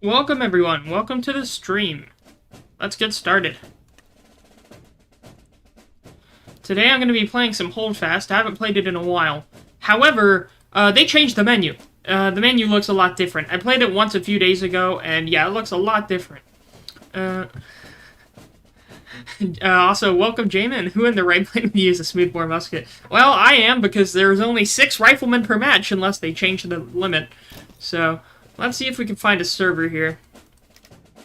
Welcome everyone, welcome to the stream. Let's get started. Today I'm going to be playing some Holdfast. I haven't played it in a while. However, they changed the menu. The menu looks a lot different. I played it once a few days ago, and yeah, it looks a lot different. Also, welcome Jamin. Who in the right mind to use a smoothbore musket? Well, I am, because there's only 6 riflemen per match unless they change the limit. So, let's see if we can find a server here.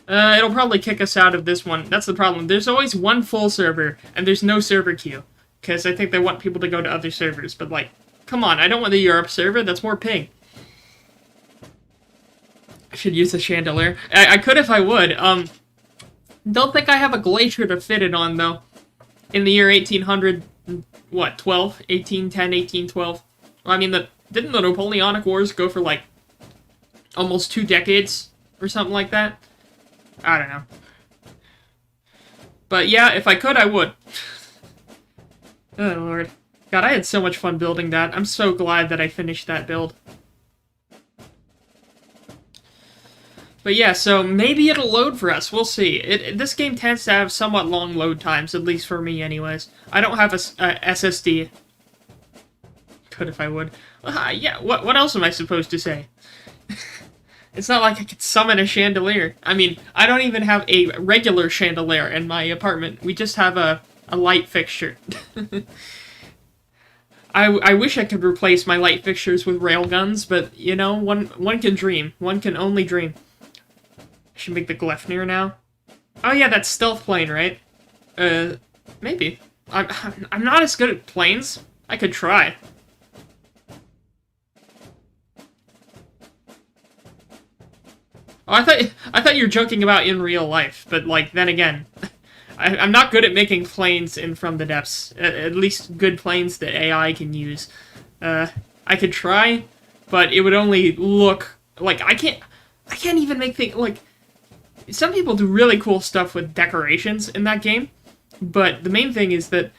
It'll probably kick us out of this one. That's the problem. There's always one full server, and there's no server queue. Because I think they want people to go to other servers. But, like, come on, I don't want the Europe server. That's more ping. I should use a chandelier. I could if I would. Don't think I have a glacier to fit it on, though. In the year 1800, what, 12? 1810, 1812? Well, I mean, didn't the Napoleonic Wars go for, like, almost 2 decades? Or something like that? I don't know. But yeah, if I could, I would. Oh, Lord. God, I had so much fun building that. I'm so glad that I finished that build. But yeah, so maybe it'll load for us. We'll see. This game tends to have somewhat long load times, at least for me anyways. I don't have a SSD. Could if I would. Yeah, what else am I supposed to say? It's not like I could summon a chandelier. I mean, I don't even have a regular chandelier in my apartment. We just have a light fixture. I wish I could replace my light fixtures with railguns, but, you know, one can dream. One can only dream. I should make the Glefnir now. Oh yeah, that's stealth plane, right? Maybe. I'm not as good at planes. I could try. Oh, I thought you were joking about in real life, but, like, then again, I'm not good at making planes in From the Depths. At least good planes that AI can use. I could try, but it would only look like I can't even make things like. Some people do really cool stuff with decorations in that game, but the main thing is that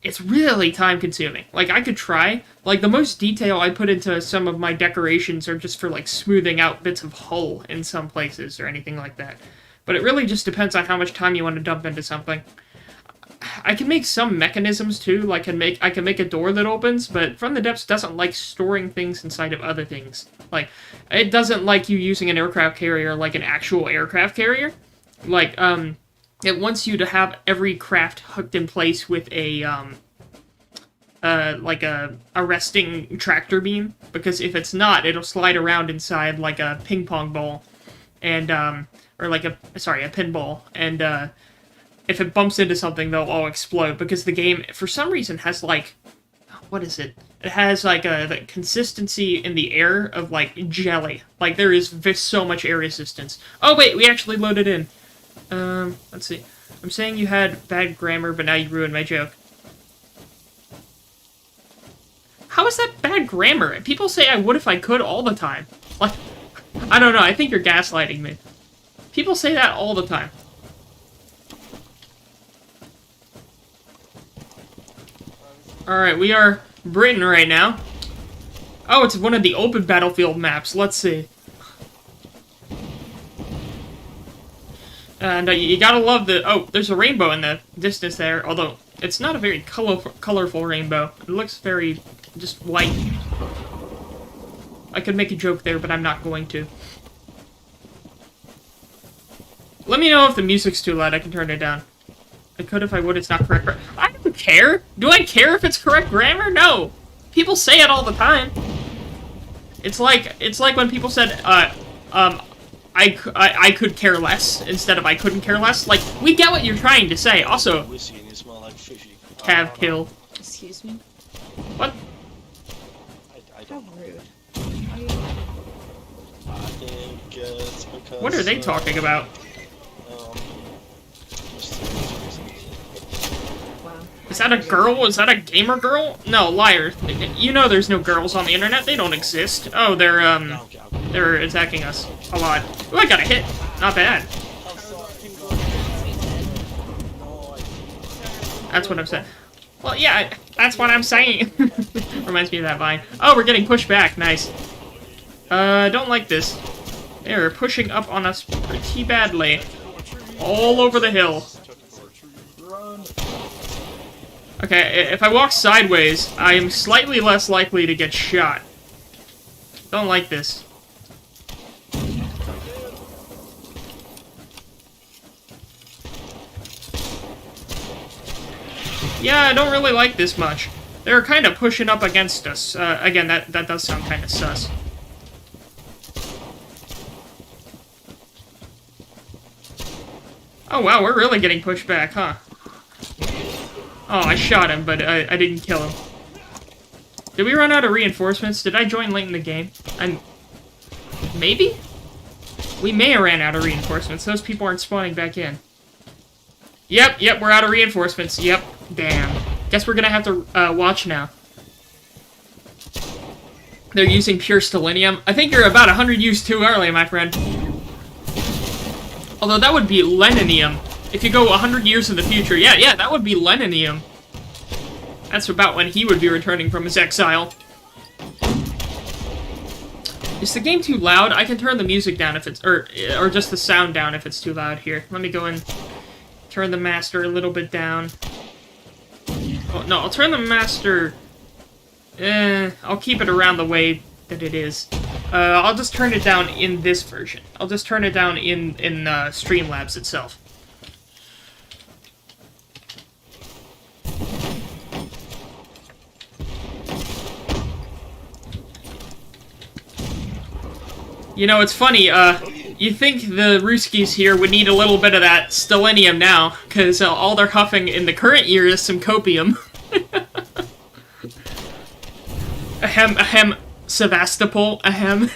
it's really time-consuming. Like, I could try. Like, the most detail I put into some of my decorations are just for, like, smoothing out bits of hull in some places or anything like that. But it really just depends on how much time you want to dump into something. I can make some mechanisms, too. Like, I can make a door that opens, but From the Depths doesn't like storing things inside of other things. Like, it doesn't like you using an aircraft carrier like an actual aircraft carrier. Like, it wants you to have every craft hooked in place with a, like a resting tractor beam, because if it's not, it'll slide around inside like a ping pong ball, and, or like a pinball, and, if it bumps into something, they'll all explode, because the game, for some reason, has, like, what is it? It has, like, the consistency in the air of, like, jelly. Like, there is so much air resistance. Oh, wait, we actually loaded in. Let's see. I'm saying you had bad grammar, but now you ruined my joke. How is that bad grammar? People say I would if I could all the time. Like, I don't know, I think you're gaslighting me. People say that all the time. Alright, we are Britain right now. Oh, it's one of the open battlefield maps. Let's see. And you gotta love the... Oh, there's a rainbow in the distance there, although it's not a very colorful rainbow. It looks very just white. I could make a joke there, but I'm not going to. Let me know if the music's too loud. I can turn it down. I could if I would. It's not correct. I don't care. Do I care if it's correct grammar? No. People say it all the time. It's like when people said, I could care less instead of I couldn't care less. Like, we get what you're trying to say. Also, Cav kill. Excuse me? What? How rude. What are they talking about? Wow. Is that a girl? Is that a gamer girl? No, liar. You know there's no girls on the internet. They don't exist. Oh, they're attacking us a lot. Ooh, I got a hit. Not bad. That's what I'm saying. Well, yeah, that's what I'm saying. Reminds me of that vine. Oh, we're getting pushed back. Nice. Don't like this. They're pushing up on us pretty badly. All over the hill. Okay, if I walk sideways, I am slightly less likely to get shot. Don't like this. Yeah, I don't really like this much. They're kind of pushing up against us. Again, that does sound kind of sus. Oh wow, we're really getting pushed back, huh? Oh, I shot him, but I didn't kill him. Did we run out of reinforcements? Did I join late in the game? Maybe? We may have ran out of reinforcements. Those people aren't spawning back in. Yep, we're out of reinforcements. Yep, damn. Guess we're gonna have to watch now. They're using pure stellinium. I think you're about 100 years too early, my friend. Although that would be leninium. If you go 100 years in the future, yeah, that would be leninium. That's about when he would be returning from his exile. Is the game too loud? I can turn the music down if it's... Or just the sound down if it's too loud here. Let me go and turn the master a little bit down. Oh, no, I'll turn the master... I'll keep it around the way that it is. I'll just turn it down in this version. I'll just turn it down in Streamlabs itself. You know, it's funny, you think the Ruskies here would need a little bit of that stellinium now, because all they're huffing in the current year is some copium. Ahem, Sevastopol, ahem.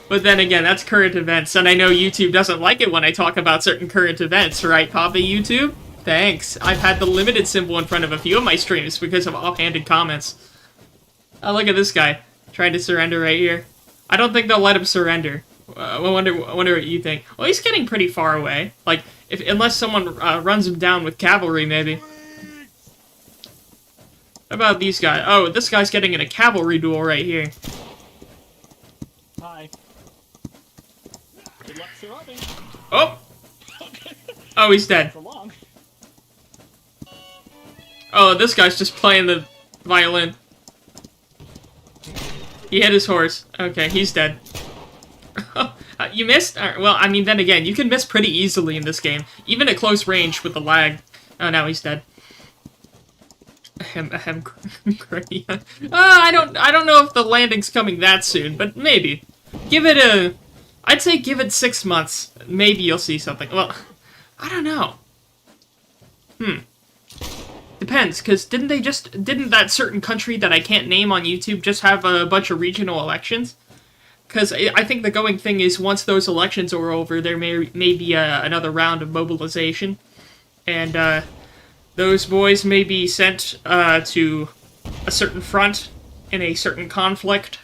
But then again, that's current events, and I know YouTube doesn't like it when I talk about certain current events, right, Papa YouTube? Thanks. I've had the limited symbol in front of a few of my streams because of offhanded comments. Oh, look at this guy, trying to surrender right here. I don't think they'll let him surrender. I wonder what you think. Well, he's getting pretty far away. Like, unless someone runs him down with cavalry, maybe. How about these guys? Oh, this guy's getting in a cavalry duel right here. Hi. Good luck surviving. Oh! Oh, he's dead. For long. Oh, this guy's just playing the violin. He hit his horse. Okay, he's dead. You missed? Well, I mean, then again, you can miss pretty easily in this game. Even at close range with the lag. Oh, now he's dead. I don't know if the landing's coming that soon, but maybe. I'd say give it 6 months. Maybe you'll see something. Well, I don't know. Depends, because didn't that certain country that I can't name on YouTube just have a bunch of regional elections? Because I think the going thing is once those elections are over, there may be another round of mobilization. And those boys may be sent to a certain front in a certain conflict.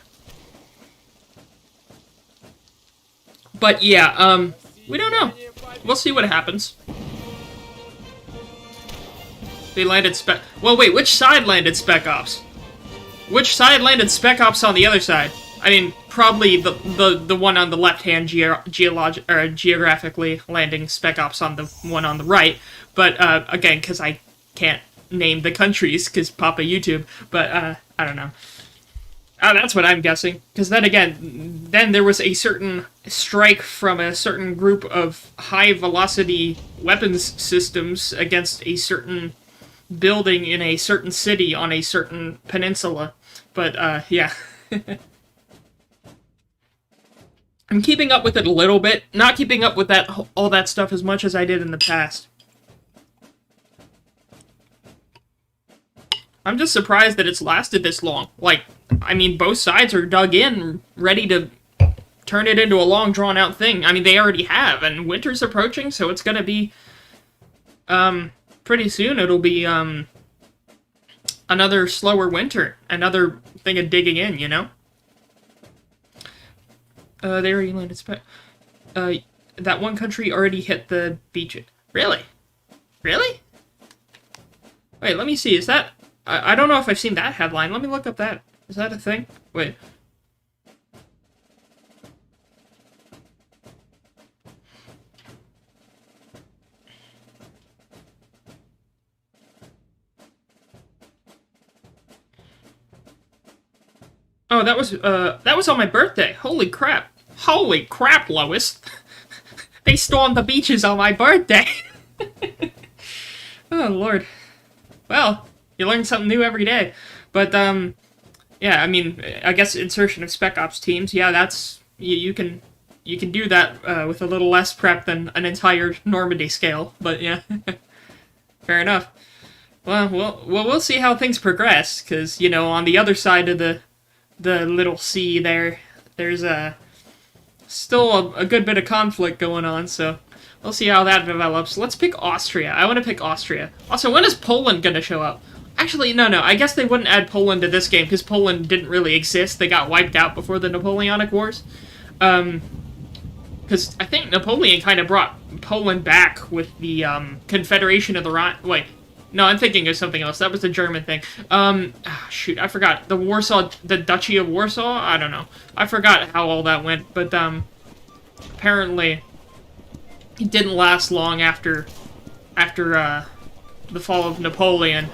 But yeah, we don't know. We'll see what happens. They landed Spec... Well, wait, which side landed Spec Ops? Which side landed Spec Ops on the other side? I mean, probably the one on the left-hand geographically landing Spec Ops on the one on the right. But, again, because I can't name the countries, because Papa YouTube. But, I don't know. That's what I'm guessing. Because then again, then there was a certain strike from a certain group of high-velocity weapons systems against a certain building in a certain city on a certain peninsula. But, yeah. I'm keeping up with it a little bit. Not keeping up with all that stuff as much as I did in the past. I'm just surprised that it's lasted this long. Like, I mean, both sides are dug in, ready to turn it into a long, drawn-out thing. I mean, they already have, and winter's approaching, so it's gonna be, pretty soon it'll be, another slower winter. Another thing of digging in, you know? They already landed Spec... that one country already hit the beach. Really? Really? Wait, let me see, is that... I don't know if I've seen that headline. Let me look up that. Is that a thing? Wait. Oh, that was on my birthday. Holy crap. Holy crap, Lois. They stormed the beaches on my birthday. Oh, Lord. Well, you learn something new every day. But, yeah, I mean, I guess insertion of Spec Ops teams, yeah, that's... You can do that with a little less prep than an entire Normandy scale, but yeah. Fair enough. Well, we'll see how things progress, because, you know, on the other side of the little sea there's still a good bit of conflict going on, so we'll see how that develops. Let's pick Austria. I want to pick Austria. Also, when is Poland going to show up? Actually, no, I guess they wouldn't add Poland to this game, because Poland didn't really exist. They got wiped out before the Napoleonic Wars. Because I think Napoleon kind of brought Poland back with the Confederation of the Rhine. Wait, no, I'm thinking of something else. That was the German thing. Shoot, I forgot. The Duchy of Warsaw? I don't know. I forgot how all that went, but apparently it didn't last long after the fall of Napoleon.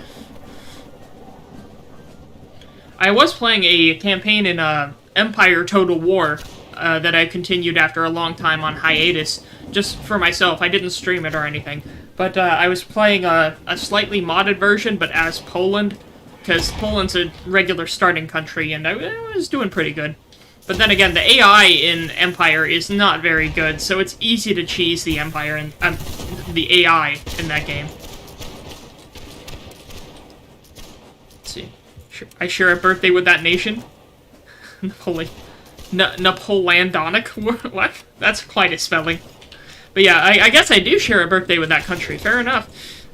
I was playing a campaign in Empire Total War that I continued after a long time on hiatus, just for myself. I didn't stream it or anything. But I was playing a slightly modded version, but as Poland, because Poland's a regular starting country, and I was doing pretty good. But then again, the AI in Empire is not very good, so it's easy to cheese the Empire and the AI in that game. Let's see. I share a birthday with that nation. Napoleondonic? What? That's quite a spelling. But yeah, I guess I do share a birthday with that country. Fair enough.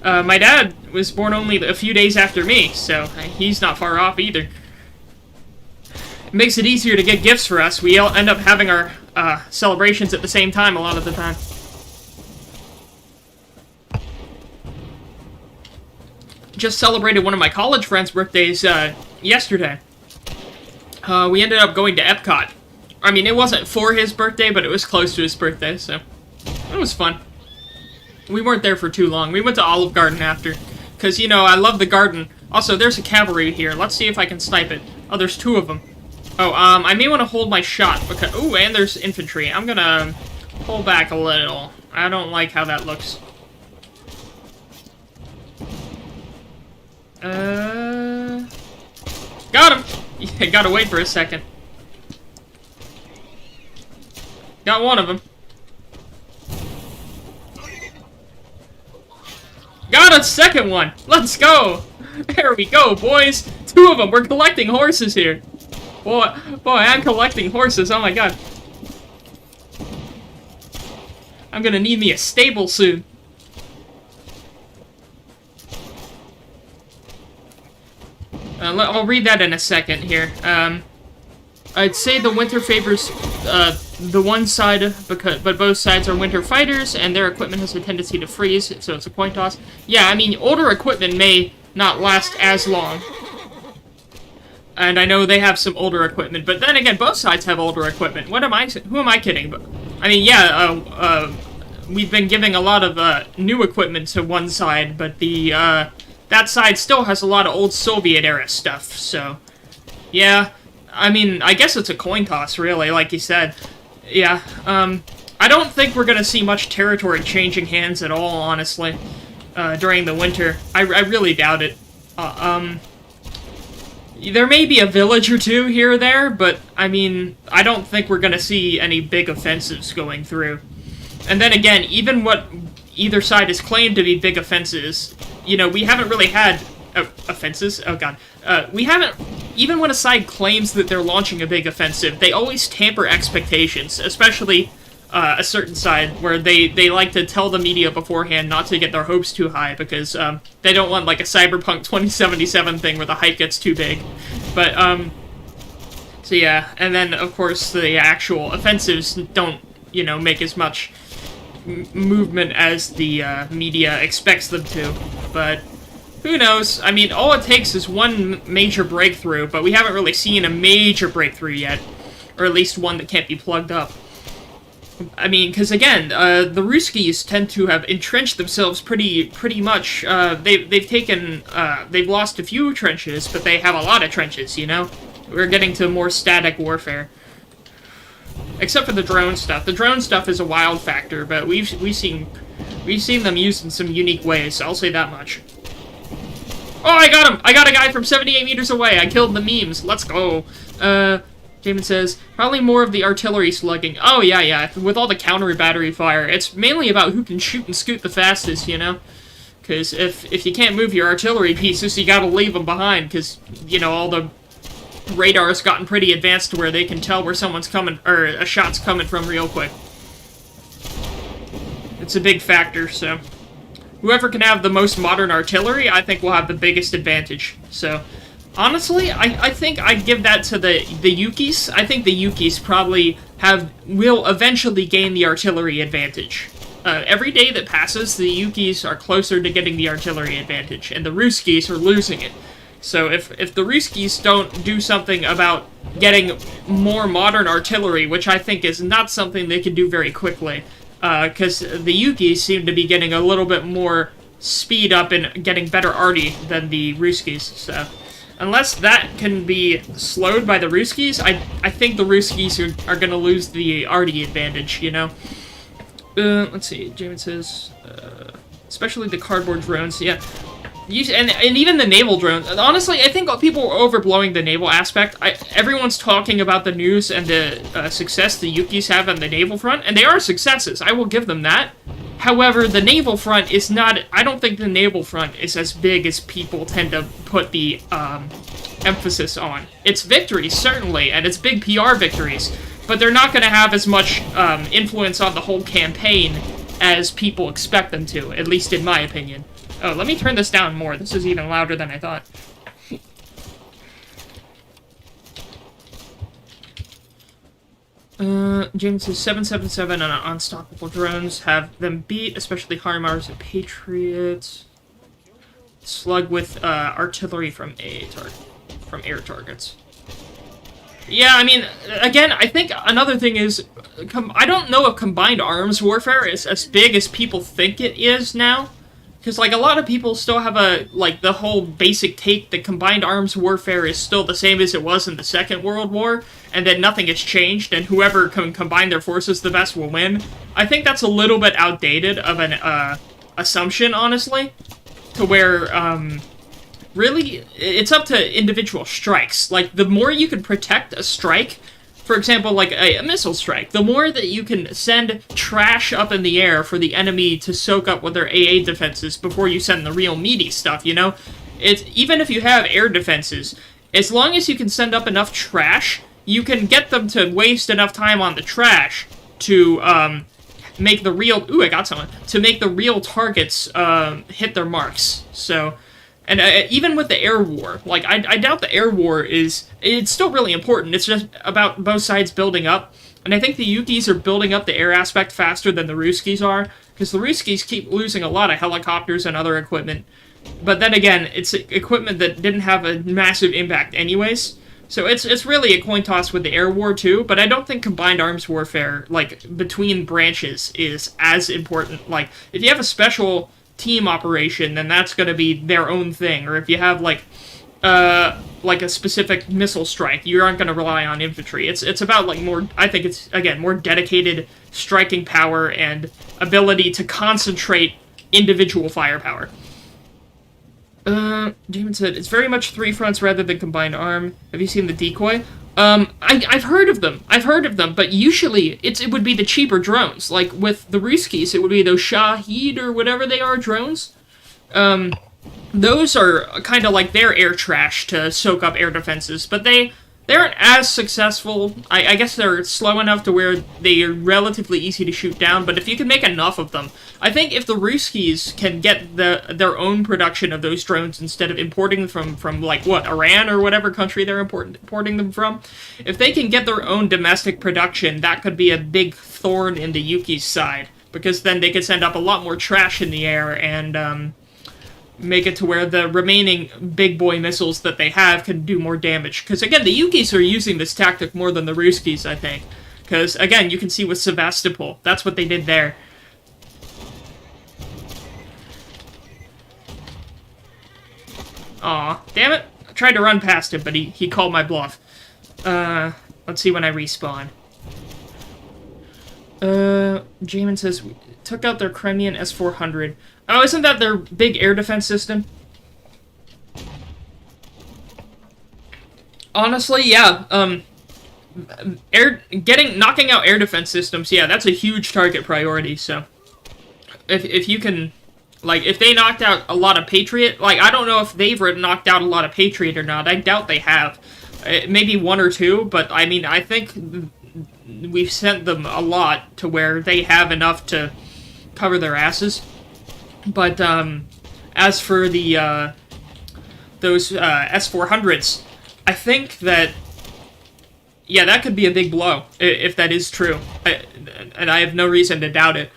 My dad was born only a few days after me, so he's not far off either. It makes it easier to get gifts for us. We all end up having our celebrations at the same time a lot of the time. Just celebrated one of my college friends' birthdays yesterday. We ended up going to Epcot. I mean, it wasn't for his birthday, but it was close to his birthday, so it was fun. We weren't there for too long. We went to Olive Garden after, because, you know, I love the garden. Also, there's a cavalry here. Let's see if I can snipe it. Oh, there's two of them. Oh, I may want to hold my shot, because... Ooh, and there's infantry. I'm gonna pull back a little. I don't like how that looks. Got him! Yeah, gotta wait for a second. Got one of them. Got a second one! Let's go! There we go, boys! Two of them! We're collecting horses here! Boy, I'm collecting horses, oh my god. I'm gonna need me a stable soon. I'll read that in a second here. I'd say the winter favors the one side, but both sides are winter fighters, and their equipment has a tendency to freeze, so it's a coin toss. Yeah, I mean, older equipment may not last as long. And I know they have some older equipment, but then again, both sides have older equipment. Who am I kidding? I mean, yeah, we've been giving a lot of new equipment to one side, but that side still has a lot of old Soviet-era stuff, so... Yeah, I mean, I guess it's a coin toss, really, like you said. Yeah, I don't think we're gonna see much territory changing hands at all, honestly, during the winter. I really doubt it. There may be a village or two here or there, but, I mean, I don't think we're gonna see any big offensives going through. And then again, even what either side has claimed to be big offenses, you know, we haven't really had... offenses? Oh god. We haven't... Even when a side claims that they're launching a big offensive, they always tamper expectations, especially a certain side, where they like to tell the media beforehand not to get their hopes too high, because they don't want, like, a Cyberpunk 2077 thing where the hype gets too big. But, so yeah, and then, of course, the actual offensives don't, you know, make as much movement as the media expects them to, but... Who knows? I mean, all it takes is one major breakthrough, but we haven't really seen a major breakthrough yet. Or at least one that can't be plugged up. I mean, because again, the Ruskies tend to have entrenched themselves pretty much. They've lost a few trenches, but they have a lot of trenches, you know? We're getting to more static warfare. Except for the drone stuff. The drone stuff is a wild factor, but we've seen them used in some unique ways, I'll say that much. Oh, I got him! I got a guy from 78 meters away! I killed the memes! Let's go! Jamin says, probably more of the artillery slugging. Oh, yeah. With all the counter battery fire, it's mainly about who can shoot and scoot the fastest, you know? Because if you can't move your artillery pieces, you gotta leave them behind, because, you know, all the radar's gotten pretty advanced to where they can tell where someone's coming, or a shot's coming from real quick. It's a big factor, so... Whoever can have the most modern artillery, I think will have the biggest advantage. So, honestly, I think I'd give that to the Yukis. I think the Yukis probably will eventually gain the artillery advantage. Every day that passes, the Yukis are closer to getting the artillery advantage, and the Ruskis are losing it. So if the Ruskis don't do something about getting more modern artillery, which I think is not something they can do very quickly, because the Yukis seem to be getting a little bit more speed up and getting better arty than the Ruskis, so... Unless that can be slowed by the Ruskis, I think the Ruskis are gonna lose the arty advantage, you know? Let's see, Jamin says, especially the cardboard drones, yeah. And even the naval drones. Honestly, I think people are overblowing the naval aspect. Everyone's talking about the news and the success the Yukis have on the naval front, and they are successes. I will give them that. However, the naval front is not... I don't think the naval front is as big as people tend to put the emphasis on. It's victories, certainly, and it's big PR victories, but they're not going to have as much influence on the whole campaign as people expect them to, at least in my opinion. Oh, let me turn this down more. This is even louder than I thought. James says 777 and unstoppable drones have them beat, especially HIMARS and Patriots. Slug with artillery from air targets. Yeah, I mean, again, I think another thing is, I don't know if combined arms warfare is as big as people think it is now. Because, like, a lot of people still have the whole basic take that combined arms warfare is still the same as it was in the Second World War, and that nothing has changed, and whoever can combine their forces the best will win. I think that's a little bit outdated of an assumption, honestly, to where, really, it's up to individual strikes. Like, the more you can protect a strike, for example, like a missile strike, the more that you can send trash up in the air for the enemy to soak up with their AA defenses before you send the real meaty stuff, you know? Even if you have air defenses, as long as you can send up enough trash, you can get them to waste enough time on the trash to make the real... Ooh, I got someone. To make the real targets hit their marks, so... And even with the air war, like, I doubt the air war is... It's still really important. It's just about both sides building up. And I think the Yukis are building up the air aspect faster than the Ruskis are, because the Ruskis keep losing a lot of helicopters and other equipment. But then again, it's equipment that didn't have a massive impact anyways. So it's really a coin toss with the air war too, but I don't think combined arms warfare, like, between branches is as important. Like, if you have a special... team operation, then that's going to be their own thing. Or if you have, like a specific missile strike, you aren't going to rely on infantry. It's about, like, more... I think it's, again, more dedicated striking power and ability to concentrate individual firepower. Damon said, it's very much three fronts rather than combined arm. Have you seen the decoy? I've heard of them, but usually it would be the cheaper drones. Like, with the Ruskis, it would be those Shahed or whatever they are drones. Those are kind of like their air trash to soak up air defenses, but they aren't as successful. I guess they're slow enough to where they are relatively easy to shoot down, but if you can make enough of them... I think if the Ruskis can get their own production of those drones instead of importing them from like, what, Iran or whatever country they're importing them from, if they can get their own domestic production, that could be a big thorn in the Yuki's side, because then they could send up a lot more trash in the air and, make it to where the remaining big boy missiles that they have can do more damage. Because, again, the Yukis are using this tactic more than the Ruskis, I think. Because, again, you can see with Sevastopol, that's what they did there. Aw, damn it. I tried to run past him, but he called my bluff. Let's see when I respawn. Jamin says, we took out their Crimean S-400. Oh, isn't that their big air defense system? Honestly, yeah, knocking out air defense systems, yeah, that's a huge target priority, so... If you can... Like, if they knocked out a lot of Patriot... Like, I don't know if they've knocked out a lot of Patriot or not. I doubt they have. Maybe one or two, but, I mean, I think we've sent them a lot to where they have enough to cover their asses. But, as for the, those, S-400s, I think that... Yeah, that could be a big blow, if that is true. And I have no reason to doubt it.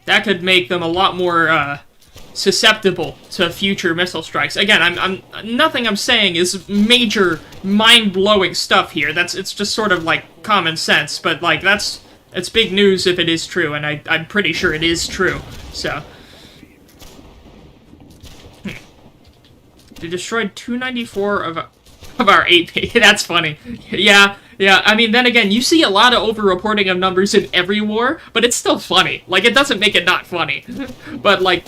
That could make them a lot more, susceptible to future missile strikes. Again, nothing I'm saying is major, mind-blowing stuff here. It's just sort of, like, common sense. But, like, it's big news if it is true, and I'm pretty sure it is true, so... They destroyed 294 of our 8P. That's funny. Yeah. I mean, then again, you see a lot of over-reporting of numbers in every war, but it's still funny. Like, it doesn't make it not funny. But, like,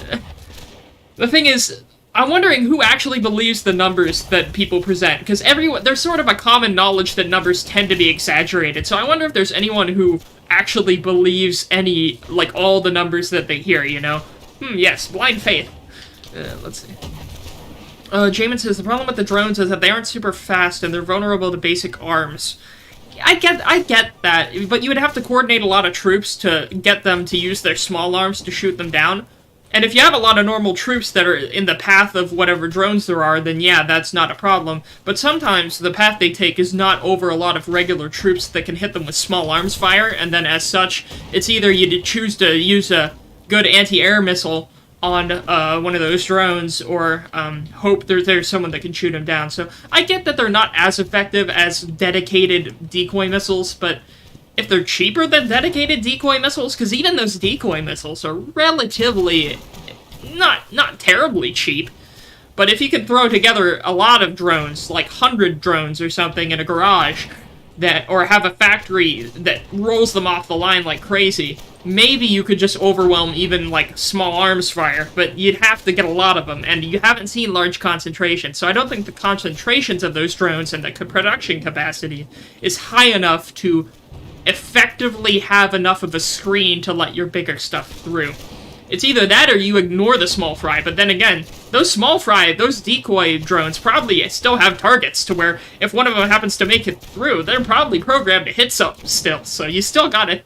the thing is, I'm wondering who actually believes the numbers that people present, because there's sort of a common knowledge that numbers tend to be exaggerated, so I wonder if there's anyone who actually believes all the numbers that they hear, you know? Yes, blind faith. Let's see. Jamin says, the problem with the drones is that they aren't super fast and they're vulnerable to basic arms. I get that, but you would have to coordinate a lot of troops to get them to use their small arms to shoot them down. And if you have a lot of normal troops that are in the path of whatever drones there are, then yeah, that's not a problem. But sometimes the path they take is not over a lot of regular troops that can hit them with small arms fire, and then as such, it's either you choose to use a good anti-air missile on one of those drones, or hope there's someone that can shoot them down. So I get that they're not as effective as dedicated decoy missiles, but if they're cheaper than dedicated decoy missiles, because even those decoy missiles are relatively not terribly cheap, but if you could throw together a lot of drones, like 100 drones or something in a garage, or have a factory that rolls them off the line like crazy, maybe you could just overwhelm even, like, small arms fire, but you'd have to get a lot of them, and you haven't seen large concentrations, so I don't think the concentrations of those drones and the production capacity is high enough to effectively have enough of a screen to let your bigger stuff through. It's either that or you ignore the small fry, but then again, those decoy drones probably still have targets to where if one of them happens to make it through, they're probably programmed to hit something still, so you still gotta,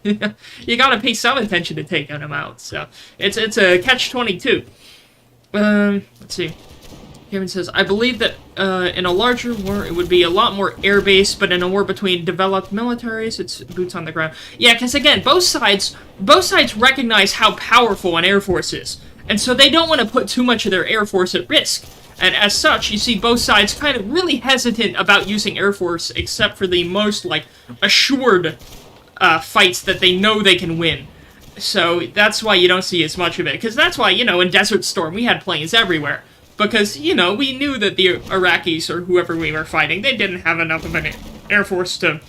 you gotta pay some attention to taking them out, so it's a catch-22. Let's see. Kevin says, I believe that in a larger war, it would be a lot more air-based, but in a war between developed militaries, it's boots on the ground. Yeah, because again, both sides recognize how powerful an air force is, and so they don't want to put too much of their air force at risk. And as such, you see both sides kind of really hesitant about using air force, except for the most, like, assured fights that they know they can win. So that's why you don't see as much of it, because that's why, you know, in Desert Storm, we had planes everywhere. Because, you know, we knew that the Iraqis, or whoever we were fighting, they didn't have enough of an air force to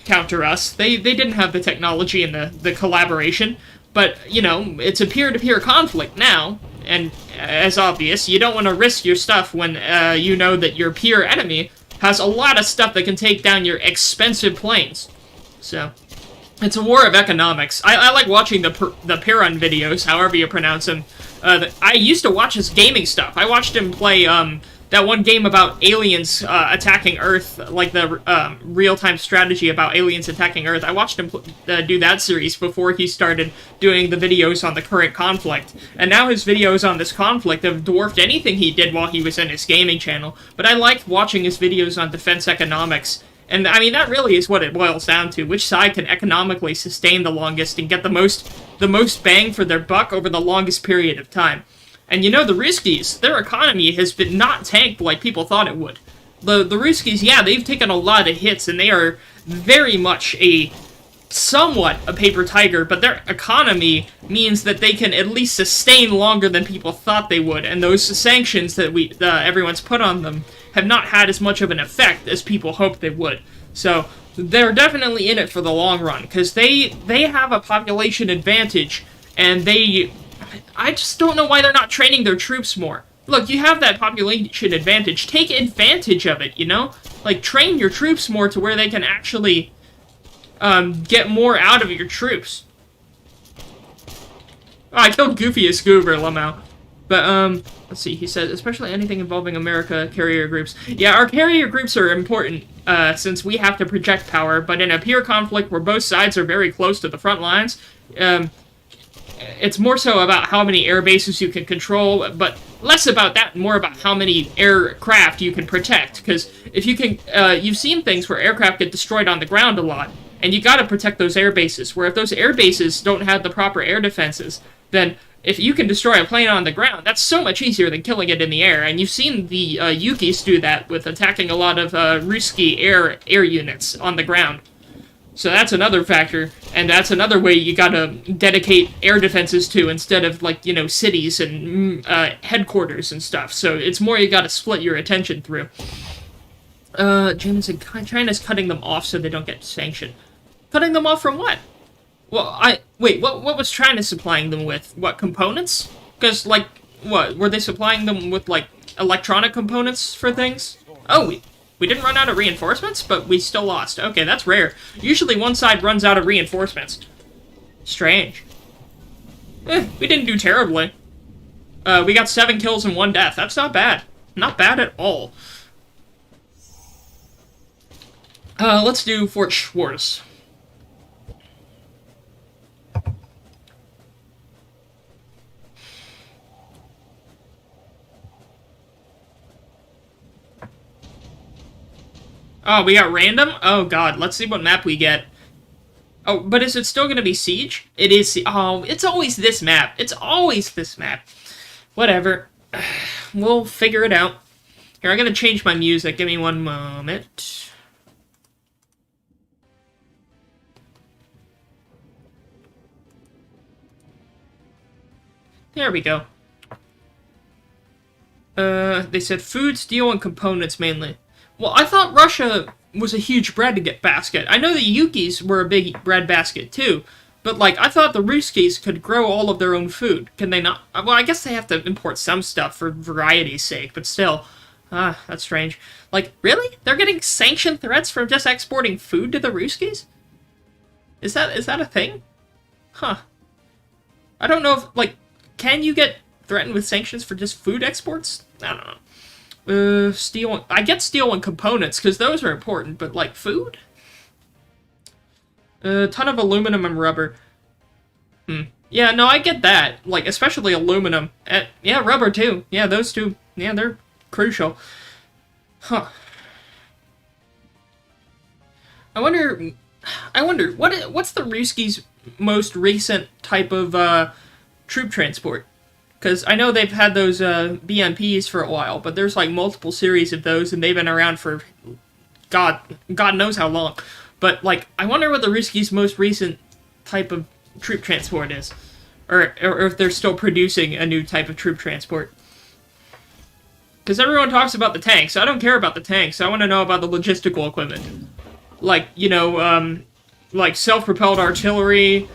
counter us. They didn't have the technology and the collaboration. But, you know, it's a peer-to-peer conflict now, and as obvious, you don't want to risk your stuff when you know that your peer enemy has a lot of stuff that can take down your expensive planes. So, it's a war of economics. I like watching the Piran videos, however you pronounce them. I used to watch his gaming stuff. I watched him play that one game about aliens attacking Earth, like the real-time strategy about aliens attacking Earth. I watched him do that series before he started doing the videos on the current conflict. And now his videos on this conflict have dwarfed anything he did while he was in his gaming channel. But I liked watching his videos on defense economics. And, I mean, that really is what it boils down to. Which side can economically sustain the longest and get the most bang for their buck over the longest period of time. And, you know, the Ruskies, their economy has been not tanked like people thought it would. The Ruskies, yeah, they've taken a lot of hits, and they are very much a somewhat a paper tiger, but their economy means that they can at least sustain longer than people thought they would, and those sanctions that everyone's put on them have not had as much of an effect as people hoped they would. So they're definitely in it for the long run, because they have a population advantage, and I just don't know why they're not training their troops more. Look, you have that population advantage. Take advantage of it, you know? Like, train your troops more to where they can actually get more out of your troops. Oh, I killed Goofy as Goober, Lamau. But, let's see, he said, especially anything involving America carrier groups. Yeah, our carrier groups are important, since we have to project power, but in a peer conflict where both sides are very close to the front lines, it's more so about how many air bases you can control, but less about that and more about how many aircraft you can protect. Because if you can, you've seen things where aircraft get destroyed on the ground a lot, and you gotta protect those air bases. Where if those air bases don't have the proper air defenses, then if you can destroy a plane on the ground, that's so much easier than killing it in the air. And you've seen the Yukis do that with attacking a lot of Ruski air units on the ground. So that's another factor, and that's another way you gotta dedicate air defenses to instead of, like, you know, cities and headquarters and stuff. So it's more you gotta split your attention through. James said China's cutting them off so they don't get sanctioned. Cutting them off from what? Well, wait, what was China supplying them with? What, components? Because, like, what, were they supplying them with, like, electronic components for things? Oh, we didn't run out of reinforcements, but we still lost. Okay, that's rare. Usually one side runs out of reinforcements. Strange. We didn't do terribly. We got 7 kills and 1 death. That's not bad. Not bad at all. Let's do Fort Schwartz. Oh, we got random? Oh, God. Let's see what map we get. Oh, but is it still going to be Siege? It is. Oh, it's always this map. It's always this map. Whatever. We'll figure it out. Here, I'm going to change my music. Give me one moment. There we go. They said food, steel, and components mainly. Well, I thought Russia was a huge bread basket. I know the Yukis were a big bread basket, too. But, like, I thought the Ruskies could grow all of their own food. Can they not? Well, I guess they have to import some stuff for variety's sake, but still. That's strange. Like, really? They're getting sanction threats from just exporting food to the Ruskies? Is that a thing? Huh. I don't know if, like, can you get threatened with sanctions for just food exports? I don't know. Steel. I get steel and components, because those are important, but, like, food? A ton of aluminum and rubber. Yeah, no, I get that. Like, especially aluminum. Yeah, rubber, too. Yeah, those two. Yeah, they're crucial. Huh. I wonder, what's the Ruskies' most recent type of, troop transport? Because I know they've had those BMPs for a while, but there's like multiple series of those, and they've been around for God knows how long. But like, I wonder what the Ruskies' most recent type of troop transport is, or if they're still producing a new type of troop transport. Because everyone talks about the tanks. I don't care about the tanks. I want to know about the logistical equipment, like, you know, like self-propelled artillery.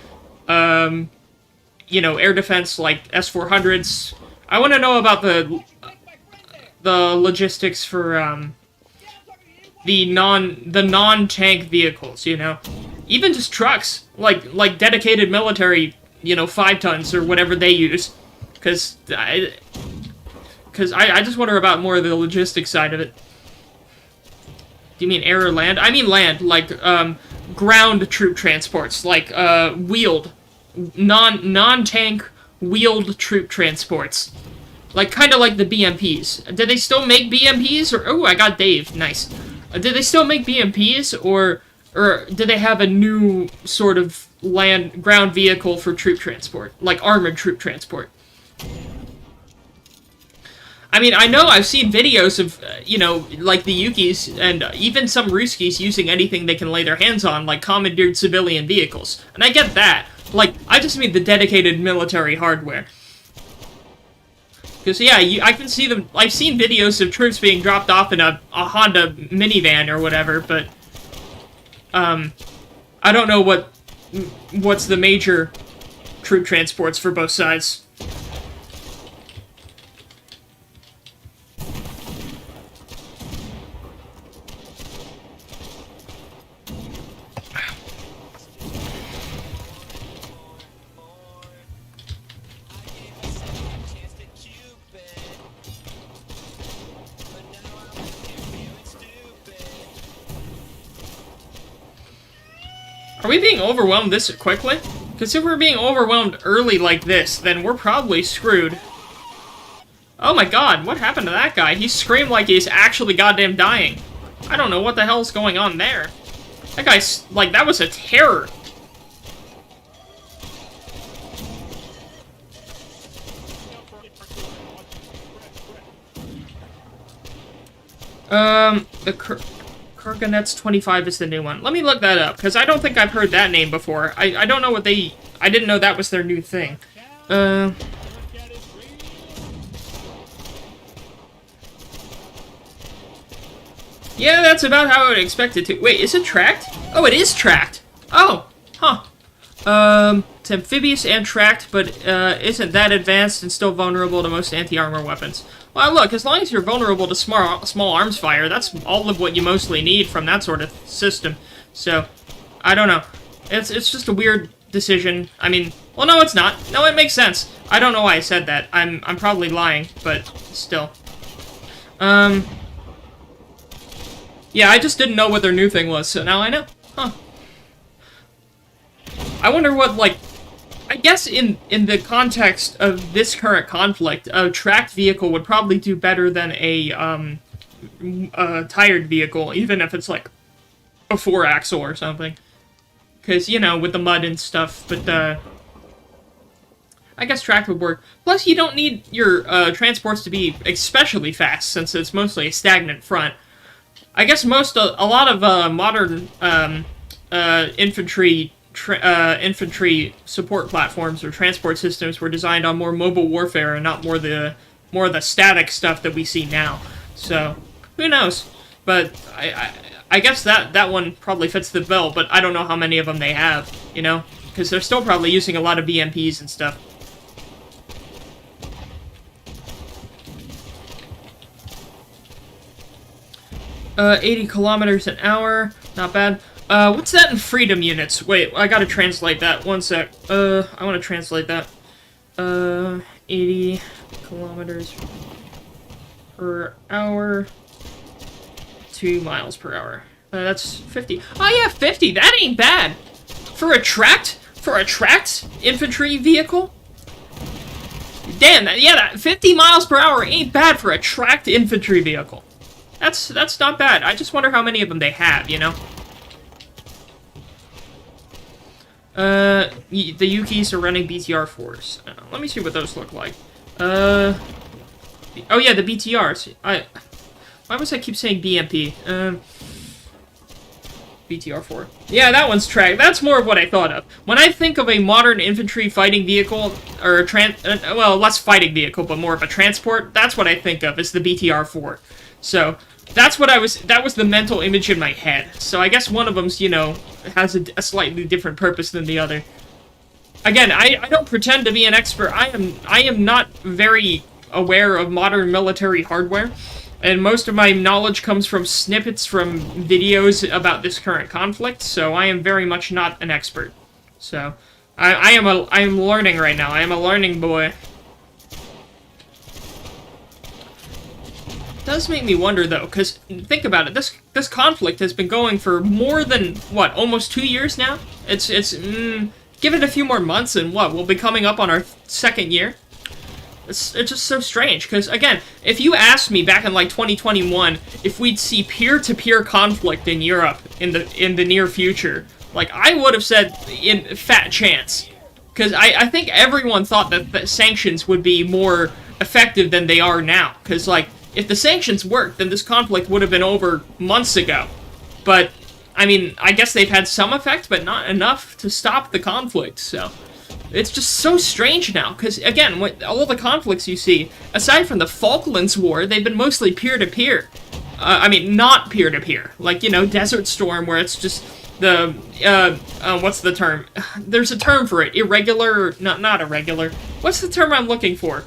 You know, air defense like S-400s. I want to know about the logistics for the non-tank vehicles. You know, even just trucks, like dedicated military. You know, 5 tons or whatever they use. Because I just wonder about more of the logistics side of it. Do you mean air or land? I mean land, like ground troop transports, like wheeled. Non-tank wheeled troop transports. Like, kind of like the BMPs. Did they still make BMPs? Or, oh, I got Dave. Nice. Did they still make BMPs? Or did they have a new sort of ground vehicle for troop transport? Like armored troop transport? I mean, I know I've seen videos of, you know, like the Yukis and even some Ruskies using anything they can lay their hands on, like commandeered civilian vehicles. And I get that. Like, I just mean the dedicated military hardware. Because, yeah, I can see them. I've seen videos of troops being dropped off in a Honda minivan or whatever, but, I don't know what's the major troop transports for both sides. Are we being overwhelmed this quickly? Because if we're being overwhelmed early like this, then we're probably screwed. Oh my god, what happened to that guy? He screamed like he's actually goddamn dying. I don't know what the hell's going on there. That guy's, like, that was a terror. The Kurganets 25 is the new one. Let me look that up, because I don't think I've heard that name before. I don't know what they... I didn't know that was their new thing. Yeah, that's about how I would expect it to... Wait, is it tracked? Oh, it is tracked! Oh, huh. It's amphibious and tracked, but, isn't that advanced and still vulnerable to most anti-armor weapons. Well, look, as long as you're vulnerable to small arms fire, that's all of what you mostly need from that sort of system. So, I don't know. It's just a weird decision. I mean, well, no, it's not. No, it makes sense. I don't know why I said that. I'm probably lying, but still. Yeah, I just didn't know what their new thing was, so now I know. Huh. I wonder what, like... I guess in the context of this current conflict, a tracked vehicle would probably do better than a tired vehicle, even if it's like a 4-axle or something. Because, you know, with the mud and stuff, but I guess tracked would work. Plus, you don't need your transports to be especially fast, since it's mostly a stagnant front. I guess a lot of modern infantry support platforms or transport systems were designed on more mobile warfare and not more the static stuff that we see now. So who knows? But I guess that one probably fits the bill. But I don't know how many of them they have. You know, because they're still probably using a lot of BMPs and stuff. Uh, 80 kilometers an hour, not bad. What's that in freedom units? Wait, I gotta translate that. One sec. I want to translate that. 80 kilometers per hour. 2 miles per hour. That's 50. Oh yeah, 50. That ain't bad. For a tracked infantry vehicle? Damn, that 50 miles per hour ain't bad for a tracked infantry vehicle. That's not bad. I just wonder how many of them they have, you know? The Yukis are running BTR-4s. Let me see what those look like. Oh yeah, the BTRs. Why must I keep saying BMP? BTR-4. Yeah, that one's tracked. That's more of what I thought of. When I think of a modern infantry fighting vehicle, or a well, less fighting vehicle, but more of a transport, that's what I think of, is the BTR-4. So, that was the mental image in my head. So I guess one of them's, you know, has a slightly different purpose than the other. Again, I don't pretend to be an expert. I am not very aware of modern military hardware, and most of my knowledge comes from snippets from videos about this current conflict, so I am very much not an expert. So, I am learning right now. I am a learning boy. It does make me wonder, though, because think about it. This conflict has been going for more than, what, almost 2 years now? Give it a few more months and what, we'll be coming up on our 2nd year? It's just so strange, because, again, if you asked me back in, like, 2021 if we'd see peer-to-peer conflict in Europe in the near future, like, I would have said fat chance. Because I think everyone thought that sanctions would be more effective than they are now. Because, like, if the sanctions worked, then this conflict would have been over months ago. But, I mean, I guess they've had some effect, but not enough to stop the conflict, so... It's just so strange now, because, again, all the conflicts you see, aside from the Falklands War, they've been mostly peer-to-peer. I mean, not peer-to-peer. Like, you know, Desert Storm, where it's just the, what's the term? There's a term for it. Irregular, not irregular. What's the term I'm looking for?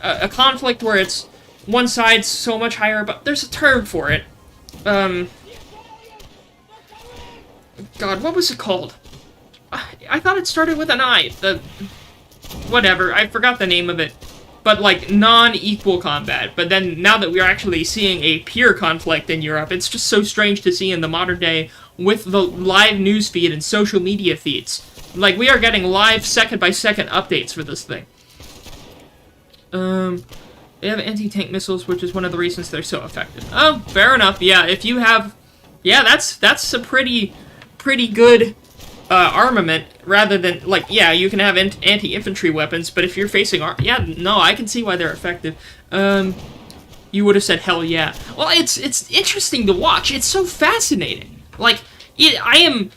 A conflict where it's one side's so much higher, but there's a term for it. God, what was it called? I thought it started with an I. Whatever, I forgot the name of it. But, like, non-equal combat. But then, now that we're actually seeing a peer conflict in Europe, it's just so strange to see in the modern day with the live news feed and social media feeds. Like, we are getting live second-by-second updates for this thing. They have anti-tank missiles, which is one of the reasons they're so effective. Oh, fair enough. Yeah, if you have... Yeah, that's a pretty good... armament, rather than, like, yeah, you can have anti-infantry weapons, but if you're facing yeah, no, I can see why they're effective. You would have said hell yeah. Well, it's interesting to watch. It's so fascinating. Like, I am,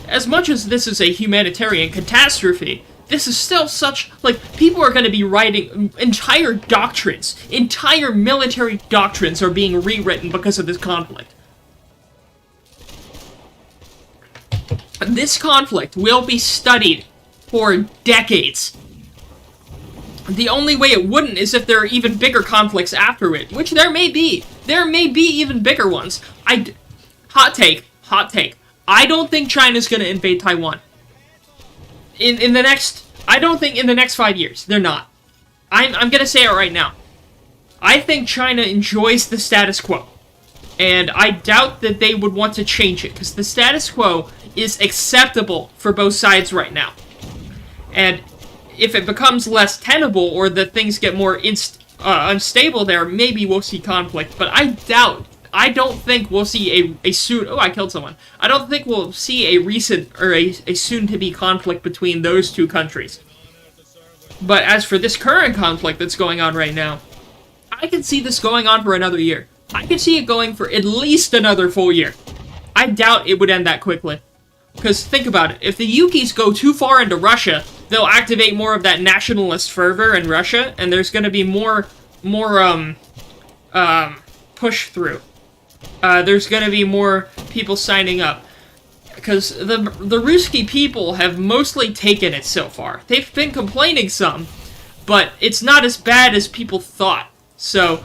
as much as this is a humanitarian catastrophe, this is still such, like, people are going to be writing entire doctrines, entire military doctrines are being rewritten because of this conflict. This conflict will be studied for decades. The only way it wouldn't is if there are even bigger conflicts after it, which there may be. There may be even bigger ones. Hot take. I don't think China's gonna invade Taiwan. I don't think in the next 5 years. They're not. I'm gonna say it right now. I think China enjoys the status quo. And I doubt that they would want to change it, because the status quo is acceptable for both sides right now. And if it becomes less tenable, or that things get more unstable there, maybe we'll see conflict. But I don't think we'll see a soon... Oh, I killed someone. I don't think we'll see a recent, or a soon-to-be conflict between those two countries. But as for this current conflict that's going on right now, I can see this going on for another year. I could see it going for at least another full year. I doubt it would end that quickly. Because think about it, if the Yukis go too far into Russia, they'll activate more of that nationalist fervor in Russia, and there's going to be more push through. There's going to be more people signing up. Because the Ruski people have mostly taken it so far. They've been complaining some, but it's not as bad as people thought. So...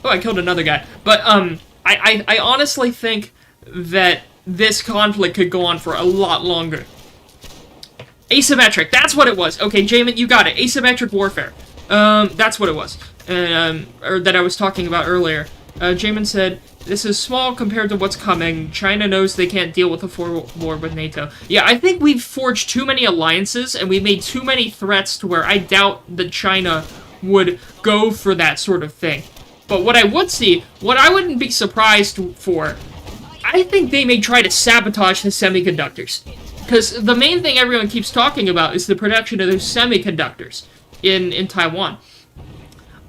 Oh, I killed another guy. But, I honestly think that this conflict could go on for a lot longer. Asymmetric, that's what it was. Okay, Jamin, you got it. Asymmetric warfare. That's what it was. Or that I was talking about earlier. Jamin said, this is small compared to what's coming. China knows they can't deal with a war with NATO. Yeah, I think we've forged too many alliances, and we've made too many threats to where I doubt that China would go for that sort of thing. But what I would see, what I wouldn't be surprised for, I think they may try to sabotage the semiconductors. Because the main thing everyone keeps talking about is the production of those semiconductors in Taiwan.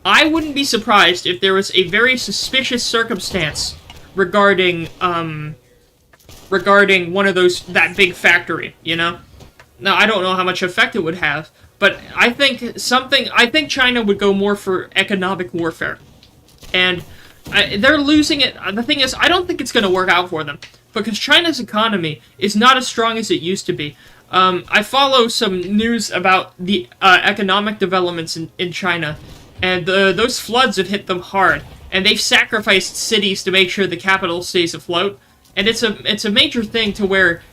I wouldn't be surprised if there was a very suspicious circumstance regarding one of that big factory, you know? Now, I don't know how much effect it would have, but I think China would go more for economic warfare. And they're losing it. The thing is, I don't think it's going to work out for them. Because China's economy is not as strong as it used to be. I follow some news about the economic developments in China. And those floods have hit them hard. And they've sacrificed cities to make sure the capital stays afloat. And it's a major thing to where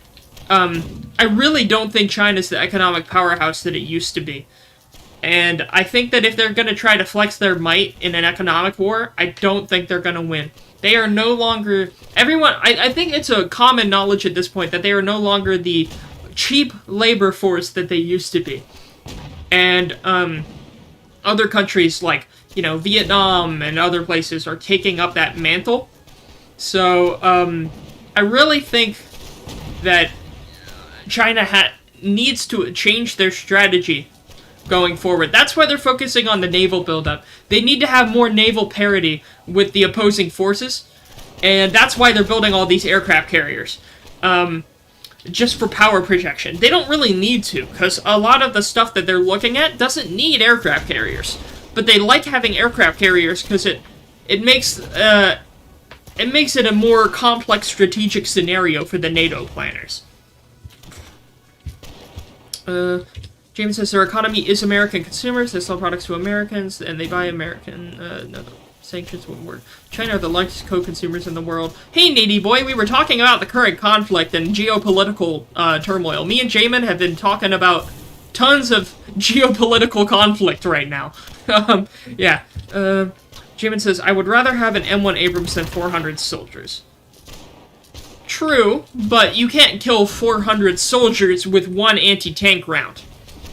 I really don't think China's the economic powerhouse that it used to be. And I think that if they're going to try to flex their might in an economic war, I don't think they're going to win. They are no longer... I think it's a common knowledge at this point that they are no longer the cheap labor force that they used to be. And other countries like, you know, Vietnam and other places are taking up that mantle. So I really think that China needs to change their strategy going forward. That's why they're focusing on the naval buildup. They need to have more naval parity with the opposing forces, and that's why they're building all these aircraft carriers. Just for power projection. They don't really need to, because a lot of the stuff that they're looking at doesn't need aircraft carriers. But they like having aircraft carriers because it makes it a more complex strategic scenario for the NATO planners. James says their economy is American consumers. They sell products to Americans, and they buy American. No, sanctions wouldn't work. China are the largest co-consumers in the world. Hey, Needy Boy, we were talking about the current conflict and geopolitical turmoil. Me and Jamin have been talking about tons of geopolitical conflict right now. Yeah. Jamin says, I would rather have an M1 Abrams than 400 soldiers. True, but you can't kill 400 soldiers with one anti-tank round.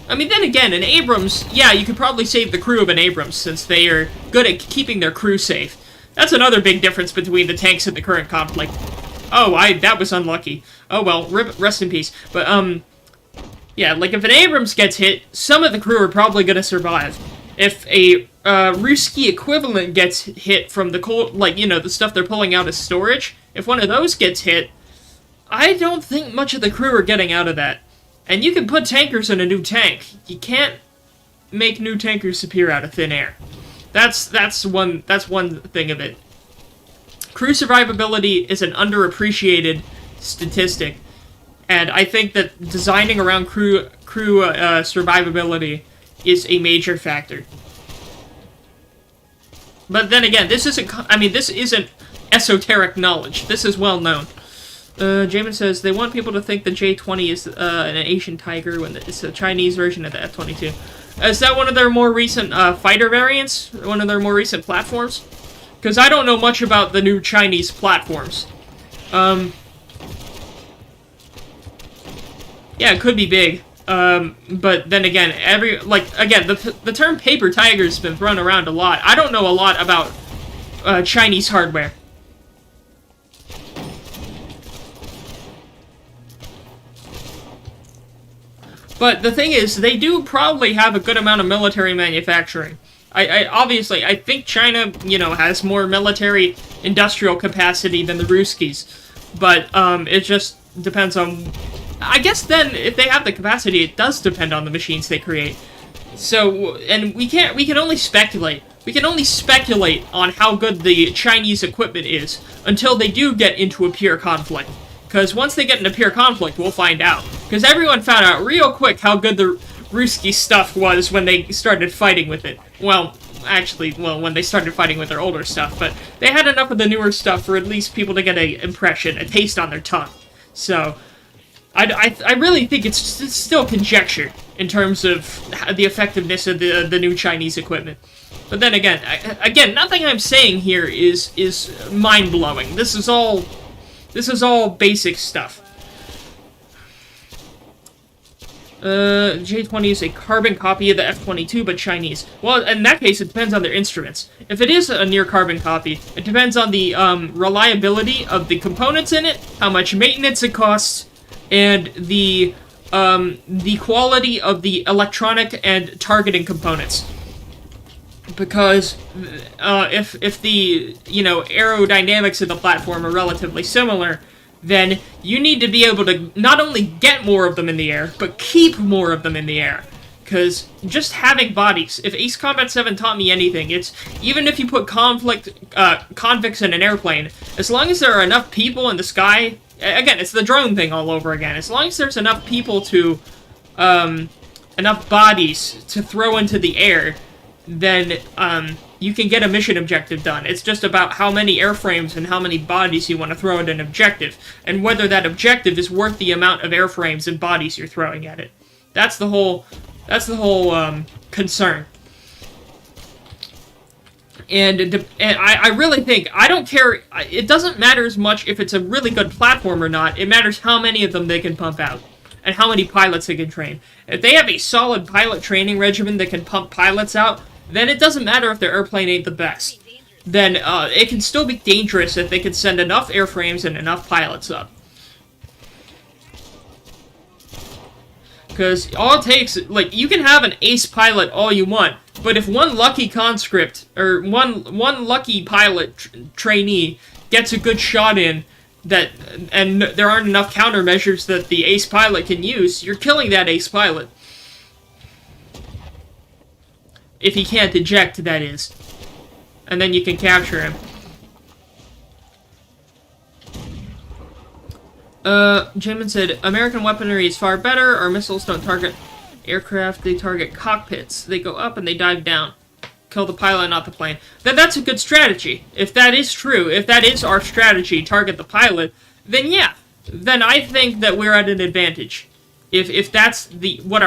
I mean, then again, an Abrams, yeah, you could probably save the crew of an Abrams, since they are good at keeping their crew safe. That's another big difference between the tanks in the current conflict. Oh, that was unlucky. Oh well, rest in peace. But, yeah, like, if an Abrams gets hit, some of the crew are probably gonna survive. If a, Ruski equivalent gets hit from the cold, like, you know, the stuff they're pulling out as storage, if one of those gets hit, I don't think much of the crew are getting out of that. And you can put tankers in a new tank. You can't make new tankers appear out of thin air. That's one thing of it. Crew survivability is an underappreciated statistic, and I think that designing around crew survivability is a major factor. But then again, this isn't esoteric knowledge. This is well known. Jamin says, they want people to think the J-20 is an Asian Tiger when it's a Chinese version of the F-22. Is that one of their more recent fighter variants? One of their more recent platforms? Because I don't know much about the new Chinese platforms. Yeah, it could be big. But then again, the term paper tiger has been thrown around a lot. I don't know a lot about Chinese hardware. But the thing is, they do probably have a good amount of military manufacturing. Obviously, I think China, you know, has more military industrial capacity than the Ruskies. But, it just depends on... I guess then, if they have the capacity, it does depend on the machines they create. So, and we can only speculate. We can only speculate on how good the Chinese equipment is until they do get into a pure conflict. Because once they get into pure conflict, we'll find out. Because everyone found out real quick how good the Ruski stuff was when they started fighting with it. Well, actually, when they started fighting with their older stuff. But they had enough of the newer stuff for at least people to get an impression, a taste on their tongue. So, I really think it's still conjecture in terms of the effectiveness of the new Chinese equipment. But then again, nothing I'm saying here is mind-blowing. This is all basic stuff. J-20 is a carbon copy of the F-22, but Chinese. Well, in that case, it depends on their instruments. If it is a near carbon copy, it depends on the reliability of the components in it, how much maintenance it costs, and the quality of the electronic and targeting components. Because if the, you know, aerodynamics of the platform are relatively similar, then you need to be able to not only get more of them in the air, but keep more of them in the air. Because just having bodies, if Ace Combat 7 taught me anything, it's even if you put convicts in an airplane, as long as there are enough people in the sky, again, it's the drone thing all over again, as long as there's enough people to, enough bodies to throw into the air, then you can get a mission objective done. It's just about how many airframes and how many bodies you want to throw at an objective, and whether that objective is worth the amount of airframes and bodies you're throwing at it. That's the whole concern. And I really think, I don't care, it doesn't matter as much if it's a really good platform or not, it matters how many of them they can pump out, and how many pilots they can train. If they have a solid pilot training regimen that can pump pilots out, then it doesn't matter if their airplane ain't the best. Then it can still be dangerous if they can send enough airframes and enough pilots up. Because all it takes, like, you can have an ace pilot all you want, but if one lucky conscript, or one lucky pilot trainee gets a good shot in, and there aren't enough countermeasures that the ace pilot can use, you're killing that ace pilot. If he can't eject, that is. And then you can capture him. Jamin said, American weaponry is far better. Our missiles don't target aircraft, they target cockpits. They go up and they dive down. Kill the pilot, not the plane. That's a good strategy. If that is true, if that is our strategy, target the pilot, then yeah. Then I think that we're at an advantage. If that's what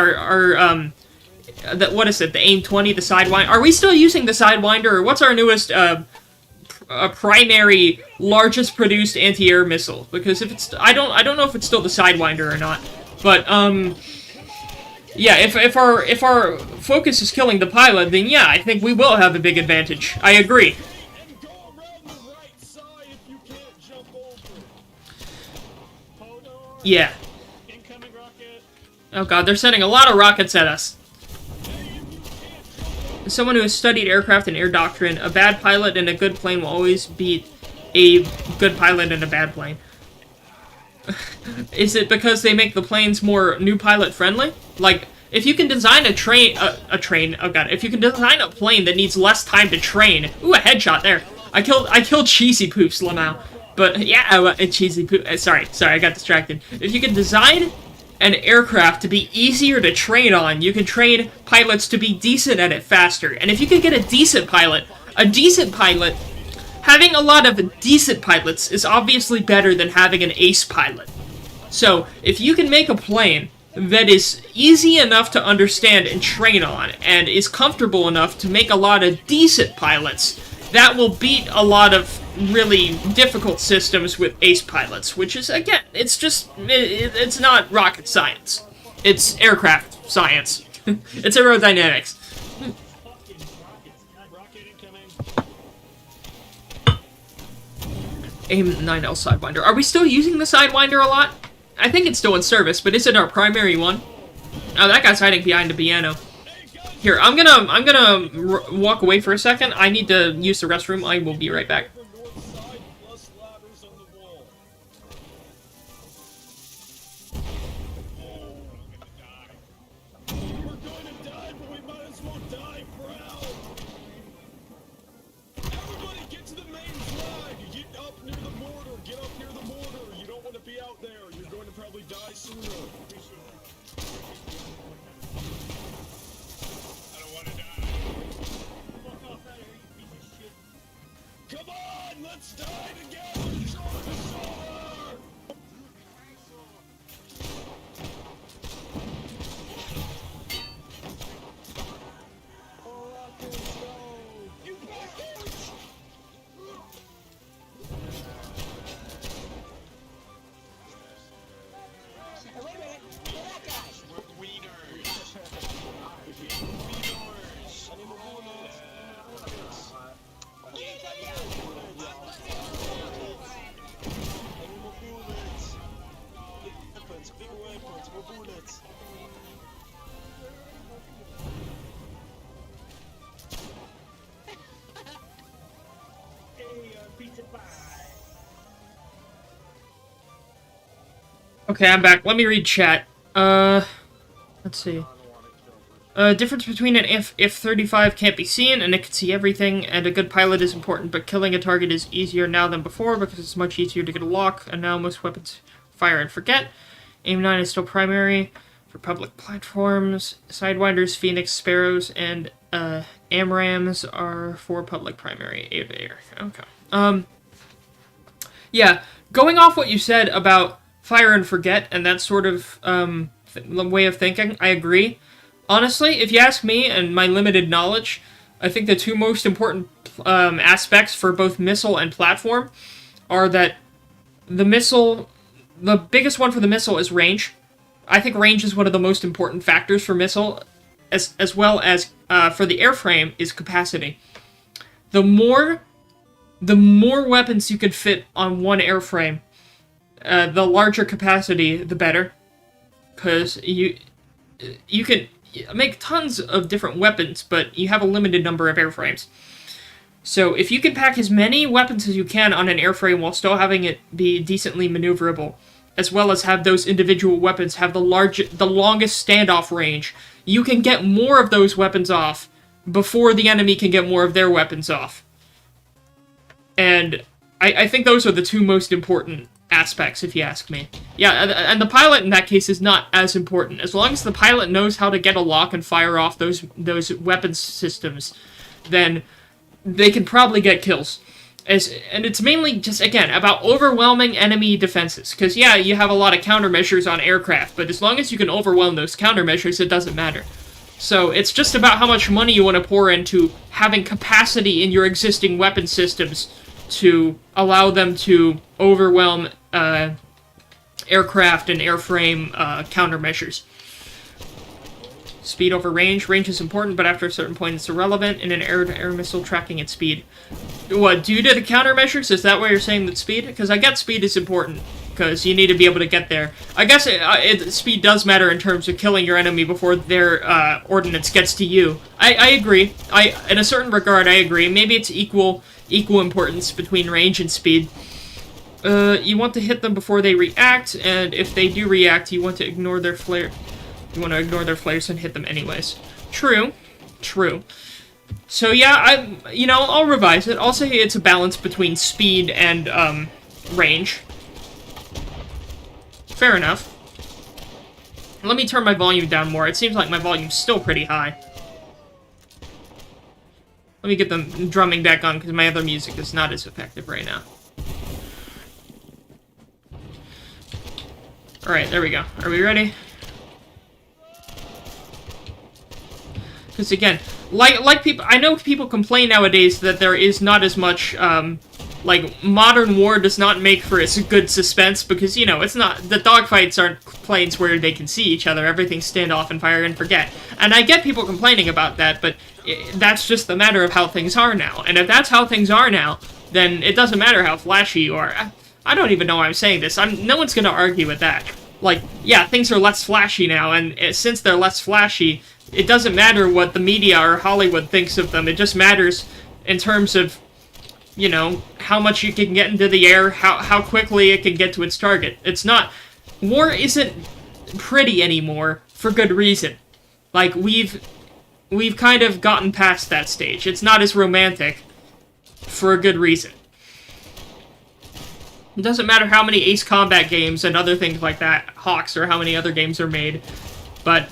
what is it, the AIM-20, the Sidewinder? Are we still using the Sidewinder, or what's our newest, primary, largest produced anti-air missile? Because if it's, I don't know if it's still the Sidewinder or not, but, yeah, if our focus is killing the pilot, then yeah, I think we will have a big advantage. I agree. Yeah. Oh god, they're sending a lot of rockets at us. As someone who has studied aircraft and air doctrine, a bad pilot and a good plane will always beat a good pilot and a bad plane. Is it because they make the planes more new pilot friendly? Like, if you can design if you can design a plane that needs less time to train. Ooh, a headshot there. I killed Cheesy Poops, Lamau. But yeah, Cheesy Poop. Sorry, I got distracted. If you can design an aircraft to be easier to train on, you can train pilots to be decent at it faster. And if you can get a decent pilot, having a lot of decent pilots is obviously better than having an ace pilot. So, if you can make a plane that is easy enough to understand and train on, and is comfortable enough to make a lot of decent pilots, that will beat a lot of really difficult systems with ace pilots, which is, again, it's not rocket science. It's aircraft science. It's aerodynamics. AIM-9L Sidewinder. Are we still using the Sidewinder a lot? I think it's still in service, but is it our primary one? Oh, that guy's hiding behind a piano. Here, I'm gonna walk away for a second. I need to use the restroom. I will be right back. Okay, I'm back. Let me read chat. Let's see. Difference between an F-35 can't be seen, and it can see everything, and a good pilot is important, but killing a target is easier now than before, because it's much easier to get a lock, and now most weapons fire and forget. AIM-9 is still primary for public platforms. Sidewinders, Phoenix, Sparrows, and, AMRAAMs are for public primary air. Okay. Yeah, going off what you said about fire and forget, and that sort of, way of thinking, I agree. Honestly, if you ask me and my limited knowledge, I think the two most important aspects for both missile and platform are that the biggest one for the missile is range. I think range is one of the most important factors for missile, as well as for the airframe is capacity. The more weapons you could fit on one airframe, the larger capacity, the better. Because you can make tons of different weapons, but you have a limited number of airframes. So if you can pack as many weapons as you can on an airframe while still having it be decently maneuverable, as well as have those individual weapons have the longest standoff range, you can get more of those weapons off before the enemy can get more of their weapons off. And I think those are the two most important aspects, if you ask me. Yeah, and the pilot in that case is not as important. As long as the pilot knows how to get a lock and fire off those weapons systems, then they can probably get kills. And it's mainly just, again, about overwhelming enemy defenses. Because, yeah, you have a lot of countermeasures on aircraft, but as long as you can overwhelm those countermeasures, it doesn't matter. So it's just about how much money you want to pour into having capacity in your existing weapon systems to allow them to overwhelm aircraft and airframe countermeasures. Speed over range. Range is important, but after a certain point it's irrelevant in an air-to-air missile tracking at speed. What, due to the countermeasures? Is that why you're saying that speed? Because I get speed is important, because you need to be able to get there. I guess speed does matter in terms of killing your enemy before their ordnance gets to you. I agree. In a certain regard, I agree. Maybe it's equal importance between range and speed. You want to hit them before they react, and if they do react, you want to ignore their flare. You want to ignore their flares and hit them anyways. True. So yeah, I'll revise it. I'll say it's a balance between speed and range. Fair enough. Let me turn my volume down more. It seems like my volume's still pretty high. Let me get the drumming back on, because my other music is not as effective right now. Alright, there we go. Are we ready? Because again, like people, I know people complain nowadays that there is not as much, like, modern war does not make for as good suspense, because, it's not, the dogfights aren't planes where they can see each other, everything's standoff and fire and forget. And I get people complaining about that, but that's just the matter of how things are now. And if that's how things are now, then it doesn't matter how flashy you are. I don't even know why I'm saying this. No one's gonna argue with that. Like, yeah, things are less flashy now, and since they're less flashy, it doesn't matter what the media or Hollywood thinks of them. It just matters in terms of, how much you can get into the air, how quickly it can get to its target. It's not... War isn't pretty anymore, for good reason. Like, we've kind of gotten past that stage. It's not as romantic, for a good reason. It doesn't matter how many Ace Combat games and other things like that, Hawks, or how many other games are made. But,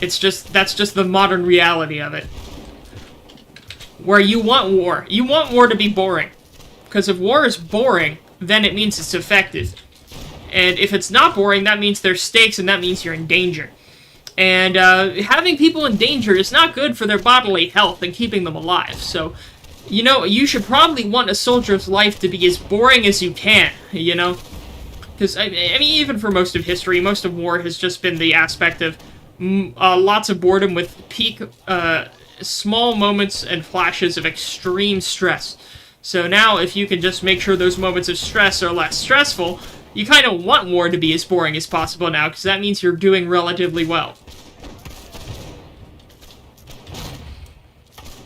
that's just the modern reality of it. Where you want war. You want war to be boring. Because if war is boring, then it means it's effective. And if it's not boring, that means there's stakes, and that means you're in danger. And having people in danger is not good for their bodily health and keeping them alive. So, you should probably want a soldier's life to be as boring as you can, Because, I mean, even for most of history, most of war has just been the aspect of lots of boredom with small moments and flashes of extreme stress. So now, if you can just make sure those moments of stress are less stressful, you kind of want war to be as boring as possible now, because that means you're doing relatively well.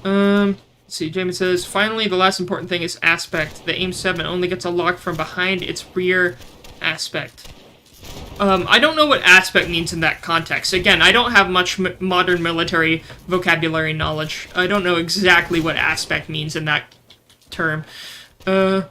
Let's see, Jamie says, finally, the last important thing is aspect. The AIM-7 only gets a lock from behind its rear aspect. I don't know what aspect means in that context. Again, I don't have much modern military vocabulary knowledge. I don't know exactly what aspect means in that term. The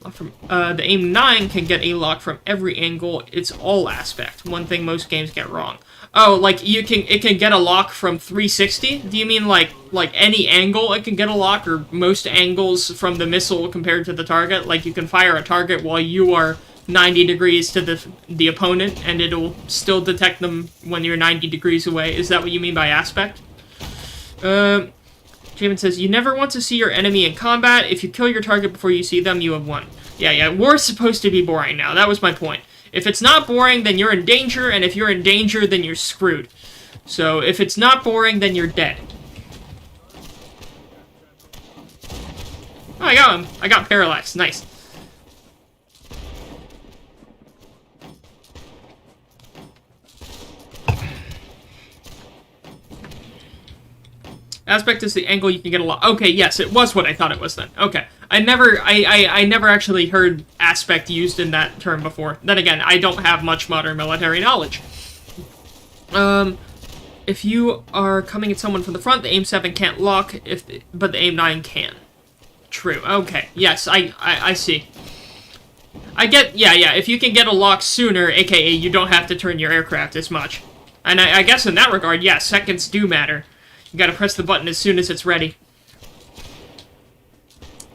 AIM-9 can get a lock from every angle. It's all aspect. One thing most games get wrong. Oh, like, it can get a lock from 360? Do you mean, like any angle it can get a lock, or most angles from the missile compared to the target? Like, you can fire a target while you are 90 degrees to the opponent, and it'll still detect them when you're 90 degrees away. Is that what you mean by aspect? Jamin says, you never want to see your enemy in combat. If you kill your target before you see them, you have won. Yeah, war's supposed to be boring now. That was my point. If it's not boring, then you're in danger, and if you're in danger, then you're screwed. So, if it's not boring, then you're dead. Oh, I got him. I got parallax. Nice. Aspect is the angle you can get a lot. Okay, yes, it was what I thought it was then. Okay. I never actually heard aspect used in that term before. Then again, I don't have much modern military knowledge. If you are coming at someone from the front, the aim-7 can't lock, but the aim-9 can. True. Okay. Yes, I see. I get, yeah, if you can get a lock sooner, aka you don't have to turn your aircraft as much. And I guess in that regard, yeah, seconds do matter. You gotta press the button as soon as it's ready.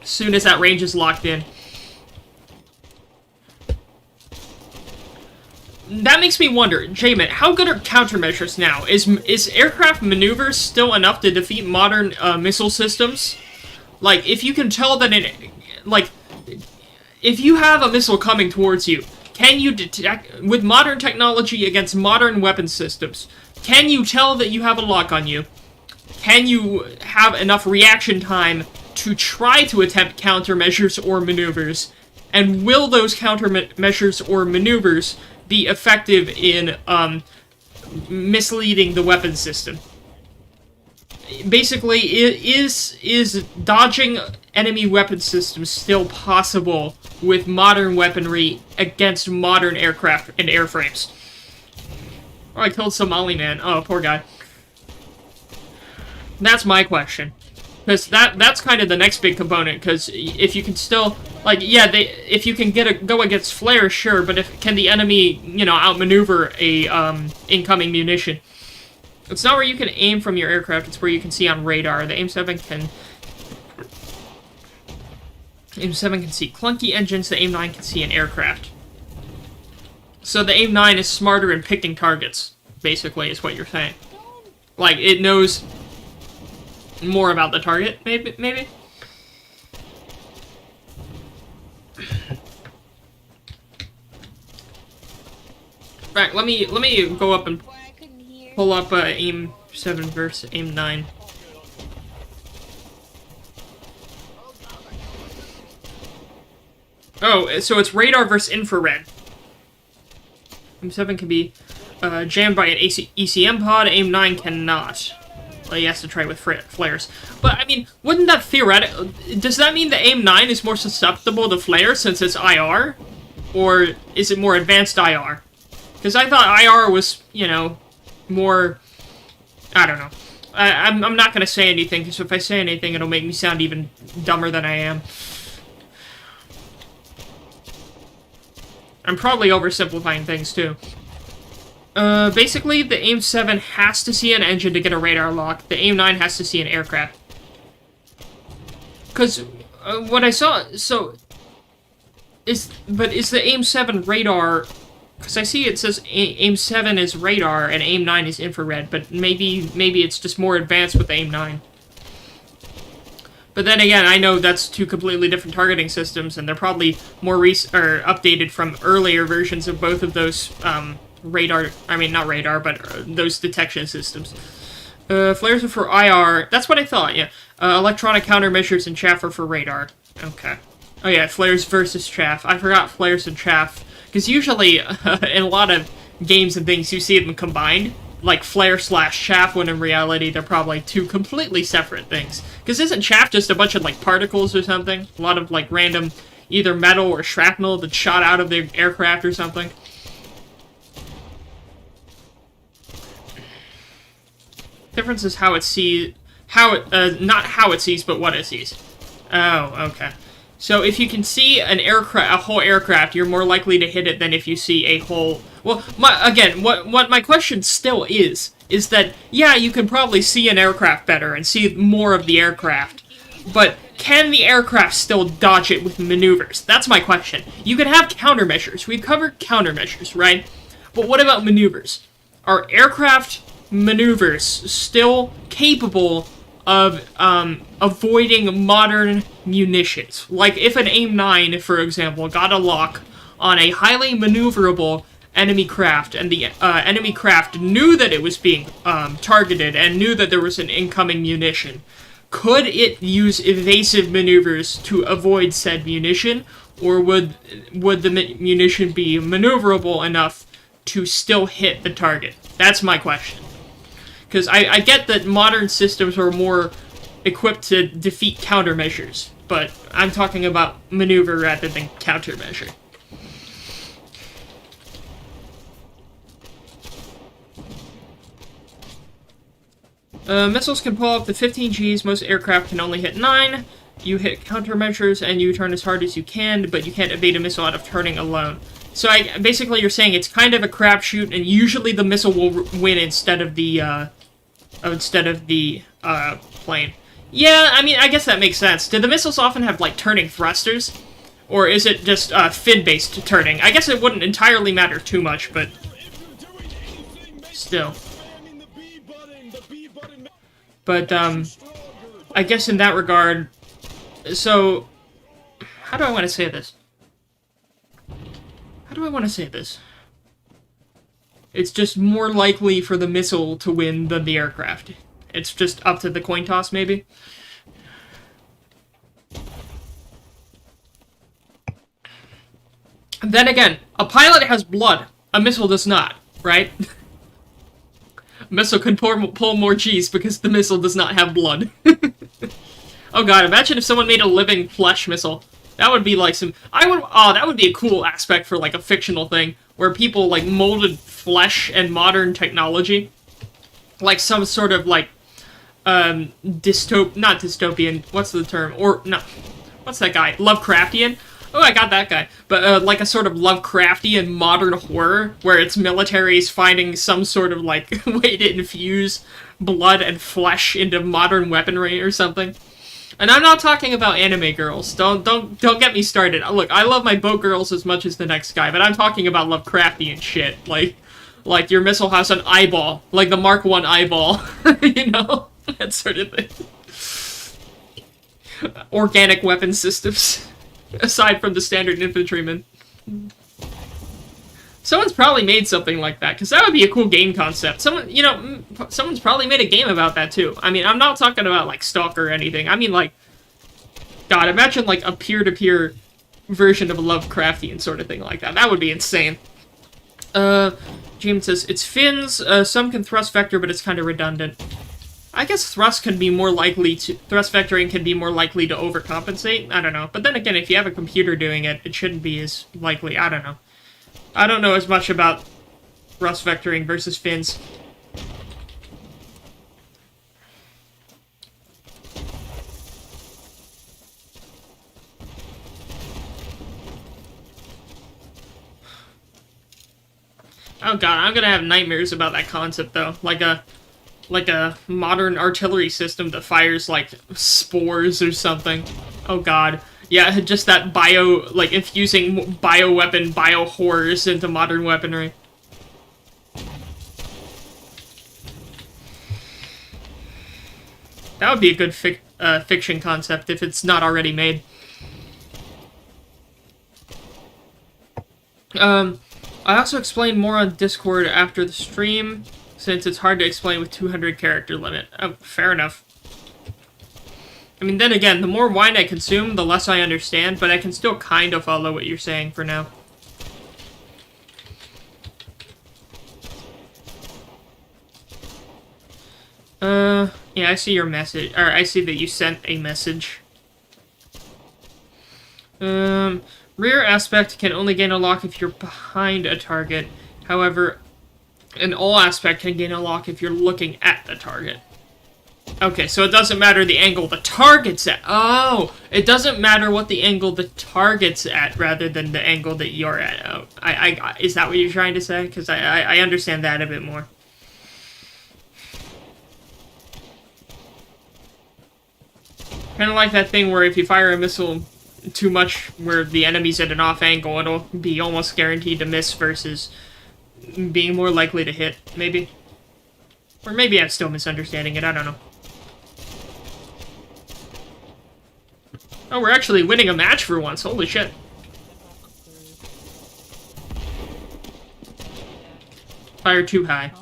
As soon as that range is locked in. That makes me wonder, Jamin, how good are countermeasures now? Is aircraft maneuvers still enough to defeat modern missile systems? Like, if you can tell that if you have a missile coming towards you, can you detect, with modern technology against modern weapon systems, can you tell that you have a lock on you? Can you have enough reaction time to try to attempt countermeasures or maneuvers? And will those countermeasures or maneuvers be effective in misleading the weapon system? Basically, is dodging enemy weapon systems still possible with modern weaponry against modern aircraft and airframes? Oh, I killed Somali man. Oh, poor guy. That's my question. Because that's kind of the next big component, because if you can still, like, yeah, if you can go against flares, sure, but can the enemy, you know, outmaneuver a incoming munition? It's not where you can aim from your aircraft, it's where you can see on radar. The aim-7 can see clunky engines, the aim-9 can see an aircraft. So the aim-9 is smarter in picking targets, basically, is what you're saying. Like, it knows more about the target, maybe? Right, let me go up and pull up aim-7 versus aim-9. Oh, so it's radar versus infrared. Aim-7 can be jammed by an ECM pod, aim-9 cannot. Well, he has to try with flares. But, I mean, wouldn't that theoretically... Does that mean the aim-9 is more susceptible to flares since it's IR? Or is it more advanced IR? Because I thought IR was, you know, more... I don't know. I'm not going to say anything, because if I say anything, it'll make me sound even dumber than I am. I'm probably oversimplifying things, too. Basically, the aim-7 has to see an engine to get a radar lock. The aim-9 has to see an aircraft. Because, what I saw, so... is the aim-7 radar... Because I see it says aim-7 is radar and aim-9 is infrared, but maybe it's just more advanced with aim-9. But then again, I know that's two completely different targeting systems, and they're probably more updated from earlier versions of both of those, radar, I mean, not radar, but those detection systems. Flares are for IR. That's what I thought, yeah. Electronic countermeasures and chaff are for radar. Okay. Oh yeah, flares versus chaff. I forgot flares and chaff. Because usually, in a lot of games and things, you see them combined. Like flare/chaff, when in reality, they're probably two completely separate things. Because isn't chaff just a bunch of, like, particles or something? A lot of, like, random either metal or shrapnel that's shot out of the aircraft or something. Difference is how it sees, not how it sees, but what it sees. Oh, okay. So if you can see a whole aircraft, you're more likely to hit it than if you see a whole... Well, what my question still is that, yeah, you can probably see an aircraft better and see more of the aircraft, but can the aircraft still dodge it with maneuvers? That's my question. You can have countermeasures. We've covered countermeasures, right? But what about maneuvers? Are aircraft maneuvers still capable of avoiding modern munitions? Like if an AIM-9, for example, got a lock on a highly maneuverable enemy craft, and the enemy craft knew that it was being targeted and knew that there was an incoming munition, could it use evasive maneuvers to avoid said munition, or would the munition be maneuverable enough to still hit the target? That's my question. Because I get that modern systems are more equipped to defeat countermeasures, but I'm talking about maneuver rather than countermeasure. Missiles can pull up to 15 Gs. Most aircraft can only hit 9. You hit countermeasures and you turn as hard as you can, but you can't evade a missile out of turning alone. So basically you're saying it's kind of a crapshoot, and usually the missile will win instead of the plane. Yeah, I mean, I guess that makes sense. Do the missiles often have, like, turning thrusters? Or is it just fin-based turning? I guess it wouldn't entirely matter too much, but still. But, I guess in that regard, so, how do I want to say this? It's just more likely for the missile to win than the aircraft. It's just up to the coin toss, maybe? Then again, a pilot has blood. A missile does not, right? A missile can pull more G's because the missile does not have blood. Oh god, imagine if someone made a living flesh missile. That would be like some... that would be a cool aspect for like a fictional thing, where people like molded flesh and modern technology. Like some sort of like, not dystopian, what's the term? Or, no, what's that guy? Lovecraftian? Oh, I got that guy. But, like a sort of Lovecraftian modern horror, where its military's finding some sort of, like, way to infuse blood and flesh into modern weaponry or something. And I'm not talking about anime girls. Don't get me started. Look, I love my boat girls as much as the next guy, but I'm talking about Lovecraftian shit. Like your missile has an eyeball. Like the Mark I eyeball. You know? That sort of thing. Organic weapon systems. Aside from the standard infantryman. Someone's probably made something like that, because that would be a cool game concept. Someone's probably made a game about that, too. I mean, I'm not talking about, like, Stalker or anything. I mean, like, God, imagine, like, a peer-to-peer version of a Lovecraftian sort of thing like that. That would be insane. James says, it's fins, some can thrust vector, but it's kind of redundant. I guess thrust vectoring can be more likely to overcompensate. I don't know. But then again, if you have a computer doing it, it shouldn't be as likely. I don't know. I don't know as much about thrust vectoring versus fins. Oh god, I'm gonna have nightmares about that concept though. Like a modern artillery system that fires, like, spores or something. Oh god. Yeah, just that infusing bioweapon, bio-horrors into modern weaponry. That would be a good fiction concept if it's not already made. I also explained more on Discord after the stream, since it's hard to explain with 200 character limit. Oh, fair enough. I mean, then again, the more wine I consume, the less I understand, but I can still kind of follow what you're saying for now. Yeah, I see your message, or I see that you sent a message. Rear aspect can only gain a lock if you're behind a target. However, an all aspect can gain a lock if you're looking at the target. Okay, so it doesn't matter the angle the target's at. Oh, it doesn't matter what the angle the target's at, rather than the angle that you're at. Oh, is that what you're trying to say? Because I understand that a bit more. Kind of like that thing where if you fire a missile too much where the enemy's at an off angle, it'll be almost guaranteed to miss versus being more likely to hit, maybe. Or maybe I'm still misunderstanding it, I don't know. Oh, we're actually winning a match for once, holy shit. Fire too high.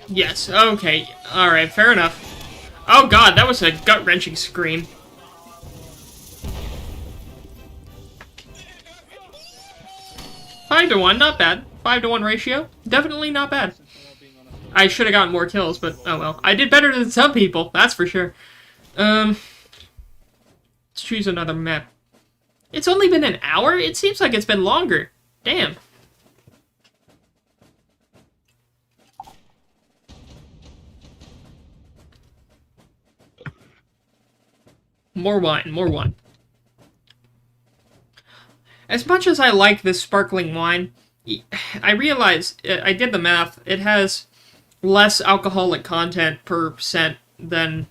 Yes, okay. Alright, fair enough. Oh god, that was a gut-wrenching scream. Five to 1, not bad. 5-to-1 ratio, definitely not bad. I should have gotten more kills, but oh well. I did better than some people, that's for sure. Let's choose another map. It's only been an hour? It seems like it's been longer. Damn. More wine, more wine. As much as I like this sparkling wine, I realize, I did the math, it has less alcoholic content per percent than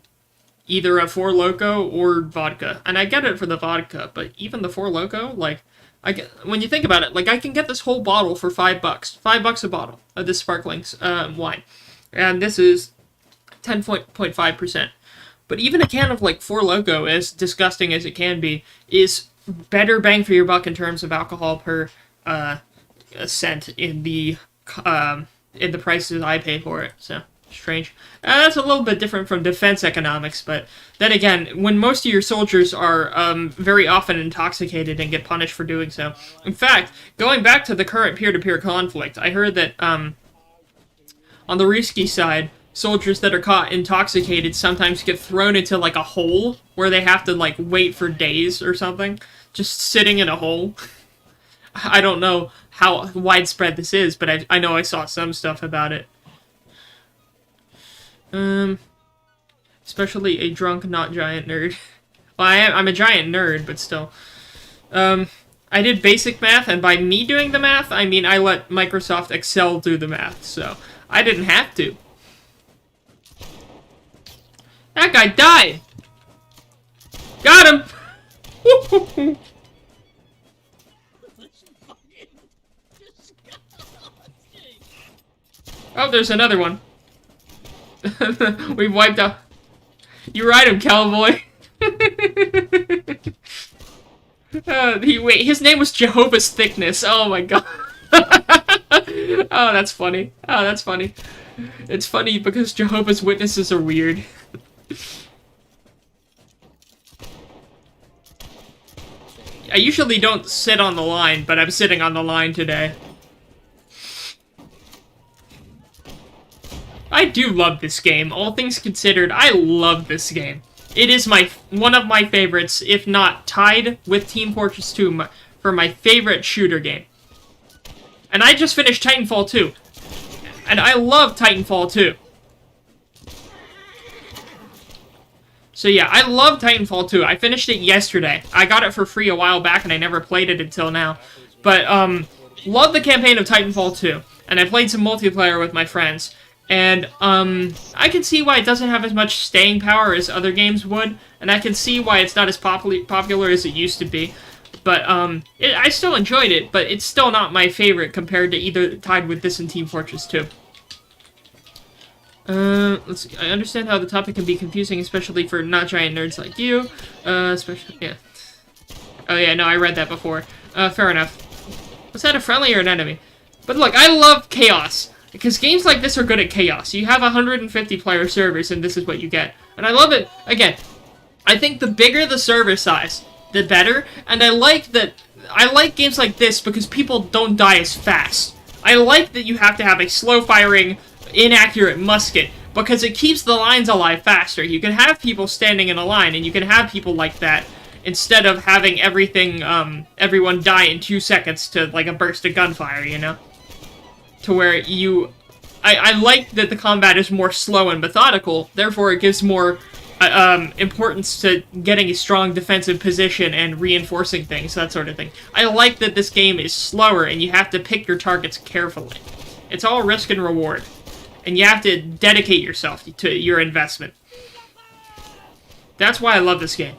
either a Four Loko or vodka. And I get it for the vodka, but even the Four Loko, like, when you think about it, like, I can get this whole bottle for $5. $5 a bottle of this sparkling wine. And this is 10.5%. But even a can of, like, Four Loko, as disgusting as it can be, is better bang for your buck in terms of alcohol per cent in the prices I pay for it. So, strange. That's a little bit different from defense economics, but then again, when most of your soldiers are very often intoxicated and get punished for doing so. In fact, going back to the current peer-to-peer conflict, I heard that on the Ruski side, soldiers that are caught intoxicated sometimes get thrown into, like, a hole where they have to, like, wait for days or something. Just sitting in a hole. I don't know how widespread this is, but I know I saw some stuff about it. Especially a drunk, not giant nerd. Well, I'm a giant nerd, but still. I did basic math, and by me doing the math, I mean I let Microsoft Excel do the math, so I didn't have to. That guy died! Got him! Oh, there's another one. We've wiped out. You ride him, cowboy. Wait, his name was Jehovah's Thickness. Oh my god. Oh, that's funny. Oh, that's funny. It's funny because Jehovah's Witnesses are weird. I usually don't sit on the line, but I'm sitting on the line today. I do love this game. All things considered, I love this game. It is one of my favorites, if not tied with Team Fortress 2 for my favorite shooter game. And I just finished Titanfall 2. And I love Titanfall 2. So yeah, I love Titanfall 2. I finished it yesterday. I got it for free a while back and I never played it until now. But, love the campaign of Titanfall 2. And I played some multiplayer with my friends. And, I can see why it doesn't have as much staying power as other games would. And I can see why it's not as popular as it used to be. But, I still enjoyed it, but it's still not my favorite compared to either tied with this and Team Fortress 2. Let's see. I understand how the topic can be confusing, especially for not giant nerds like you. Especially, yeah. Oh yeah, no, I read that before. Fair enough. Was that a friendly or an enemy? But look, I love chaos. Because games like this are good at chaos. You have 150 player servers, and this is what you get. And I love it. Again, I think the bigger the server size, the better. And I like games like this because people don't die as fast. I like that you have to have a slow-firing, inaccurate musket because it keeps the lines alive faster. You can have people standing in a line, and you can have people like that instead of having everyone die in 2 seconds to, like, a burst of gunfire, you know? To where I like that the combat is more slow and methodical, therefore it gives more importance to getting a strong defensive position and reinforcing things, that sort of thing. I like that this game is slower and you have to pick your targets carefully. It's all risk and reward. And you have to dedicate yourself to your investment. That's why I love this game.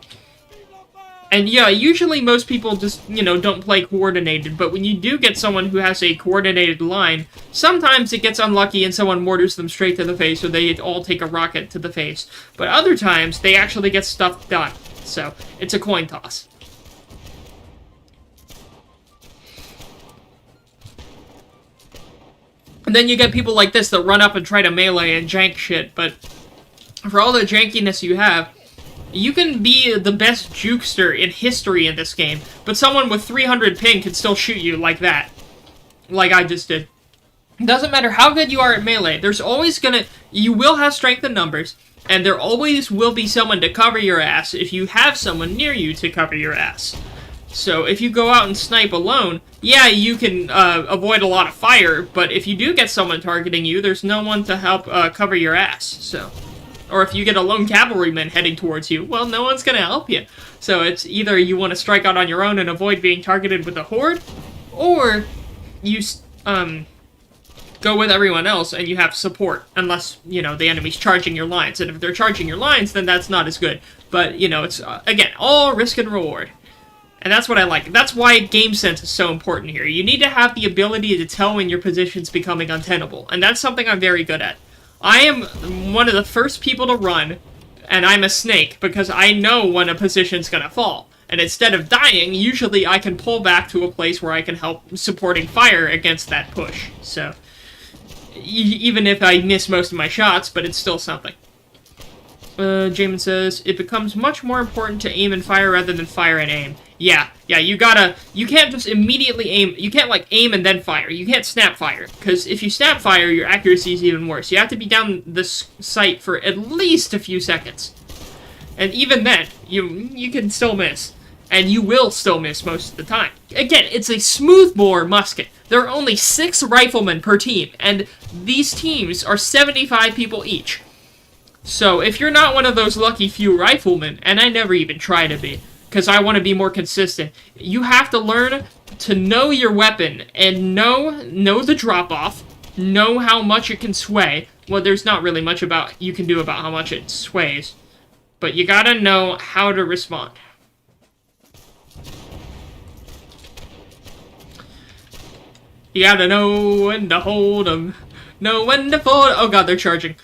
And yeah, usually most people just, you know, don't play coordinated, but when you do get someone who has a coordinated line, sometimes it gets unlucky and someone mortars them straight to the face, or they all take a rocket to the face. But other times, they actually get stuff done. So, it's a coin toss. And then you get people like this that run up and try to melee and jank shit, but for all the jankiness you have, you can be the best jukester in history in this game, but someone with 300 ping can still shoot you like that. Like I just did. It doesn't matter how good you are at melee, there's always you will have strength in numbers, and there always will be someone to cover your ass if you have someone near you to cover your ass. So if you go out and snipe alone, yeah, you can avoid a lot of fire, but if you do get someone targeting you, there's no one to help cover your ass, so... Or if you get a lone cavalryman heading towards you, well, no one's gonna help you. So it's either you want to strike out on your own and avoid being targeted with a horde, or you, go with everyone else and you have support, unless, you know, the enemy's charging your lines. And if they're charging your lines, then that's not as good. But, you know, it's, again, all risk and reward. And that's what I like. That's why game sense is so important here. You need to have the ability to tell when your position's becoming untenable, and that's something I'm very good at. I am one of the first people to run, and I'm a snake, because I know when a position's gonna fall. And instead of dying, usually I can pull back to a place where I can help supporting fire against that push. So, even if I miss most of my shots, but it's still something. Jamin says, it becomes much more important to aim and fire rather than fire and aim. Yeah, you can't just immediately aim, you can't, like, aim and then fire. You can't snap fire, because if you snap fire, your accuracy is even worse. You have to be down the sight for at least a few seconds. And even then, you can still miss. And you will still miss most of the time. Again, it's a smoothbore musket. There are only 6 riflemen per team, and these teams are 75 people each. So, if you're not one of those lucky few riflemen, and I never even try to be, because I want to be more consistent, you have to learn to know your weapon, and know the drop-off, know how much it can sway. Well, there's not really much you can do about how much it sways, but you gotta know how to respond. You gotta know when to hold them, know when to fold. Oh god, they're charging.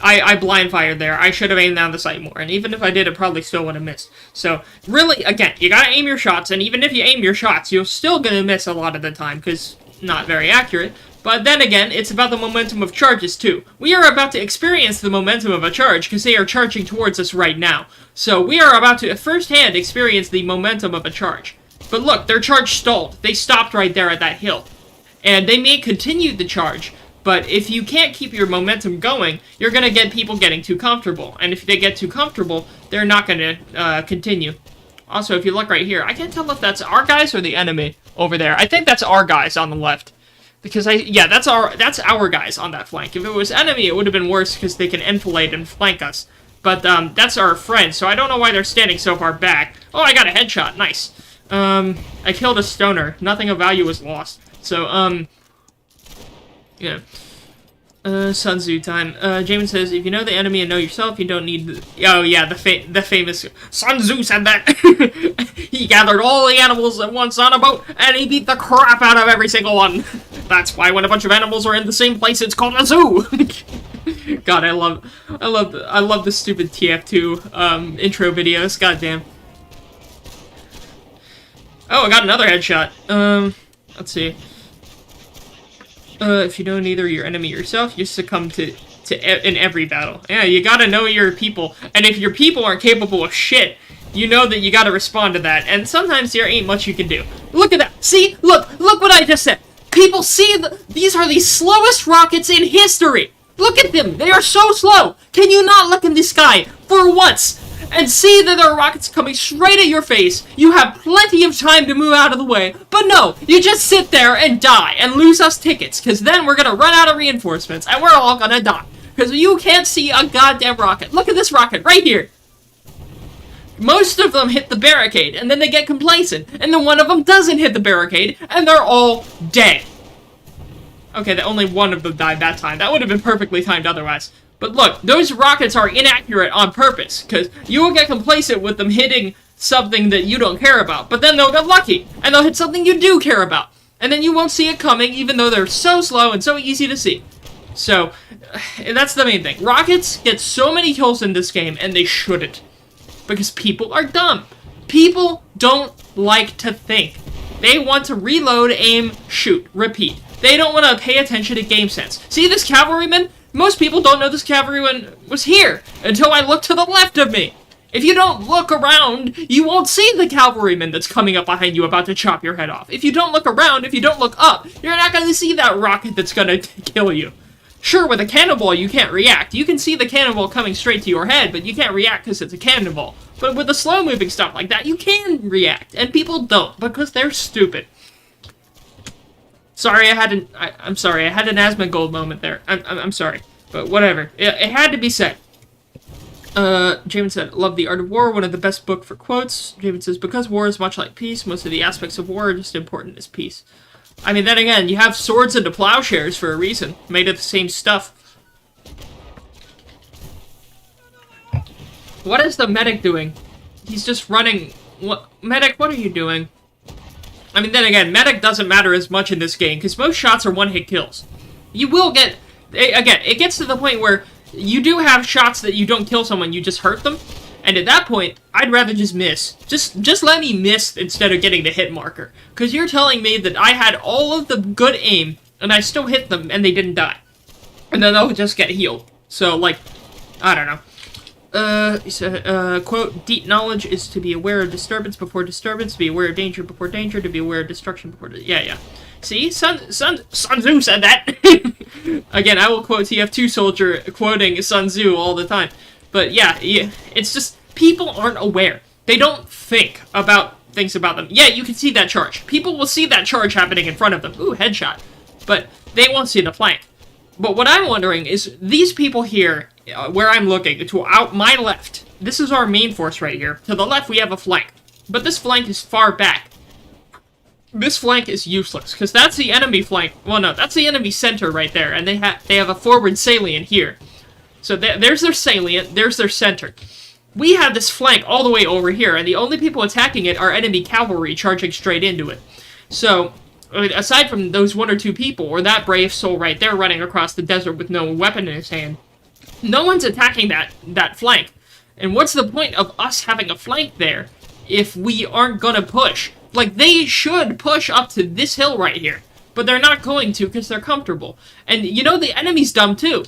I blind fired there. I should have aimed down the sight more, and even if I did, it probably still would have missed. So, really, again, you gotta aim your shots, and even if you aim your shots, you're still gonna miss a lot of the time, because not very accurate. But then again, it's about the momentum of charges, too. We are about to experience the momentum of a charge, because they are charging towards us right now. So, we are about to firsthand experience the momentum of a charge. But look, their charge stalled. They stopped right there at that hill. And they may continue the charge, but if you can't keep your momentum going, you're going to get people getting too comfortable. And if they get too comfortable, they're not going to continue. Also, if you look right here, I can't tell if that's our guys or the enemy over there. I think that's our guys on the left. Because that's our guys on that flank. If it was enemy, it would have been worse because they can enfilade and flank us. But that's our friend, so I don't know why they're standing so far back. Oh, I got a headshot. Nice. I killed a stoner. Nothing of value was lost. So, yeah. Sun Tzu time. Jamin says, if you know the enemy and know yourself, you don't need oh, yeah, the famous Sun Tzu said that. He gathered all the animals at once on a boat, and he beat the crap out of every single one. That's why when a bunch of animals are in the same place, it's called a zoo. God, I love the stupid TF2, intro videos. Goddamn. Oh, I got another headshot. Let's see. If you know neither your enemy or yourself, you succumb in every battle. Yeah, you gotta know your people. And if your people aren't capable of shit, you know that you gotta respond to that. And sometimes there ain't much you can do. Look at that. See? Look what I just said. People see these are the slowest rockets in history. Look at them. They are so slow. Can you not look in the sky for once and see that there are rockets coming straight at your face? You have plenty of time to move out of the way, but no, you just sit there and die and lose us tickets, because then we're gonna run out of reinforcements and we're all gonna die, because you can't see a goddamn rocket. Look at this rocket right here. Most of them hit the barricade, and then they get complacent, and then one of them doesn't hit the barricade, and they're all dead. Okay, only one of them died that time. That would have been perfectly timed otherwise. But look, those rockets are inaccurate on purpose, because you will get complacent with them hitting something that you don't care about, but then they'll get lucky, and they'll hit something you do care about, and then you won't see it coming, even though they're so slow and so easy to see. So, that's the main thing. Rockets get so many kills in this game, and they shouldn't, because people are dumb. People don't like to think. They want to reload, aim, shoot, repeat. They don't want to pay attention to game sense. See this cavalryman? Most people don't know this cavalryman was here until I look to the left of me. If you don't look around, you won't see the cavalryman that's coming up behind you about to chop your head off. If you don't look around, if you don't look up, you're not going to see that rocket that's going to kill you. Sure, with a cannonball, you can't react. You can see the cannonball coming straight to your head, but you can't react because it's a cannonball. But with the slow-moving stuff like that, you can react, and people don't because they're stupid. Sorry, I'm sorry, I had an Asmongold moment there. I'm sorry, but whatever. It had to be said. Jamin said, love The Art of War, one of the best book for quotes. Jamin says, because war is much like peace, most of the aspects of war are just important as peace. I mean, then again, you have swords into plowshares for a reason, made of the same stuff. What is the medic doing? He's just running. What, medic, what are you doing? I mean, then again, medic doesn't matter as much in this game, because most shots are one-hit kills. You will get... Again, it gets to the point where you do have shots that you don't kill someone, you just hurt them. And at that point, I'd rather just miss. Just let me miss instead of getting the hit marker. Because you're telling me that I had all of the good aim, and I still hit them, and they didn't die. And then they'll just get healed. So, like, I don't know. He said, quote, deep knowledge is to be aware of disturbance before disturbance, to be aware of danger before danger, to be aware of destruction before... Yeah. See? Sun Tzu said that! Again, I will quote TF2 Soldier quoting Sun Tzu all the time. But yeah, it's just, people aren't aware. They don't think about things about them. Yeah, you can see that charge. People will see that charge happening in front of them. Ooh, headshot. But they won't see the flank. But what I'm wondering is, these people here, where I'm looking, to out my left, this is our main force right here. To the left, we have a flank. But this flank is far back. This flank is useless, because that's the enemy flank. Well, no, that's the enemy center right there, and they have a forward salient here. So there's their salient, there's their center. We have this flank all the way over here, and the only people attacking it are enemy cavalry charging straight into it. So, I mean, aside from those one or two people, or that brave soul right there running across the desert with no weapon in his hand, no one's attacking that flank. And what's the point of us having a flank there if we aren't gonna push? Like, they should push up to this hill right here, but they're not going to because they're comfortable. And, you know, the enemy's dumb, too.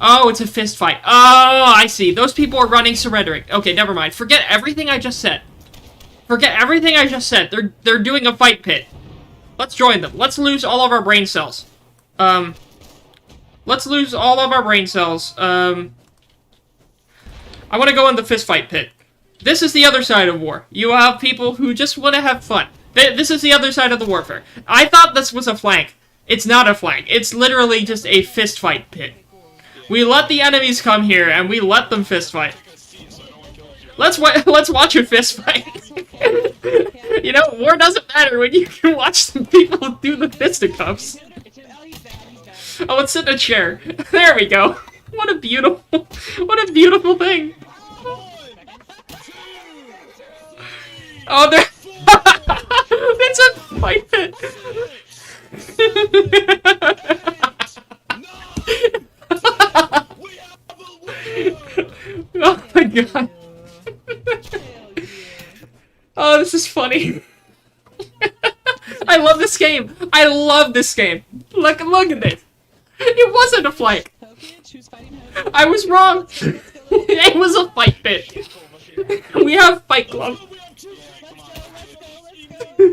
Oh, it's a fist fight. Oh, I see. Those people are running, surrendering. Okay, never mind. Forget everything I just said. Forget everything I just said. They're doing a fight pit. Let's join them. Let's lose all of our brain cells. Let's lose all of our brain cells. I want to go in the fist fight pit. This is the other side of war. You have people who just want to have fun. This is the other side of the warfare. I thought this was a flank. It's not a flank. It's literally just a fist fight pit. We let the enemies come here, and we let them fist fight. Let's watch a fist fight. You know, war doesn't matter when you can watch some people do the fisticuffs. Oh, let's sit in a chair. There we go. What a beautiful thing. Oh, there. It's a fight pit. Oh my god. Oh, this is funny. I love this game. I love this game. Look at this. It wasn't a flank. I was wrong. It was a fight pit. We have Fight Club. We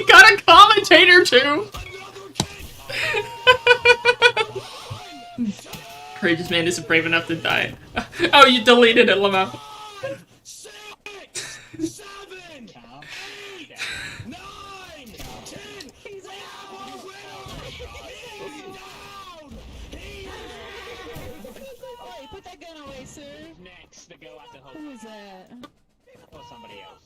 got a commentator too! Courageous man isn't brave enough to die. Oh, you deleted it, Lamau. 6, 7, 8, 9, 10. He's down! Hey, put that gun away, sir. Next to go after Holdfast. Who is that? Or somebody else.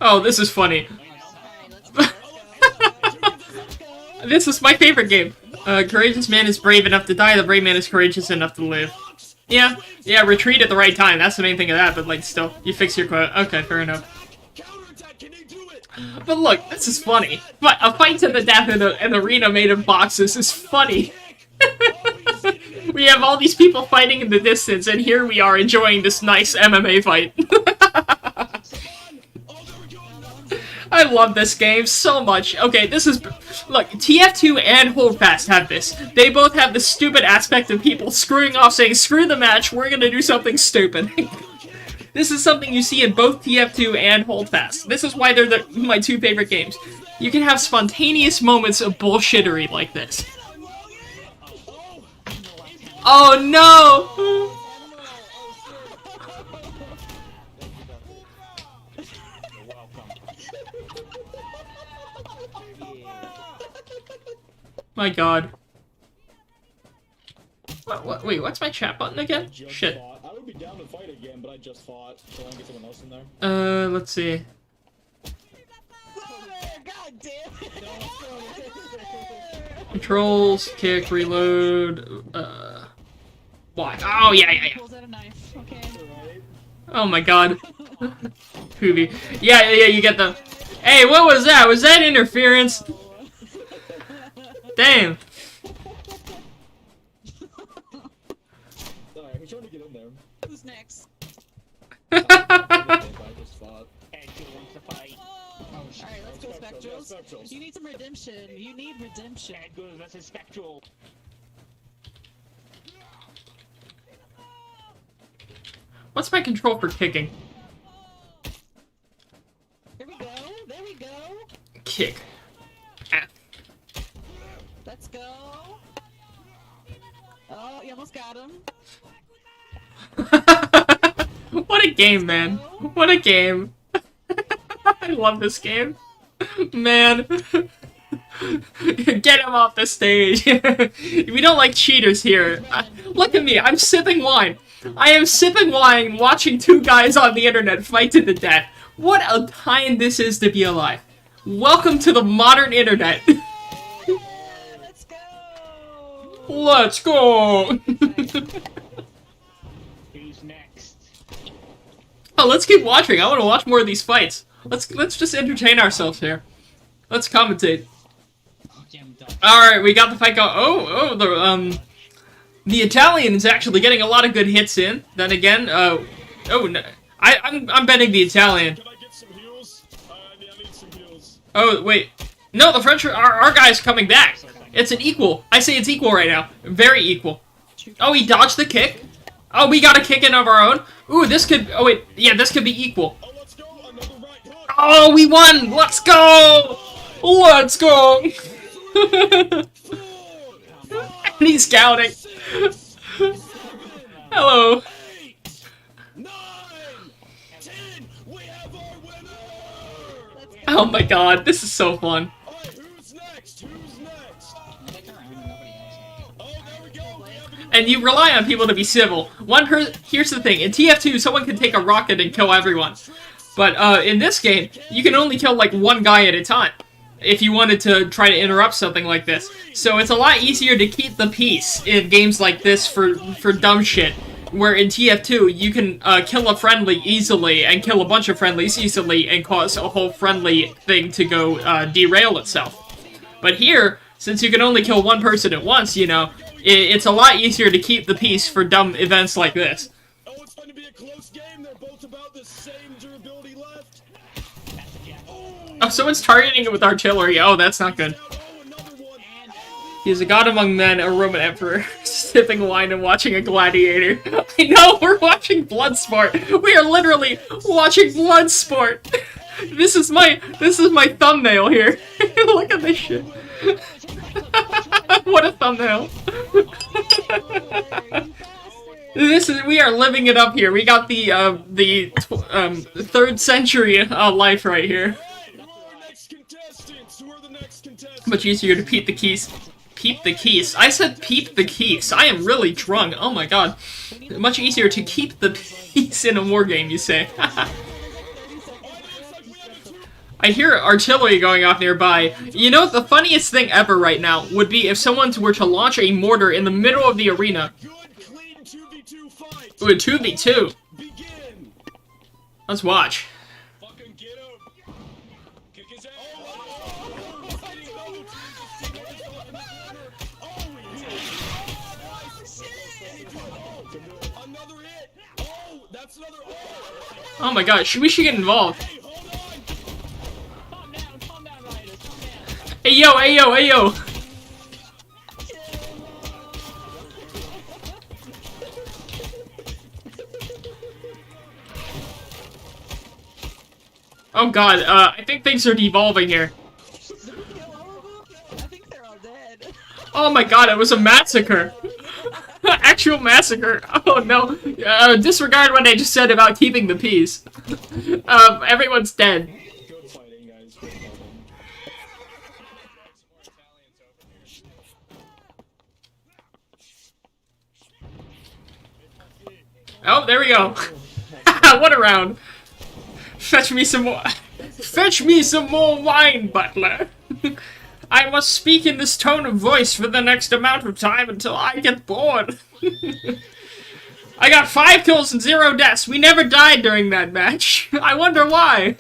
Oh, this is funny. Alright, let's go. Let's go. This is my favorite game. Courageous man is brave enough to die, the brave man is courageous enough to live. Yeah, retreat at the right time, that's the main thing of that, but like, still, you fix your quote. Okay, fair enough. But look, this is funny. But a fight to the death in an arena made of boxes is funny. We have all these people fighting in the distance, and here we are enjoying this nice MMA fight. I love this game so much. Okay, this is... Look, TF2 and Holdfast have this. They both have the stupid aspect of people screwing off, saying, screw the match, we're gonna do something stupid. This is something you see in both TF2 and Holdfast. This is why they're my two favorite games. You can have spontaneous moments of bullshittery like this. Oh no! My god. What, wait, what's my chat button again? Shit. I would be down to fight again, but I just fought. So I can get someone else in there. Let's see. God damn it! Controls, kick, reload, why? Oh, yeah. Pulls out a knife. Okay. Oh my god. Poopy. Yeah, you get the... Hey, what was that? Was that interference? Damn. Alright, who's trying to get in there? Who's next? I just fought. And who wants to fight? Alright, let's go, Spectrals. Spectrals. You need some redemption. You need redemption. And good versus Spectral. What's my control for kicking? Here we go. There we go. Kick. Ah. Let's go. Oh, you almost got him. What a game, man. What a game. I love this game. Man. Get him off the stage. We don't like cheaters here. Look at me. I'm sipping wine. I am sipping wine watching two guys on the internet fight to the death. What a time this is to be alive. Welcome to the modern internet. Let's go. Let's go. Who's next? Oh, let's keep watching. I want to watch more of these fights. Let's just entertain ourselves here. Let's commentate. Okay, I'm done. All right, we got the fight going. The Italian is actually getting a lot of good hits in. Then again, no, I'm betting the Italian. Can I get some heals? I need some heals. Oh wait, no, the French our guy's coming back. It's an equal. I say it's equal right now. Very equal. Oh, he dodged the kick. Oh, we got a kick in of our own. Ooh, this could. Oh wait, yeah, this could be equal. Oh, let's go. Another right hook. Oh, we won. Let's go. Let's go. And he's scouting. Hello. 8, 9, 10. We have our winner. Oh my god, this is so fun. Alright, who's next? Who's next? Look around and nobody else. Oh, there we go. We have a And you rely on people to be civil. Here's the thing, in TF2, someone can take a rocket and kill everyone. But in this game, you can only kill like one guy at a time, if you wanted to try to interrupt something like this. So it's a lot easier to keep the peace in games like this for dumb shit. Where in TF2, you can kill a friendly easily and kill a bunch of friendlies easily and cause a whole friendly thing to go derail itself. But here, since you can only kill one person at once, you know, it's a lot easier to keep the peace for dumb events like this. Oh, it's going to be a close game. They're both about the same durability left. Oh, someone's targeting it with artillery. Oh, that's not good. Oh, another one. He's a god among men, a Roman emperor, sipping wine and watching a gladiator. I know, we're watching Bloodsport. We are literally watching Bloodsport. This is my thumbnail here. Look at this shit. What a thumbnail. We are living it up here. We got the 3rd century life right here. Who are our next contestants? Who are the next contestants? Much easier to peep the keys. Peep the keys. I said peep the keys. I am really drunk. Oh my god. Much easier to keep the peace in a war game, you say. I hear artillery going off nearby. You know, the funniest thing ever right now would be if someone were to launch a mortar in the middle of the arena. Good, clean 2v2 fight. Ooh, a 2v2. Begin. Let's watch. Fucking get him. Kick his ass. Oh, Another hit. Oh, that's another. Oh, Oh my god, we should get involved. hey, hold on. Calm down, Riders, calm down. Hey yo, hey yo, hey yo. Oh god, I think things are devolving here. Did we kill all of them? I think they're all dead. Oh my god, it was a massacre. Actual massacre. Oh no. Disregard what I just said about keeping the peace. Everyone's dead. Good fighting, guys. Good fighting. Oh, there we go. What a round. Fetch me some more. Fetch me some more wine, butler. I must speak in this tone of voice for the next amount of time until I get bored. I got 5 kills and 0 deaths. We never died during that match. I wonder why.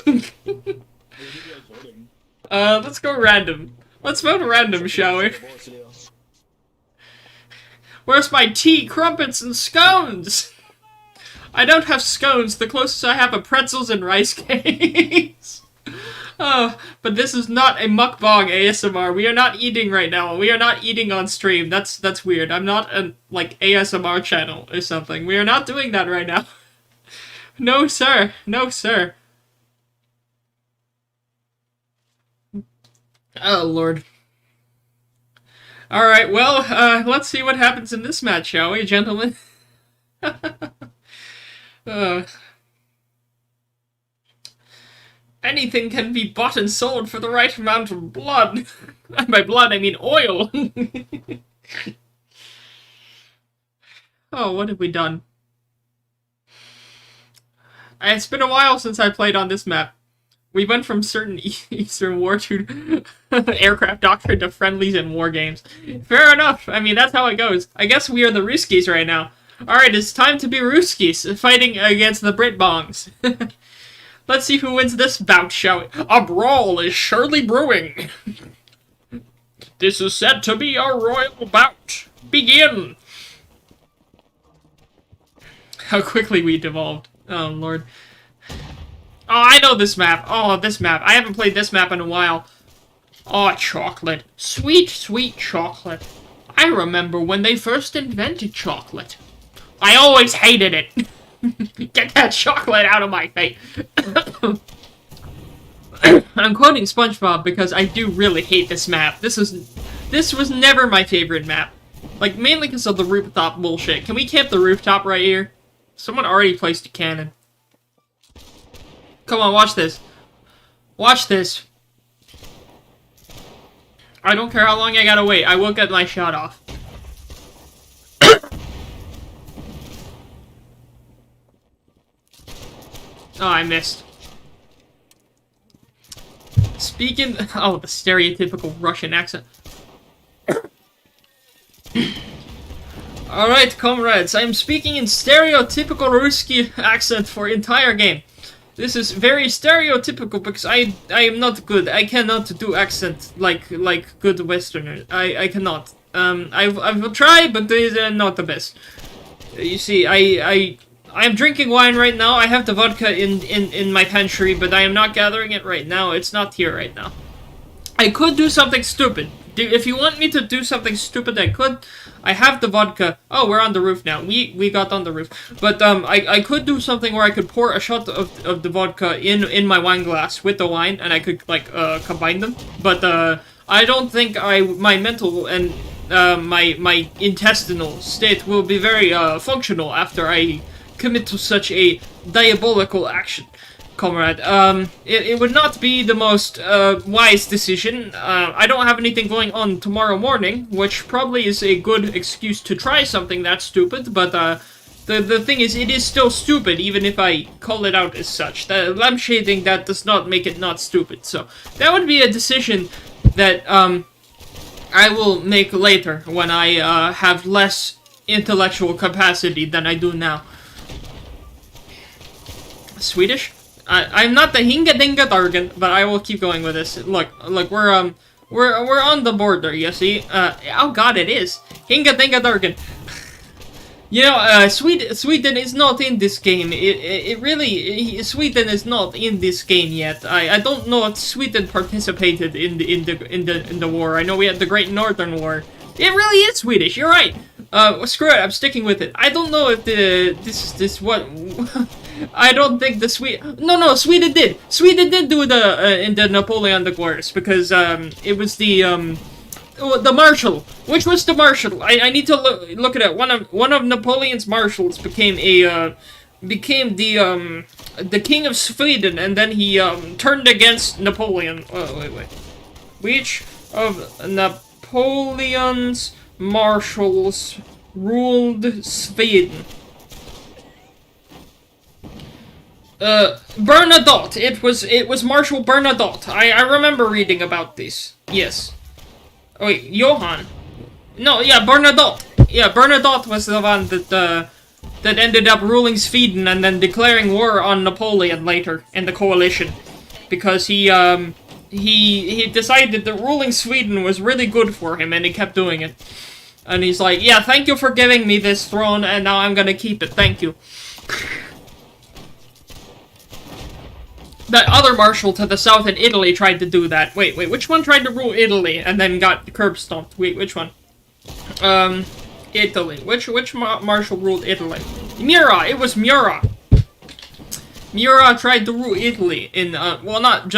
Let's go random. Let's vote random, shall we? Where's my tea, crumpets, and scones? I don't have scones. The closest I have are pretzels and rice cakes. Oh, but this is not a mukbang ASMR. We are not eating right now. We are not eating on stream. That's weird. I'm not a, like, ASMR channel or something. We are not doing that right now. No, sir. No, sir. Oh, Lord. Alright, well, let's see what happens in this match, shall we, gentlemen? Anything can be bought and sold for the right amount of blood. And by blood, I mean oil. Oh, what have we done? It's been a while since I played on this map. We went from certain Eastern War to aircraft doctrine to friendlies and war games. Fair enough. I mean, that's how it goes. I guess we are the Ruskies right now. Alright, it's time to be Ruskies, fighting against the Brit-Bongs. Let's see who wins this bout, shall we? A brawl is surely brewing. This is said to be a royal bout. Begin! How quickly we devolved. Oh, Lord. Oh, I know this map. Oh, this map. I haven't played this map in a while. Oh, chocolate. Sweet, sweet chocolate. I remember when they first invented chocolate. I always hated it. Get that chocolate out of my face. I'm quoting SpongeBob because I do really hate this map. This was never my favorite map. Like, mainly because of the rooftop bullshit. Can we camp the rooftop right here? Someone already placed a cannon. Come on, watch this. Watch this. I don't care how long I gotta wait. I will get my shot off. Oh, I missed. Speaking... Oh, the stereotypical Russian accent. Alright, comrades. I am speaking in stereotypical Ruski accent for entire game. This is very stereotypical because I am not good. I cannot do accent like good Westerners. I cannot. I will try, but they're not the best. You see, I'm drinking wine right now. I have the vodka in my pantry, but I am not gathering it right now. It's not here right now. I could do something stupid. If you want me to do something stupid, I could. I have the vodka. Oh, we're on the roof now. We got on the roof. But I could do something where I could pour a shot of the vodka in my wine glass with the wine, and I could like combine them. But I don't think my mental and my intestinal state will be very functional after I commit to such a diabolical action, comrade. It would not be the most wise decision. I don't have anything going on tomorrow morning, which probably is a good excuse to try something that stupid, but the thing is, it is still stupid, even if I call it out as such. The lampshading, that does not make it not stupid, so that would be a decision that I will make later, when I have less intellectual capacity than I do now. Swedish? I'm not the Hinga Dinga Dargan, but I will keep going with this. Look, we're on the border, you see? Oh god, it is. Hinga Dinga Dargan. You know, Sweden is not in this game. Sweden is not in this game yet. I don't know if Sweden participated in the war. I know we had the Great Northern War. It really is Swedish. You're right. Screw it. I'm sticking with it. I don't know if this what. I don't think the No, Sweden did. Sweden did do the in the Napoleonic Wars because it was the Marshal. Which was the Marshal? I need to look at it. One of Napoleon's marshals became the king of Sweden, and then he turned against Napoleon. Oh, wait. Which of Napoleon's marshals ruled Sweden? Bernadotte. It was Marshal Bernadotte. I remember reading about this. Yes. Oh, wait, Johann. No, yeah, Bernadotte. Yeah, Bernadotte was the one that ended up ruling Sweden and then declaring war on Napoleon later in the coalition. Because he decided that ruling Sweden was really good for him, and he kept doing it. And he's like, yeah, thank you for giving me this throne, and now I'm gonna keep it, thank you. That other marshal to the south in Italy tried to do that. Wait, which one tried to rule Italy and then got curb stomped? Wait, which one? Italy. Which marshal ruled Italy? Murat! It was Murat! Murat tried to rule Italy in, well, not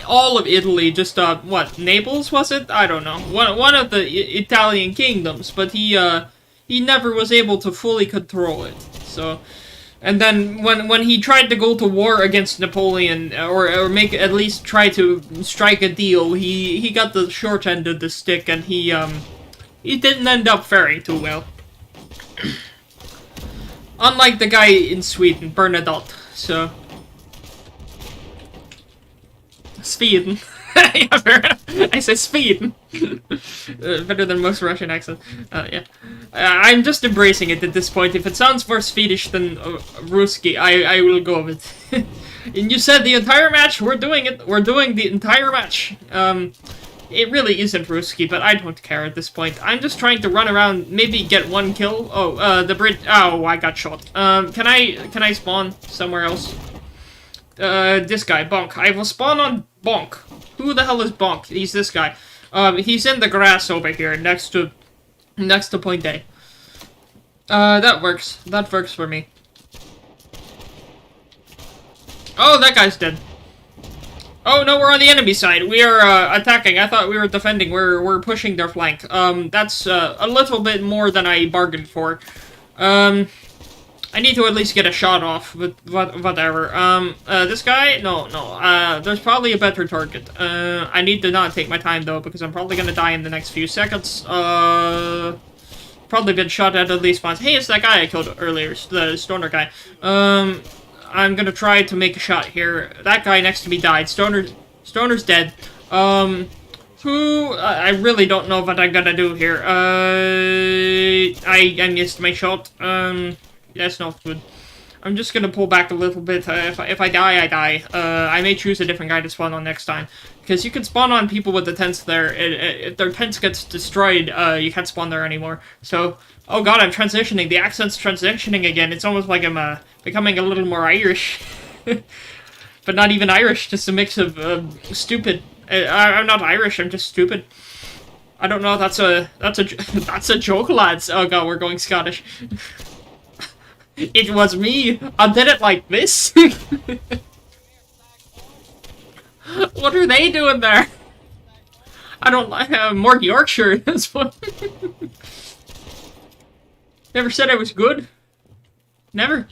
all of Italy, just, what, Naples, was it? I don't know. One of the Italian kingdoms, but he never was able to fully control it, so... And then when he tried to go to war against Napoleon, or at least try to strike a deal, he got the short end of the stick, and he didn't end up faring too well. Unlike the guy in Sweden, Bernadotte, so... Sweden. Yeah, fair enough. I said Sweden. Better than most Russian accents. Yeah. I'm just embracing it at this point. If it sounds more Swedish than Ruski, I will go with it. And you said the entire match? We're doing it. We're doing the entire match. It really isn't Ruski, but I don't care at this point. I'm just trying to run around, maybe get one kill. Oh, the Brit. Oh, I got shot. Can I spawn somewhere else? This guy, Bonk. I will spawn on Bonk. Who the hell is Bonk? He's this guy. He's in the grass over here, next to Point A. That works. That works for me. Oh, that guy's dead. Oh, no, we're on the enemy side. We are, attacking. I thought we were defending. We're pushing their flank. That's, a little bit more than I bargained for. I need to at least get a shot off, but whatever. This guy? No. There's probably a better target. I need to not take my time, though, because I'm probably gonna die in the next few seconds. Probably been shot at least once. Hey, it's that guy I killed earlier, the stoner guy. I'm gonna try to make a shot here. That guy next to me died. Stoner's dead. I really don't know what I'm gonna do here. I missed my shot. That's not good. I'm just gonna pull back a little bit. If I die, I die. I may choose a different guy to spawn on next time. Because you can spawn on people with the tents there. If their tents gets destroyed, you can't spawn there anymore. So, oh god, I'm transitioning. The accent's transitioning again. It's almost like I'm becoming a little more Irish. But not even Irish, just a mix of stupid. I'm not Irish, I'm just stupid. I don't know, that's a joke, lads. Oh god, we're going Scottish. It was me. I did it like this. What are they doing there? I don't like more Yorkshire. That's what. Never said I was good. Never.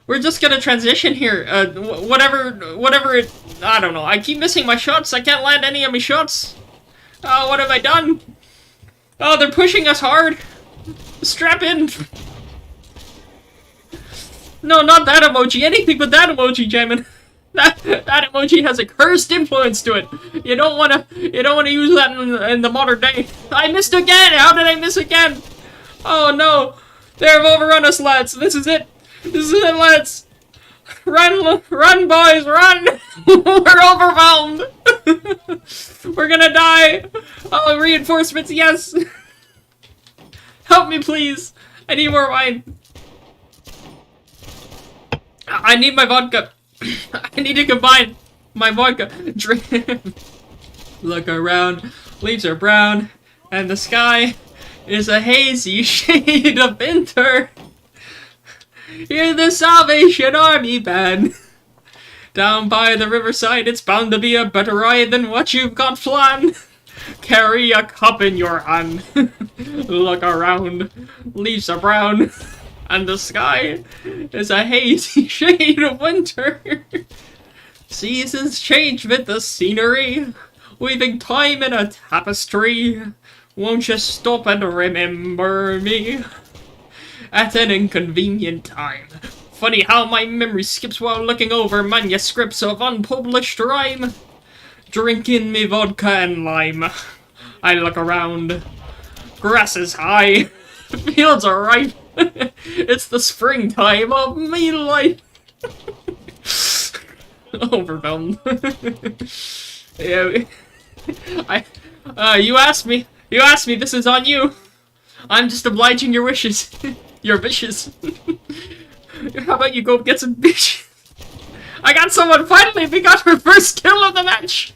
We're just gonna transition here. Whatever it. I don't know. I keep missing my shots. I can't land any of my shots. Oh, what have I done? Oh, they're pushing us hard. Strap in. No, not that emoji. Anything but that emoji, Jamin. That emoji has a cursed influence to it. You don't wanna use that in the modern day. I missed again. How did I miss again? Oh no, they have overrun us, lads. This is it. This is it, lads. Run, boys, run. We're overwhelmed. We're gonna die. Oh, reinforcements, yes. Help me, please. I need more wine. I need my vodka. I need to combine my vodka. Drink. Look around. Leaves are brown, and the sky is a hazy shade of winter. Hear the Salvation Army band. Down by the riverside, it's bound to be a better ride than what you've got planned. Carry a cup in your hand. Look around. Leaves are brown. And the sky is a hazy shade of winter. Seasons change with the scenery, weaving time in a tapestry. Won't you stop and remember me at an inconvenient time? Funny how my memory skips while looking over manuscripts of unpublished rhyme. Drinking me vodka and lime. I look around. Grass is high. Fields are ripe. It's the springtime of me life. Overwhelmed. Yeah. You asked me. You asked me. This is on you. I'm just obliging your wishes. Your wishes. How about you go get some bitch? I got someone. Finally, we got her first kill of the match.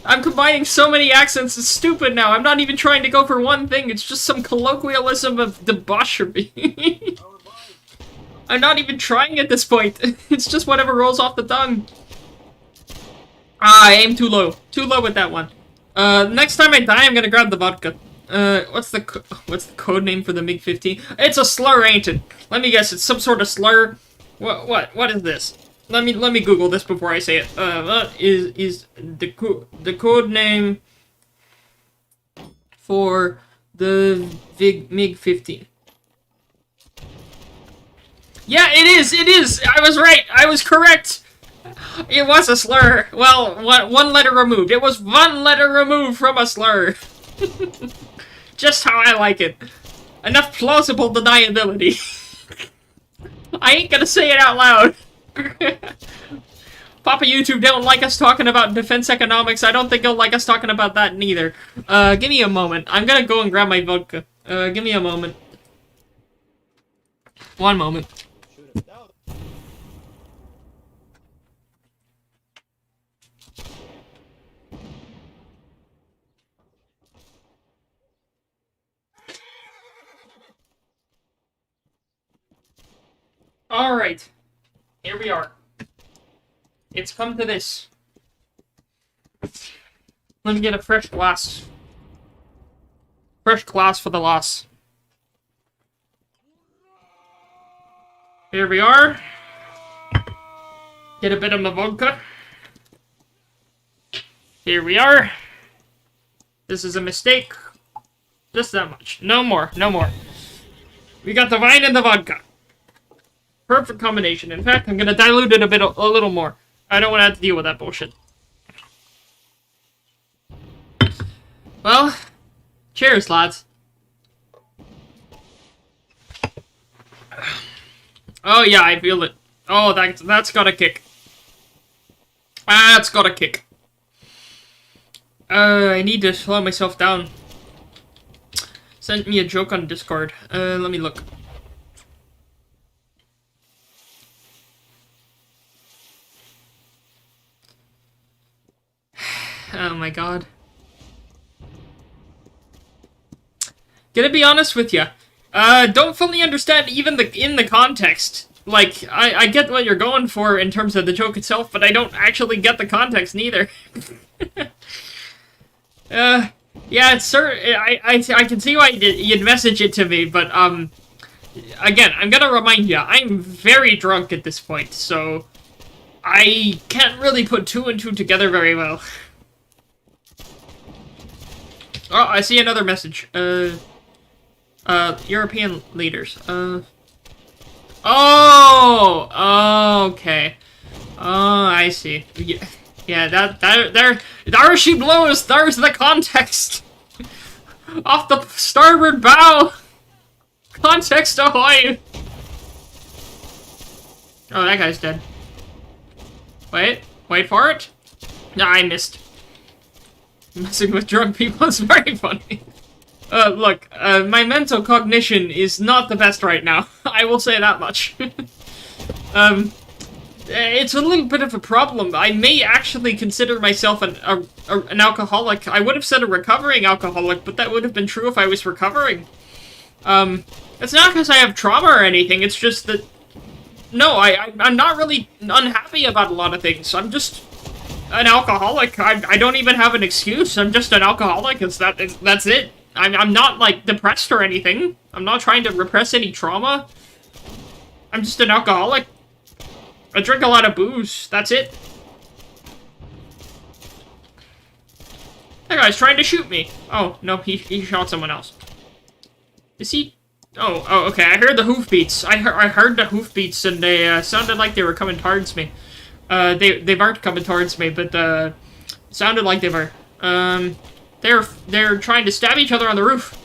I'm combining so many accents, it's stupid now. I'm not even trying to go for one thing, it's just some colloquialism of debauchery. I'm not even trying at this point. It's just whatever rolls off the tongue. Ah, I aim too low. Too low with that one. Next time I die, I'm gonna grab the vodka. What's the code name for the MiG-15? It's a slur, ain't it? Let me guess, it's some sort of slur. What is this? Let me Google this before I say it. What is the code name for the MiG-15? Yeah, it is! I was right! I was correct! It was a slur. Well, one letter removed. It was one letter removed from a slur. Just how I like it. Enough plausible deniability. I ain't gonna say it out loud. Papa YouTube don't like us talking about defense economics. I don't think he'll like us talking about that neither. Give me a moment. I'm gonna go and grab my vodka. Give me a moment. One moment. Alright. Here we are. It's come to this. Let me get a fresh glass. Fresh glass for the loss. Here we are. Get a bit of my vodka. Here we are. This is a mistake. Just that much. No more. No more. We got the wine and the vodka. Perfect combination. In fact, I'm gonna dilute it a little more. I don't want to have to deal with that bullshit. Well, cheers, lads. Oh yeah, I feel it. Oh, that's got a kick. That's got a kick. I need to slow myself down. Sent me a joke on Discord. Let me look. Oh my god. Gonna be honest with you. Don't fully understand even in the context. Like, I get what you're going for in terms of the joke itself, but I don't actually get the context neither. Yeah, it's I can see why you'd message it to me, but, again, I'm gonna remind you, I'm very drunk at this point, so I can't really put two and two together very well. Oh, I see another message. European leaders. Oh, okay. Oh, I see. Yeah, there she blows. There's the context. Off the starboard bow. Context ahoy. Oh, that guy's dead. Wait for it. No, I missed. Messing with drunk people is very funny. Look, my mental cognition is not the best right now. I will say that much. It's a little bit of a problem. I may actually consider myself an alcoholic. I would have said a recovering alcoholic, but that would have been true if I was recovering. It's not because I have trauma or anything, it's just that... No, I'm not really unhappy about a lot of things. I'm just an alcoholic. I don't even have an excuse. I'm just an alcoholic. That's it. I'm not, like, depressed or anything. I'm not trying to repress any trauma. I'm just an alcoholic. I drink a lot of booze. That's it. That guy's trying to shoot me. Oh, no, he shot someone else. Is he... Oh, okay, I heard the hoofbeats. I heard the hoofbeats, and they sounded like they were coming towards me. They weren't coming towards me, but sounded like they were. They're trying to stab each other on the roof.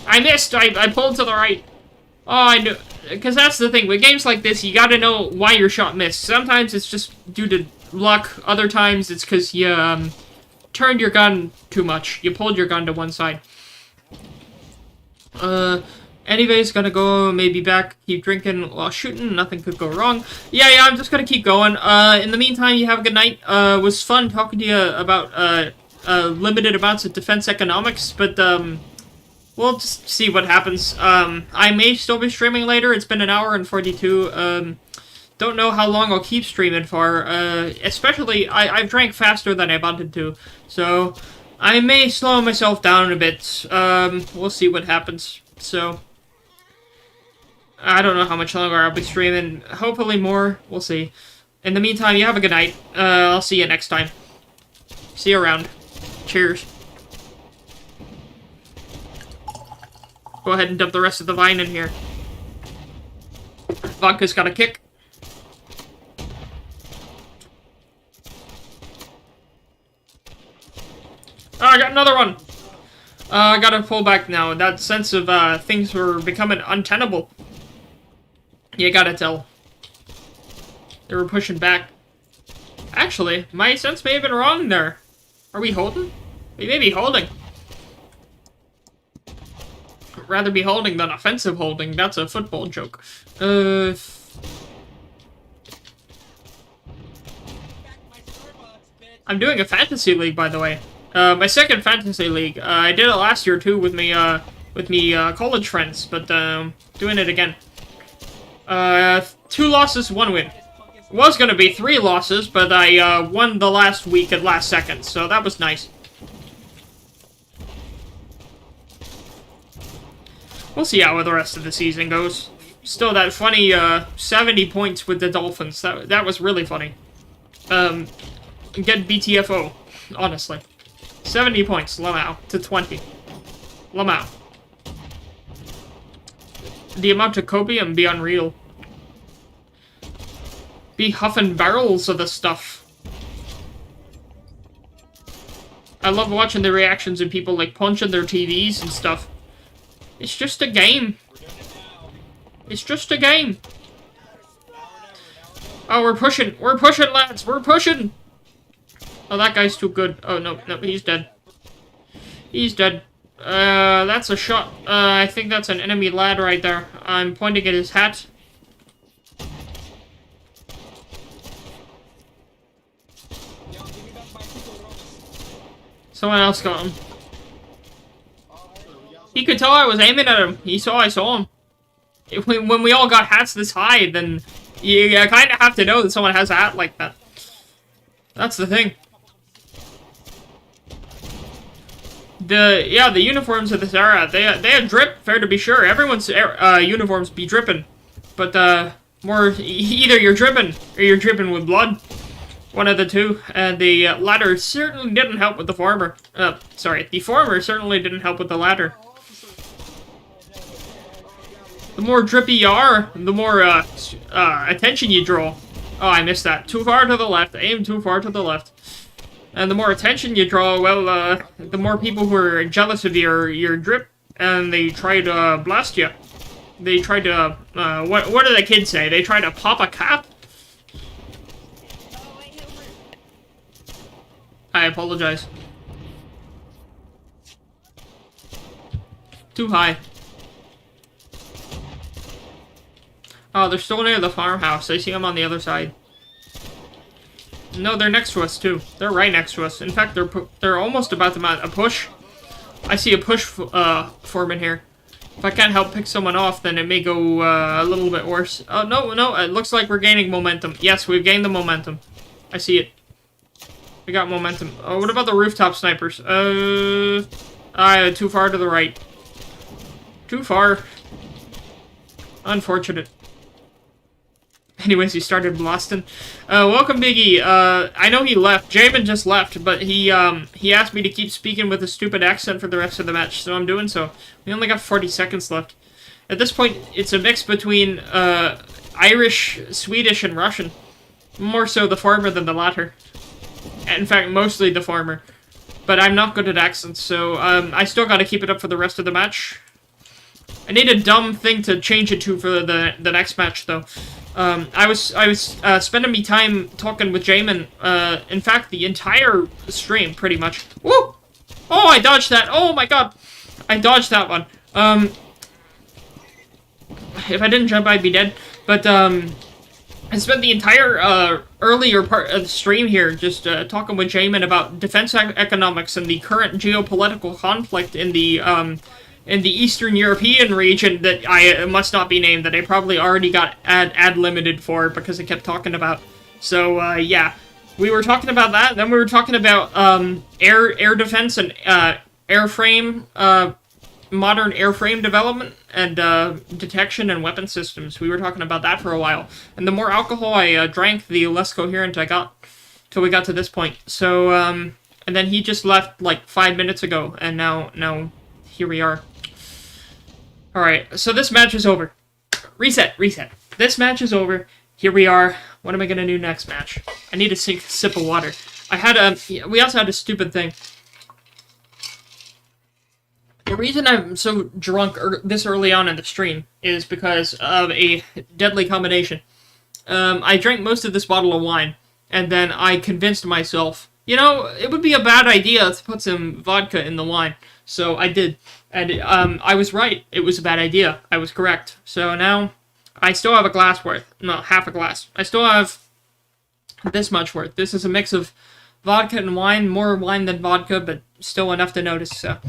I missed. I pulled to the right. Oh, I knew, because that's the thing with games like this. You got to know why your shot missed. Sometimes it's just due to luck. Other times it's because you turned your gun too much. You pulled your gun to one side. Anyways, gonna go, maybe back, keep drinking while shooting, nothing could go wrong. Yeah, I'm just gonna keep going. In the meantime, you have a good night. It was fun talking to you about, limited amounts of defense economics, but, we'll just see what happens. I may still be streaming later. It's been an hour and 42. Don't know how long I'll keep streaming for. Especially, I've drank faster than I wanted to, so I may slow myself down a bit. We'll see what happens. So, I don't know how much longer I'll be streaming. Hopefully more. We'll see. In the meantime, you have a good night. I'll see you next time. See you around. Cheers. Go ahead and dump the rest of the vine in here. Vodka's got a kick. Oh, I got another one! I gotta pull back now. That sense of, things were becoming untenable. You gotta tell. They were pushing back. Actually, my sense may have been wrong there. Are we holding? We may be holding. I'd rather be holding than offensive holding. That's a football joke. I'm doing a fantasy league, by the way. My second fantasy league. I did it last year too with me college friends, but doing it again. 2 losses, 1 win. It was gonna be 3 losses, but I won the last week at last second, so that was nice. We'll see how the rest of the season goes. Still, that funny 70 points with the Dolphins. That was really funny. Get BTFO, honestly. 70 points, Lamau, to 20. Lamau. The amount of copium be unreal. Be huffing barrels of the stuff. I love watching the reactions of people, like, punching their TVs and stuff. It's just a game. It's just a game. Oh, we're pushing. We're pushing, lads. We're pushing. Oh, that guy's too good. Oh, no, he's dead. He's dead. That's a shot. I think that's an enemy lad right there. I'm pointing at his hat. Someone else got him. He could tell I was aiming at him. He saw I saw him. When we all got hats this high, then you kind of have to know that someone has a hat like that. That's the thing. The uniforms of this era, they drip, fair to be sure. Everyone's uniforms be dripping. But either you're dripping or you're dripping with blood. One of the two. And the latter certainly didn't help with the former. The former certainly didn't help with the latter. The more drippy you are, the more attention you draw. Oh, I missed that. Too far to the left. Aim too far to the left. And the more attention you draw, well, the more people who are jealous of your drip, and they try to blast you. They try to, what do the kids say? They try to pop a cap? I apologize. Too high. Oh, they're still near the farmhouse. I see them on the other side. No, they're next to us, too. They're right next to us. In fact, they're almost about to mount a push. I see a push forming here. If I can't help pick someone off, then it may go a little bit worse. Oh, no, it looks like we're gaining momentum. Yes, we've gained the momentum. I see it. We got momentum. Oh, what about the rooftop snipers? Too far to the right. Too far. Unfortunate. Anyways, he started blasting. Welcome, Biggie. I know he left. Jamin just left, but he asked me to keep speaking with a stupid accent for the rest of the match, so I'm doing so. We only got 40 seconds left. At this point, it's a mix between Irish, Swedish, and Russian. More so the former than the latter. In fact, mostly the former. But I'm not good at accents, so I still gotta keep it up for the rest of the match. I need a dumb thing to change it to for the next match, though. I was spending me time talking with Jamin, in fact, the entire stream, pretty much. Woo! Oh, I dodged that! Oh my god! I dodged that one. If I didn't jump, I'd be dead. But, I spent the entire, earlier part of the stream here just, talking with Jamin about defense economics and the current geopolitical conflict in the Eastern European region that I must not be named, that I probably already got ad-limited for because I kept talking about. So, yeah. We were talking about that, then we were talking about, air defense and, airframe, modern airframe development and, detection and weapon systems. We were talking about that for a while. And the more alcohol I, drank, the less coherent I got till we got to this point. So, and then he just left, like, 5 minutes ago, and now, here we are. Alright, so this match is over. Reset. This match is over. Here we are. What am I gonna do next match? I need a sip of water. We also had a stupid thing. The reason I'm so drunk this early on in the stream is because of a deadly combination. I drank most of this bottle of wine, and then I convinced myself, you know, it would be a bad idea to put some vodka in the wine. So I did. And I was right. It was a bad idea. I was correct. So now I still have a glass worth. No, half a glass. I still have this much worth. This is a mix of vodka and wine. More wine than vodka, but still enough to notice. So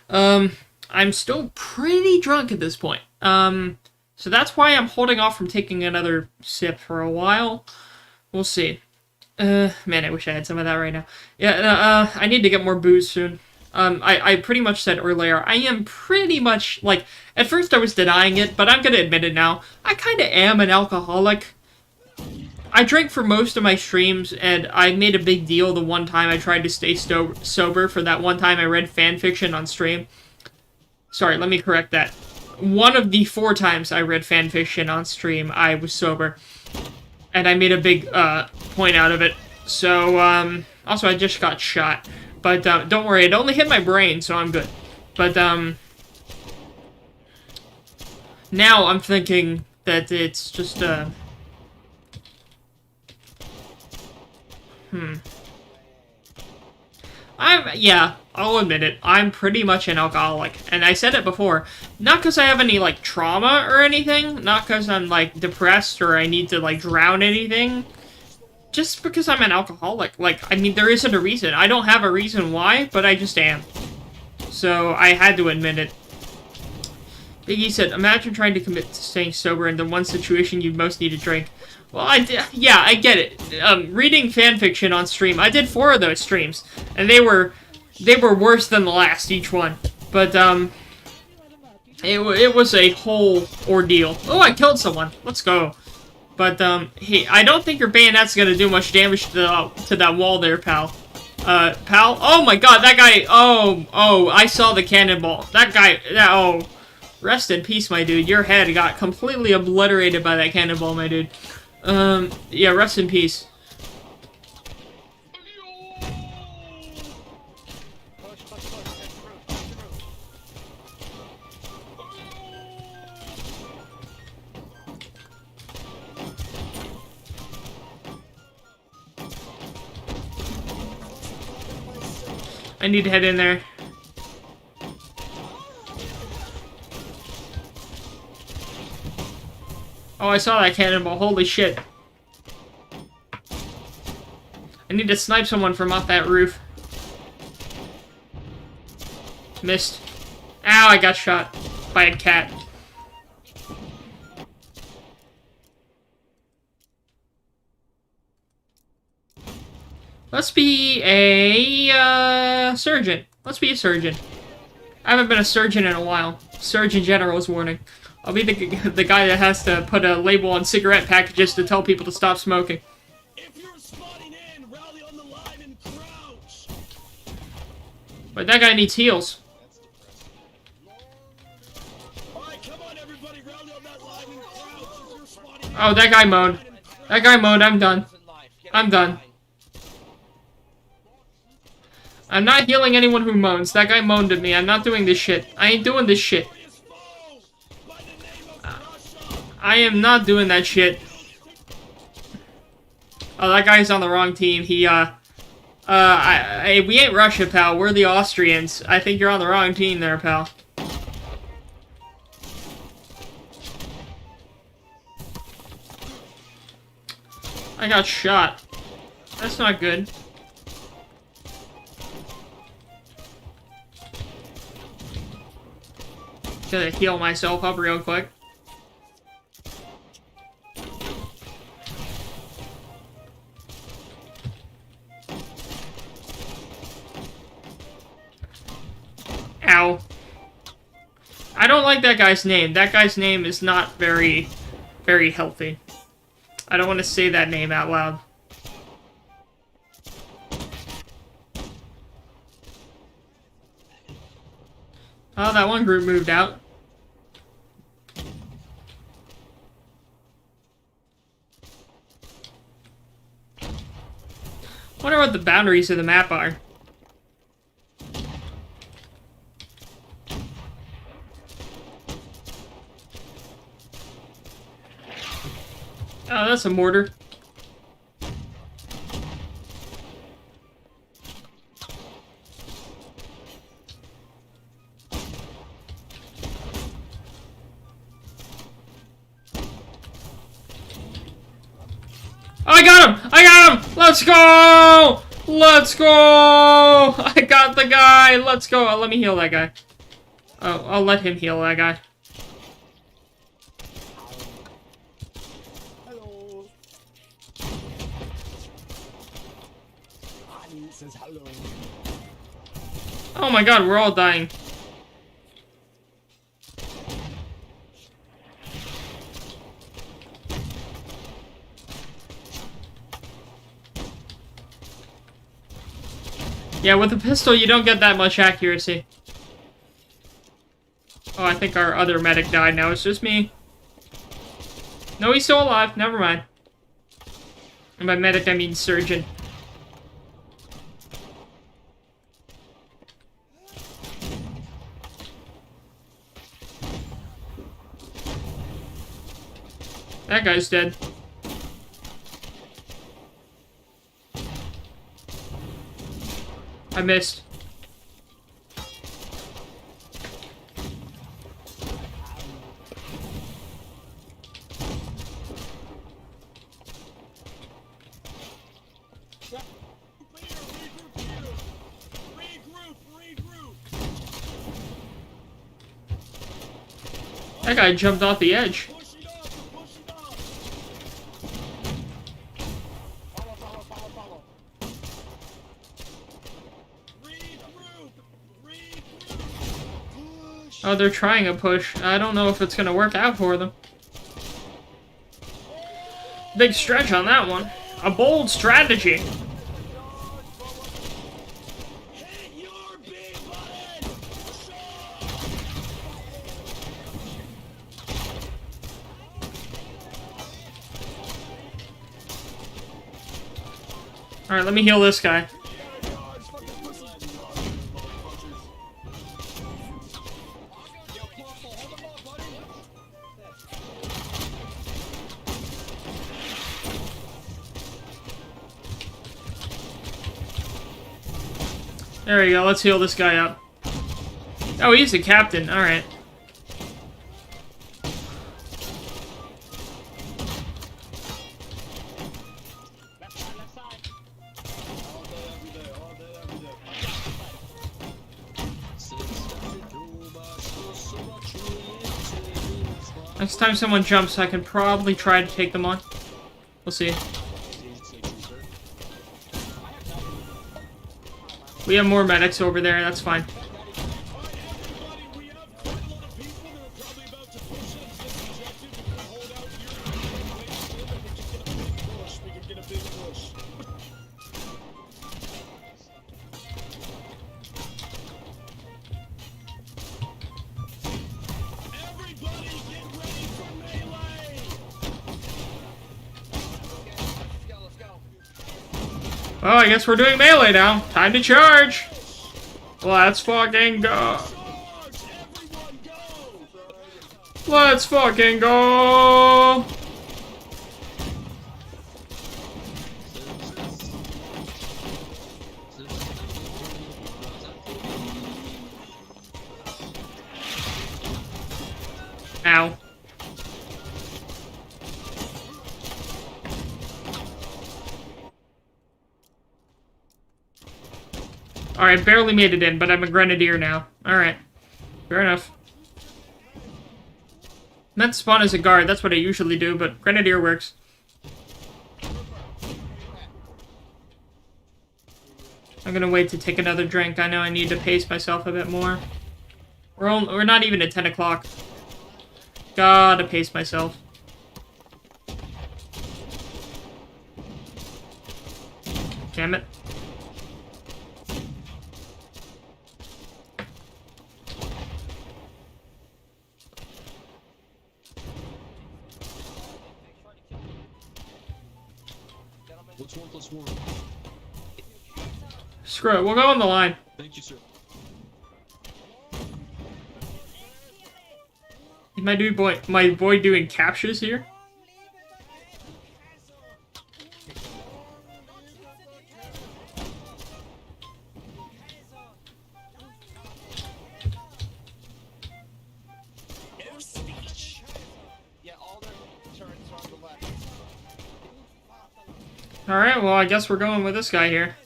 I'm still pretty drunk at this point. So that's why I'm holding off from taking another sip for a while. We'll see. Man, I wish I had some of that right now. Yeah, I need to get more booze soon. I pretty much said earlier, I am pretty much, like, at first I was denying it, but I'm gonna admit it now. I kinda am an alcoholic. I drank for most of my streams, and I made a big deal the one time I tried to stay sober for that one time I read fanfiction on stream. Sorry, let me correct that. One of the 4 times I read fanfiction on stream, I was sober. And I made a big, point out of it. So, also I just got shot. But, don't worry, it only hit my brain, so I'm good. But, now I'm thinking that it's just, yeah, I'll admit it. I'm pretty much an alcoholic. And I said it before. Not because I have any, like, trauma or anything. Not because I'm, like, depressed or I need to, like, drown anything. Just because I'm an alcoholic. Like, I mean, there isn't a reason. I don't have a reason why, but I just am. So, I had to admit it. Biggie said, imagine trying to commit to staying sober in the one situation you most need a drink. Well, yeah, I get it. Reading fanfiction on stream, I did 4 of those streams, and they were worse than the last, each one. But, it was a whole ordeal. Oh, I killed someone. Let's go. But, hey, I don't think your bayonet's gonna do much damage to that wall there, pal. Pal? Oh my god, that guy, oh, I saw the cannonball. That guy, oh. Rest in peace, my dude. Your head got completely obliterated by that cannonball, my dude. Yeah, rest in peace. I need to head in there. Oh, I saw that cannonball. Holy shit. I need to snipe someone from off that roof. Missed. Ow, I got shot by a cat. Let's be a surgeon. Let's be a surgeon. I haven't been a surgeon in a while. Surgeon General's warning. I'll be the guy that has to put a label on cigarette packages to tell people to stop smoking. If you're spotting in, rally on the line and crouch. But that guy needs heals. Alright, come on everybody, rally on that line and crouch. If you're spotting in, Oh, that guy moaned. That guy moaned. I'm done. I'm done. I'm not healing anyone who moans. That guy moaned at me. I'm not doing this shit. I ain't doing this shit. I am not doing that shit. Oh, that guy's on the wrong team. He, we ain't Russia, pal. We're the Austrians. I think you're on the wrong team there, pal. I got shot. That's not good. Gotta heal myself up real quick. Ow. I don't like that guy's name. That guy's name is not very healthy. I don't want to say that name out loud. Oh, that one group moved out. Wonder what the boundaries of the map are. Oh, that's a mortar. Oh, I got him! I got him! Let's go! Let's go! I got the guy! Let's go! Oh, let me heal that guy. Oh, I'll let him heal that guy. hello. Honey says hello. Oh my god, we're all dying. Yeah, with a pistol, you don't get that much accuracy. Oh, I think our other medic died. Now it's just me. No, he's still alive. Never mind. And by medic, I mean surgeon. That guy's dead. I missed. That guy jumped off the edge. Oh, they're trying a push. I don't know if it's gonna work out for them. Big stretch on that one. A bold strategy. Alright, let me heal this guy. There we go, let's heal this guy up. Oh, he's a captain, alright. Next time someone jumps, I can probably try to take them on. We'll see. We have more medics over there, that's fine. Oh, I guess we're doing melee now. Time to charge. Let's fucking go. Let's fucking go. Ow. Alright, barely made it in, but I'm a grenadier now. Alright. Fair enough. Meant to spawn as a guard, that's what I usually do, but grenadier works. I'm gonna wait to take another drink. I know I need to pace myself a bit more. We're not even at 10 o'clock. Gotta pace myself. Damn it. What's 1 + 1? Screw it, we'll go on the line. Thank you, sir. Is my boy doing captures here? No speech. Yeah, all their turrets are on the left. Alright, well, I guess we're going with this guy here.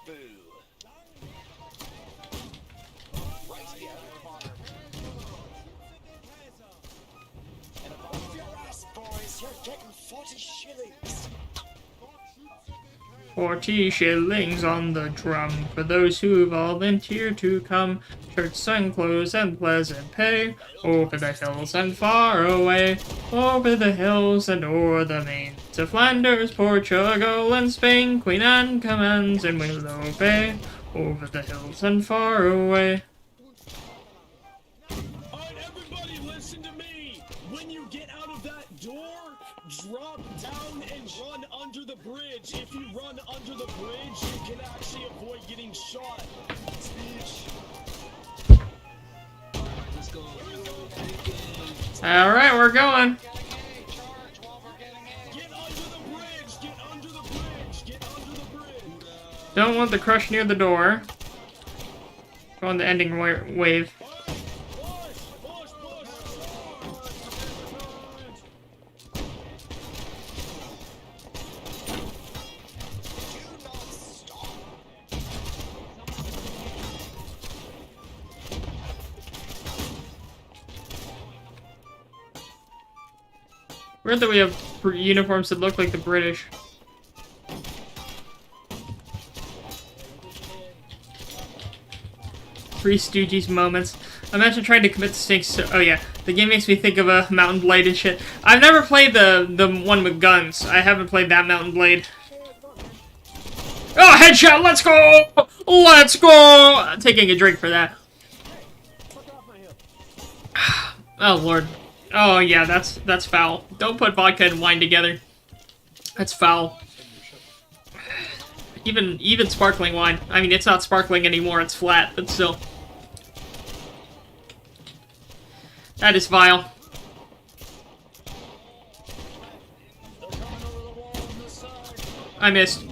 Boo. Right here, father. And above your ass, boys, you're getting 40 shillings. 40 shillings on the drum for those who volunteer to come. Shirts and clothes and pleasant pay. Over the hills and far away. Over the hills and o'er the main. To Flanders, Portugal, and Spain. Queen Anne commands and will obey. Over the hills and far away. Alright, everybody, listen to me. When you get out of that door, drop down and run under the bridge. If you run under the bridge, you can actually avoid getting shot. Speech. Let's go. Alright, we're going. Get under the bridge. Get under the bridge. Get under the bridge. Don't want the crush near the door. Go on the ending wave. Push, push, push. Do not stop. Weird that we have uniforms that look like the British. Three Stooges moments. Imagine trying to commit the things. Oh yeah, the game makes me think of a Mountain Blade and shit. I've never played the one with guns. I haven't played that Mountain Blade. Oh, headshot! Let's go! Let's go! I'm taking a drink for that. Oh lord. Oh yeah, that's foul. Don't put vodka and wine together. That's foul. Even sparkling wine. I mean, it's not sparkling anymore. It's flat, but still. That is vile. I missed.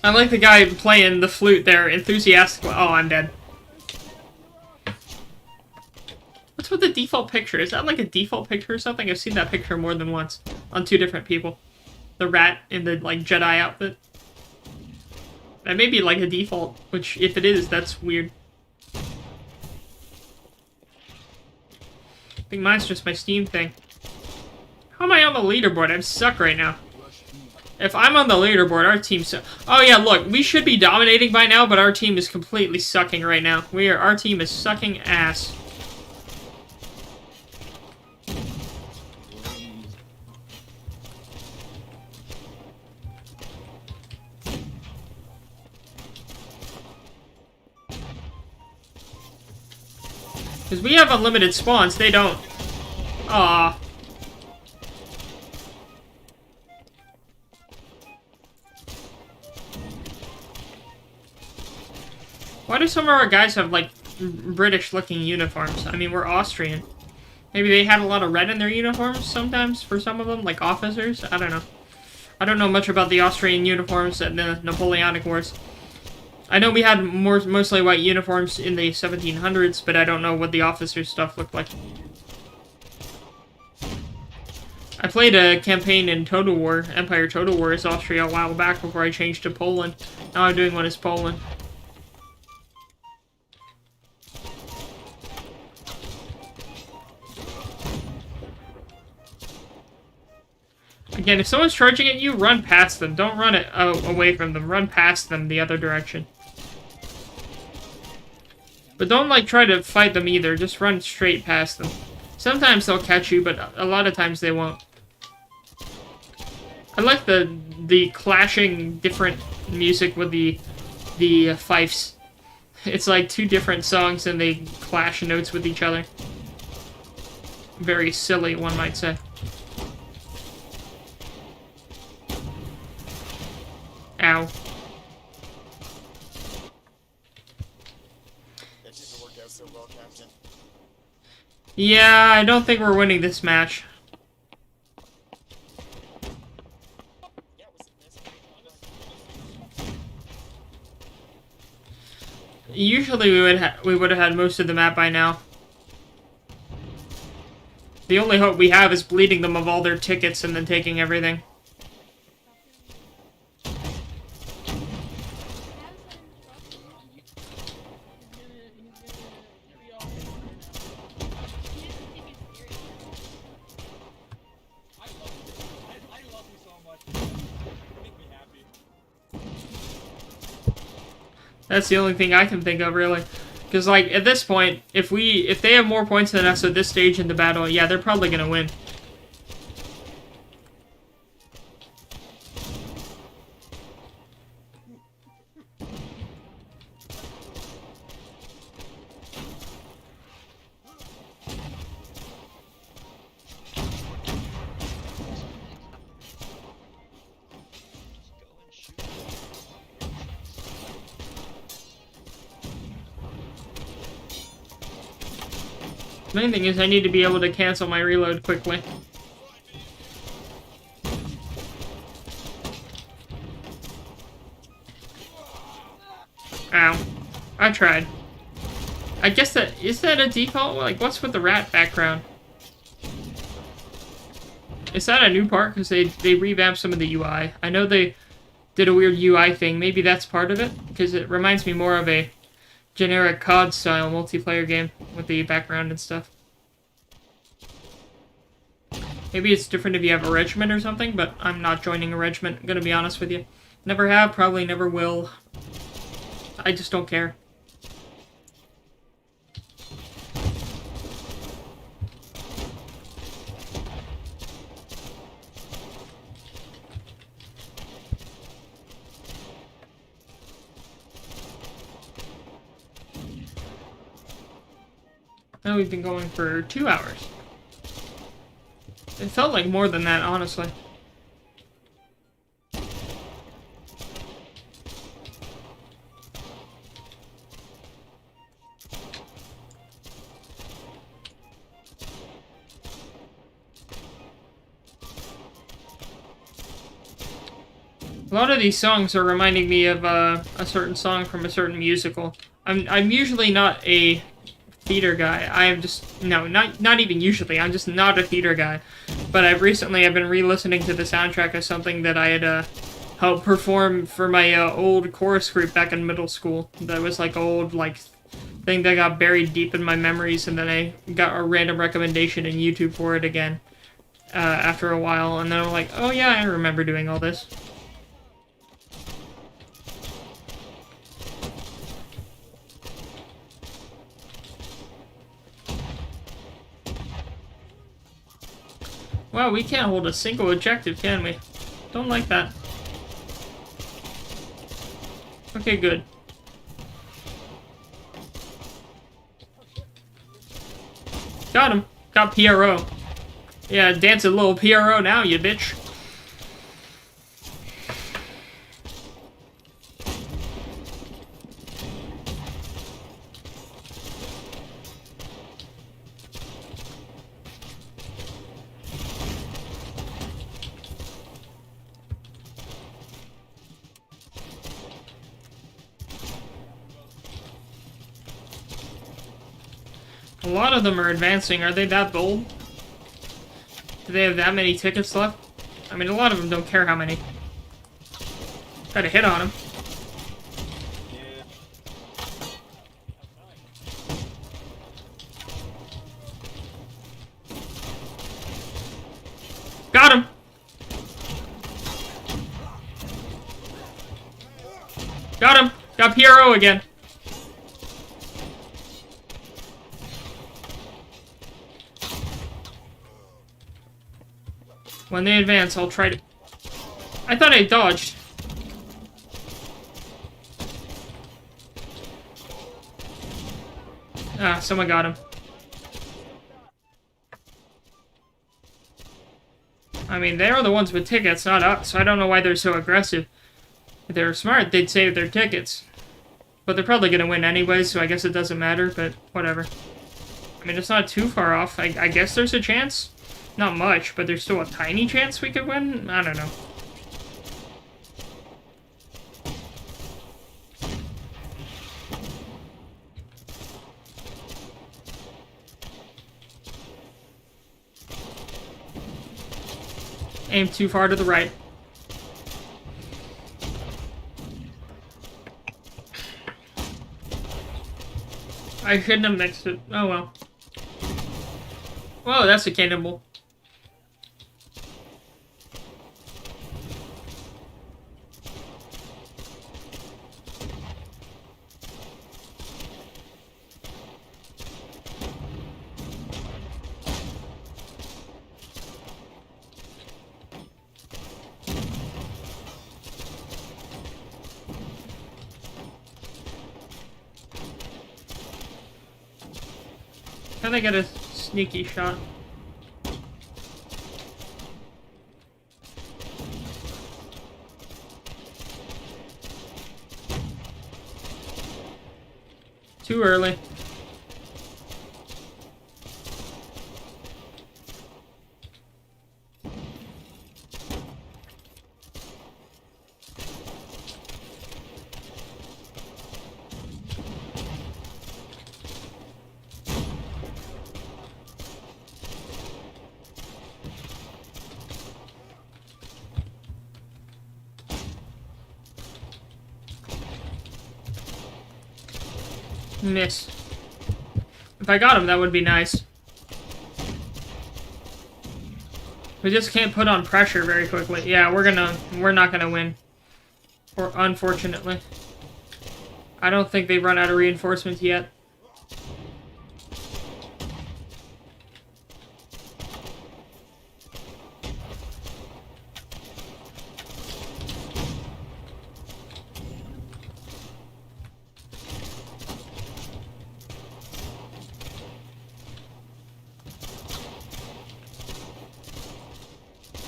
I like the guy playing the flute there, enthusiastic. Oh, I'm dead. What's with the default picture? Is that like a default picture or something? I've seen that picture more than once on two different people. The rat in the like Jedi outfit. That may be like a default, which if it is, that's weird. I think mine's just my Steam thing. How am I on the leaderboard? I suck right now. If I'm on the leaderboard, our team's... Oh yeah, look, we should be dominating by now, but our team is completely sucking right now. Our team is sucking ass. Because we have unlimited spawns, they don't. Aww. Why do some of our guys have, like, British-looking uniforms? I mean, we're Austrian. Maybe they had a lot of red in their uniforms sometimes, for some of them, like officers? I don't know. I don't know much about the Austrian uniforms in the Napoleonic Wars. I know we had mostly white uniforms in the 1700s, but I don't know what the officers' stuff looked like. I played a campaign in Total War, Empire Total War as Austria a while back before I changed to Poland. Now I'm doing one as Poland. Again, if someone's charging at you, run past them. Don't run it away from them. Run past them the other direction. But don't, like, try to fight them either. Just run straight past them. Sometimes they'll catch you, but a lot of times they won't. I like the clashing different music with the fifes. It's like two different songs and they clash notes with each other. Very silly, one might say. Ow. That didn't work out so well, Captain. Yeah, I don't think we're winning this match. Usually we would have had most of the map by now. The only hope we have is bleeding them of all their tickets and then taking everything. That's the only thing I can think of, really. Because, like, at this point, if they have more points than us at this stage in the battle, yeah, they're probably gonna win. The main thing is I need to be able to cancel my reload quickly. Ow. I tried. I guess is that a default? Like, what's with the rat background? Is that a new part? Because they revamped some of the UI. I know they did a weird UI thing. Maybe that's part of it? Because it reminds me more of a generic COD-style multiplayer game with the background and stuff. Maybe it's different if you have a regiment or something, but I'm not joining a regiment, I'm gonna be honest with you. Never have, probably never will. I just don't care. Now we've been going for 2 hours. It felt like more than that, honestly. A lot of these songs are reminding me of a certain song from a certain musical. I'm usually not a theater guy. I am just not even usually. I'm just not a theater guy. But I've been re-listening to the soundtrack of something that I had helped perform for my old chorus group back in middle school. That was like old thing that got buried deep in my memories, and then I got a random recommendation in YouTube for it again after a while, and then I'm like, oh yeah, I remember doing all this. Wow, we can't hold a single objective, can we? Don't like that. Okay, good. Got him. Got PRO. Yeah, dance a little PRO now, you bitch. A lot of them are advancing. Are they that bold? Do they have that many tickets left? I mean, a lot of them don't care how many. Got a hit on him. Got him! Got him! Got PRO again. When they advance, I'll try to... I thought I dodged. Ah, someone got him. I mean, they're the ones with tickets, not us, so I don't know why they're so aggressive. If they were smart, they'd save their tickets. But they're probably gonna win anyway, so I guess it doesn't matter, but whatever. I mean, it's not too far off. I guess there's a chance. Not much, but there's still a tiny chance we could win? I don't know. Aim too far to the right. I shouldn't have mixed it. Oh well. Whoa, that's a cannonball. How'd I get a sneaky shot? Too early. Miss. If I got him, that would be nice. We just can't put on pressure very quickly. Yeah, we're not gonna win. Or unfortunately. I don't think they've run out of reinforcements yet.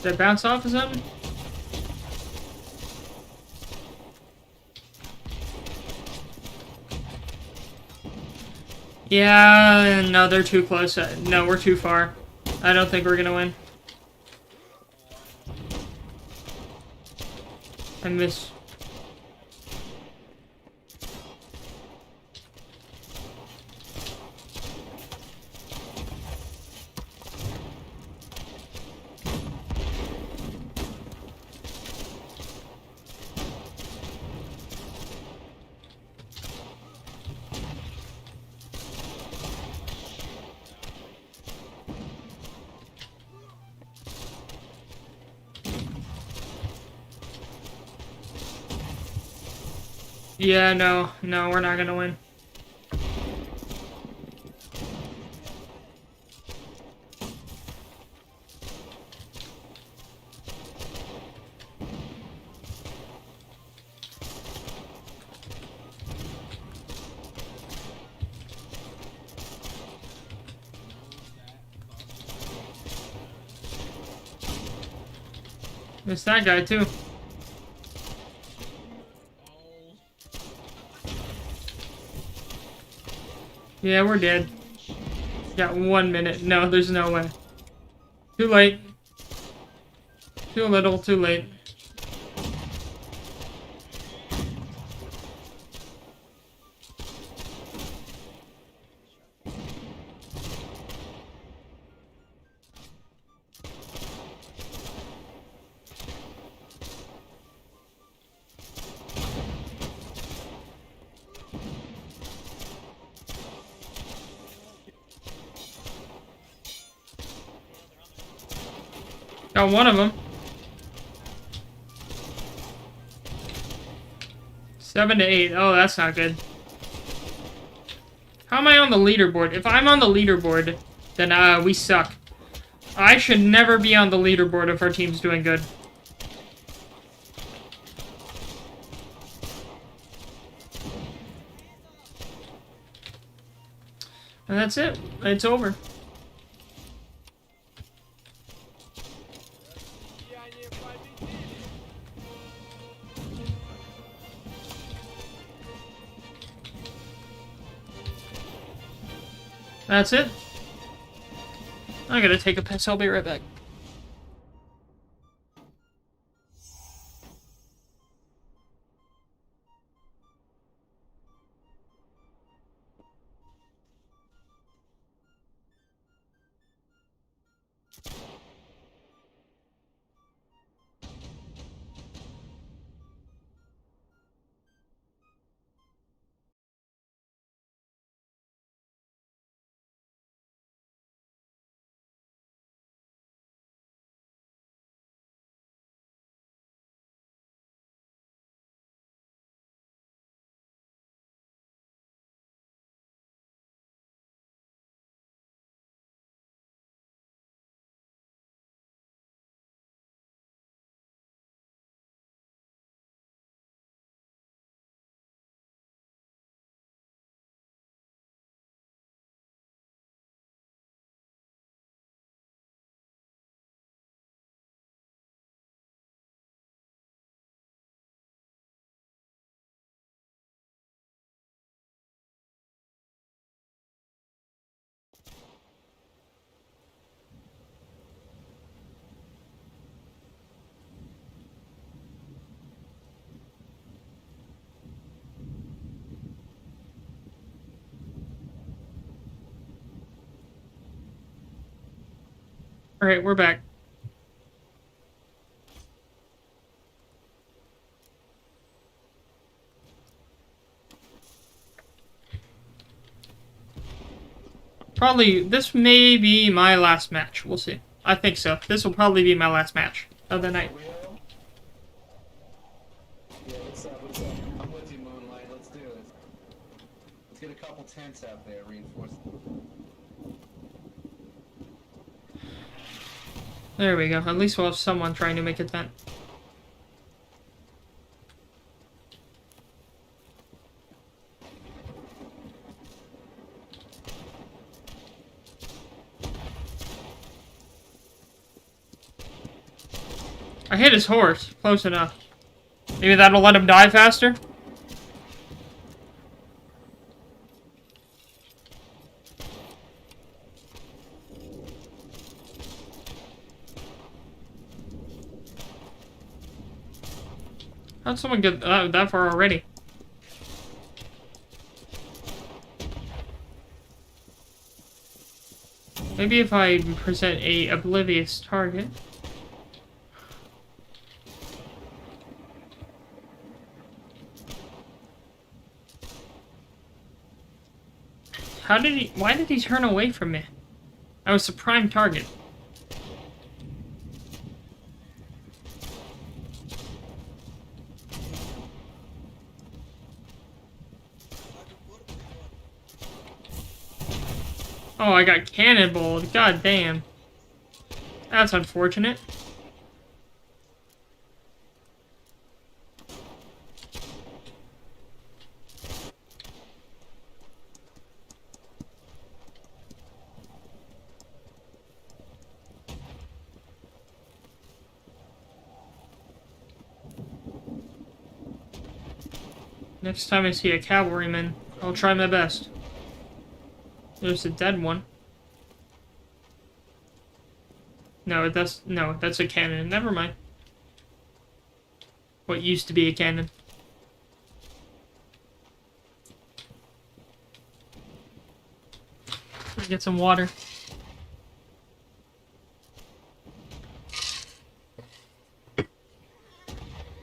Did I bounce off or something? Yeah, no, they're too close. No, we're too far. I don't think we're gonna win. I missed. Yeah, no, we're not gonna win. It's that guy too. Yeah, we're dead. Got 1 minute. No, there's no way. Too late. Too little, too late. Got one of them. 7 to 8. Oh, that's not good. How am I on the leaderboard? If I'm on the leaderboard, then we suck. I should never be on the leaderboard if our team's doing good. And that's it. It's over. That's it. I gotta take a piss. I'll be right back. Alright, we're back. Probably, this may be my last match. We'll see. I think so. This will probably be my last match of the night. Yeah, what's up? I'm with you, Moonlight. Let's do this. Let's get a couple tents out there, reinforced. There we go. At least we'll have someone trying to make a tent. I hit his horse. Close enough. Maybe that'll let him die faster? How'd someone get that far already? Maybe if I present a oblivious target. Why did he turn away from me? I was the prime target. Oh, I got cannonballed. God damn. That's unfortunate. Next time I see a cavalryman, I'll try my best. There's a dead one. No, that's a cannon. Never mind. What used to be a cannon. Get some water.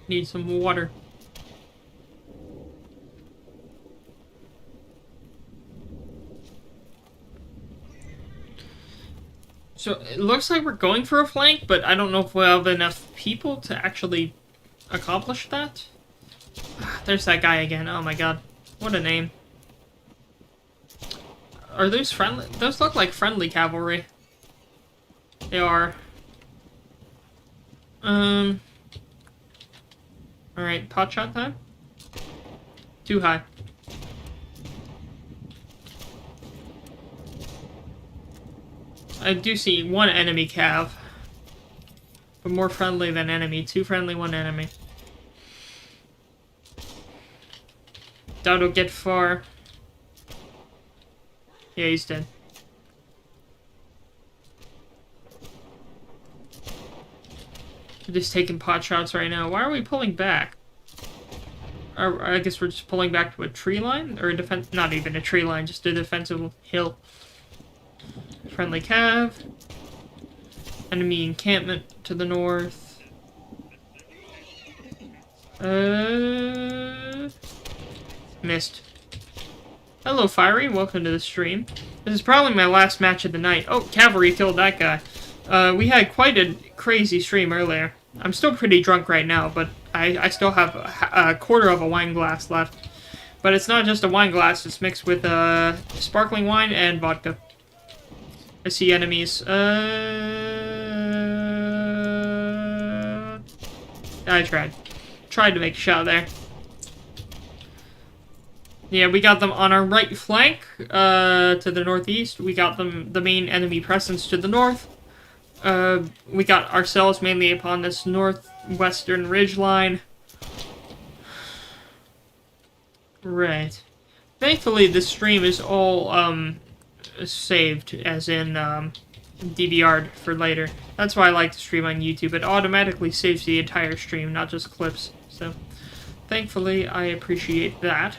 Need some water. So, it looks like we're going for a flank, but I don't know if we'll have enough people to actually accomplish that. There's that guy again. Oh my god. What a name. Are those friendly? Those look like friendly cavalry. They are. Alright, pot shot time? Too high. I do see one enemy cav. But more friendly than enemy. Two friendly, one enemy. Doubt he'll get far. Yeah, he's dead. We're just taking pot shots right now. Why are we pulling back? Or, I guess we're just pulling back to a tree line? Or a defense... Not even a tree line, just a defensive hill. Friendly cav. Enemy encampment to the north. Missed. Hello, Fiery. Welcome to the stream. This is probably my last match of the night. Oh, cavalry killed that guy. We had quite a crazy stream earlier. I'm still pretty drunk right now, but I still have a quarter of a wine glass left. But it's not just a wine glass, it's mixed with sparkling wine and vodka. I see enemies. I tried. Tried to make a shot there. Yeah, we got them on our right flank, to the northeast. We got them, the main enemy presence to the north. We got ourselves mainly upon this northwestern ridge line. Right. Thankfully, this stream is all, saved, as in, DVR'd for later. That's why I like to stream on YouTube. It automatically saves the entire stream, not just clips. So, thankfully, I appreciate that.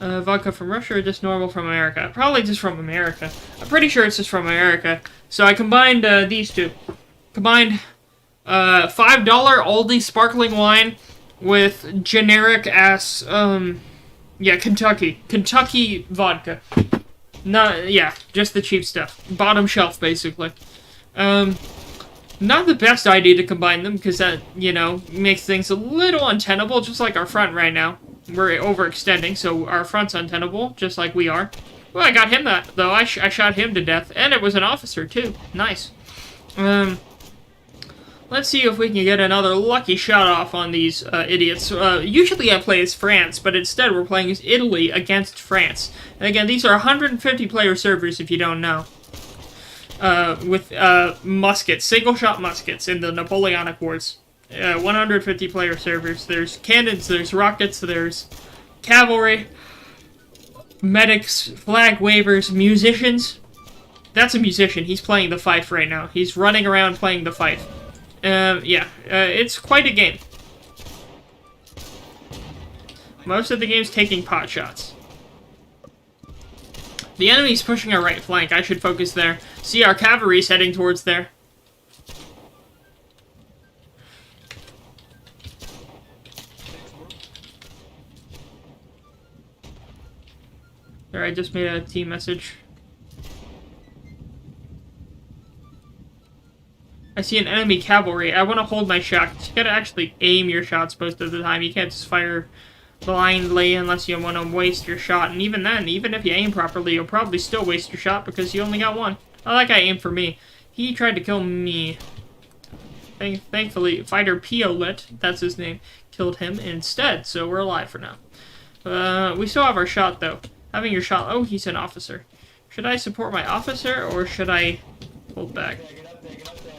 Vodka from Russia or just normal from America? Probably just from America. I'm pretty sure it's just from America. So I combined these two. Combined $5 Aldi sparkling wine with generic-ass, yeah, Kentucky vodka. Not, yeah, just the cheap stuff. Bottom shelf, basically. Not the best idea to combine them, because that, you know, makes things a little untenable, just like our front right now. We're overextending, so our front's untenable, just like we are. Well, I got him that, though. I shot him to death, and it was an officer, too. Nice. Let's see if we can get another lucky shot off on these idiots. Usually I play as France, but instead we're playing as Italy against France. And again, these are 150-player servers, if you don't know. With muskets, single-shot muskets in the Napoleonic Wars. 150-player servers. There's cannons, there's rockets, there's cavalry, medics, flag wavers, musicians. That's a musician. He's playing the fife right now. He's running around playing the fife. Yeah, it's quite a game. Most of the game's taking pot shots. The enemy's pushing our right flank. I should focus there. See, our cavalry's heading towards there. There, I just made a team message. I see an enemy cavalry. I want to hold my shot. You gotta actually aim your shots most of the time. You can't just fire blindly unless you want to waste your shot. And even then, even if you aim properly, you'll probably still waste your shot because you only got one. Oh, that guy aimed for me. He tried to kill me. Thankfully, Fighter Piolet, that's his name, killed him instead, so we're alive for now. We still have our shot, though. Having your shot... Oh, he's an officer. Should I support my officer, or should I hold back? Get up there, get up there.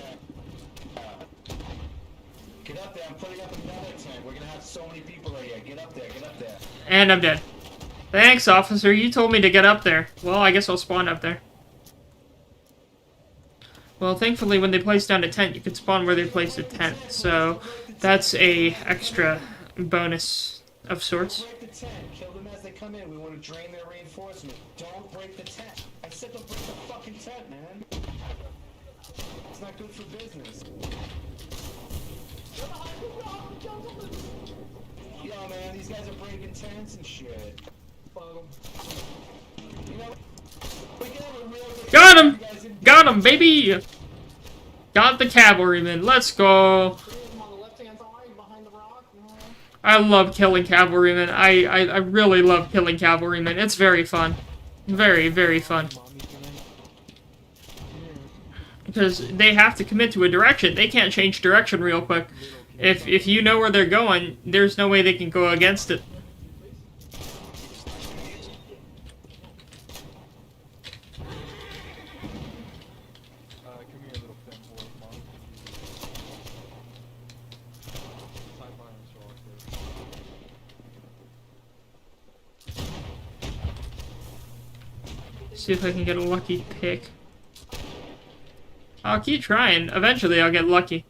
Get up there, I'm putting up another tent. We're gonna have so many people here. Get up there, get up there. And I'm dead. Thanks, officer. You told me to get up there. Well, I guess I'll spawn up there. Well, thankfully, when they place down a tent, you can spawn where they place a tent. So, that's a extra bonus of sorts. Break the tent. Kill them as they come in. We want to drain their reinforcement. Don't break the tent. I said don't break the fucking tent, man. It's not good for business. Yo, man, these guys are breaking tents and shit. You know, we can have a real good Got him! you guys in- Got him, baby! Got the cavalryman. Let's go. On the left-hand side, behind the rock. I love killing cavalrymen. I really love killing cavalrymen. It's very fun. Very, very fun. Because they have to commit to a direction. They can't change direction real quick. If you know where they're going, there's no way they can go against it. See if I can get a lucky pick. I'll keep trying. Eventually I'll get lucky.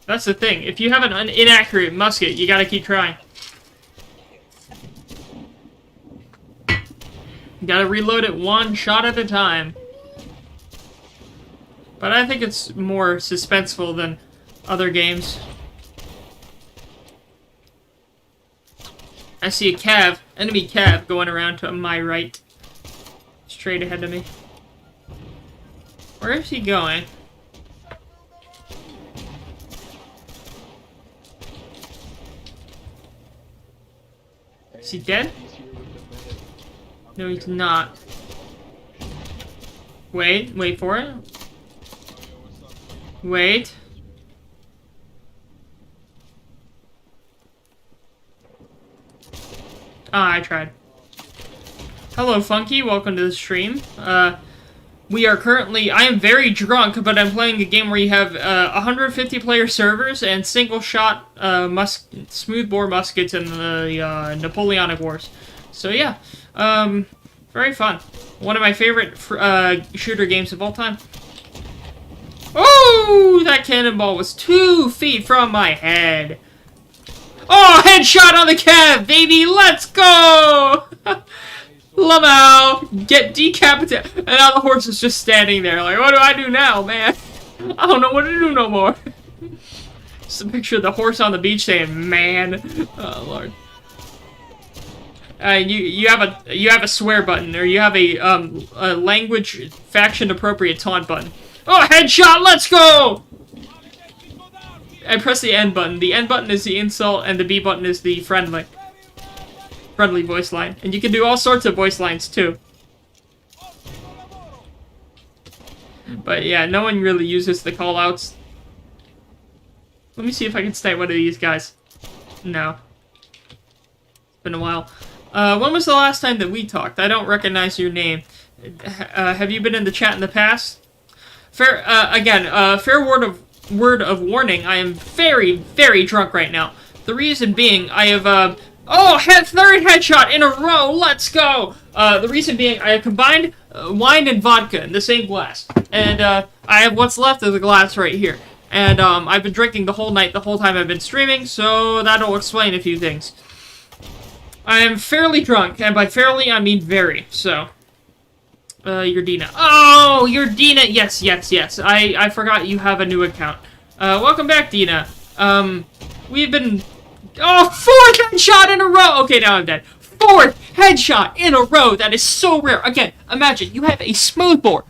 That's the thing. If you have an inaccurate musket, you gotta keep trying. You gotta reload it one shot at a time. But I think it's more suspenseful than other games. I see a cav, enemy cav, going around to my right. Straight ahead of me. Where is he going? Is he dead? No, he's not. Wait for it. Wait. Ah, I tried. Hello, Funky. Welcome to the stream. We are currently... I am very drunk, but I'm playing a game where you have 150 player servers and single-shot smoothbore muskets in the Napoleonic Wars. So, yeah. Very fun. One of my favorite shooter games of all time. Oh! That cannonball was 2 feet from my head. Oh! Headshot on the Cav, baby! Let's go! Lamau, get decapitated. And now the horse is just standing there like, what do I do now, man? I don't know what to do no more. Just a picture of the horse on the beach saying, man. Oh, Lord. You have a swear button, or you have a language faction appropriate taunt button. Oh, headshot, let's go! I press the N button. The N button is the insult, and the B button is the friendly voice line. And you can do all sorts of voice lines, too. But yeah, no one really uses the callouts. Let me see if I can snipe one of these guys. No. It's been a while. When was the last time that we talked? I don't recognize your name. Have you been in the chat in the past? Fair word of warning, I am very, very drunk right now. The reason being, I have, third headshot in a row, let's go! The reason being, I have combined wine and vodka in the same glass. And, I have what's left of the glass right here. And, I've been drinking the whole night, the whole time I've been streaming, so that'll explain a few things. I am fairly drunk, and by fairly, I mean very, so... you're Dina. Oh, you're Dina! Yes. I forgot you have a new account. Welcome back, Dina. We've been... Oh, 4th headshot in a row! Okay, now I'm dead. 4th headshot in a row! That is so rare. Again, imagine, you have a smoothbore.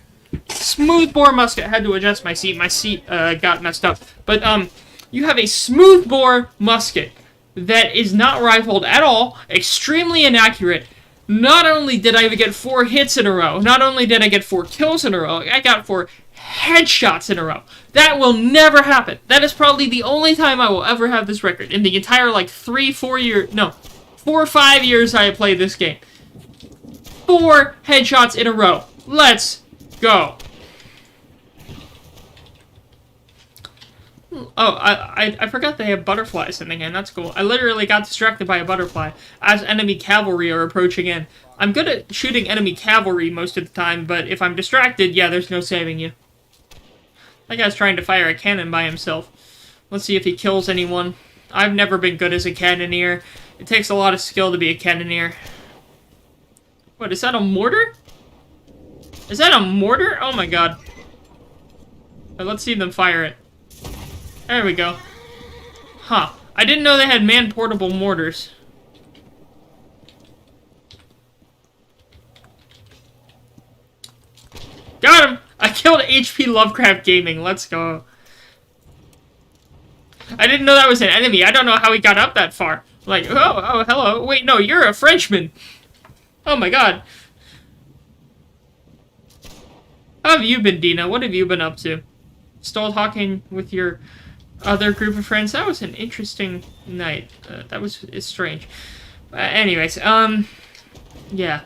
Smoothbore musket. I had to adjust my seat. My seat, got messed up. But, you have a smoothbore musket that is not rifled at all, extremely inaccurate. Not only did I get 4 hits in a row, not only did I get 4 kills in a row, I got 4 headshots in a row. That will never happen. That is probably the only time I will ever have this record. In the entire, like, 4 or 5 years I have played this game. 4 headshots in a row. Let's go. Oh, I forgot they have butterflies in the game. That's cool. I literally got distracted by a butterfly as enemy cavalry are approaching in. I'm good at shooting enemy cavalry most of the time, but if I'm distracted, yeah, there's no saving you. That guy's trying to fire a cannon by himself. Let's see if he kills anyone. I've never been good as a cannoneer. It takes a lot of skill to be a cannoneer. What, is that a mortar? Is that a mortar? Oh my god. Right, let's see them fire it. There we go. Huh. I didn't know they had man-portable mortars. Got him! I killed HP Lovecraft Gaming. Let's go. I didn't know that was an enemy. I don't know how he got up that far. Like, oh, hello. Wait, no, you're a Frenchman. Oh my god. How have you been, Dina? What have you been up to? Still talking with your other group of friends? That was an interesting night. It's strange. Anyways, yeah.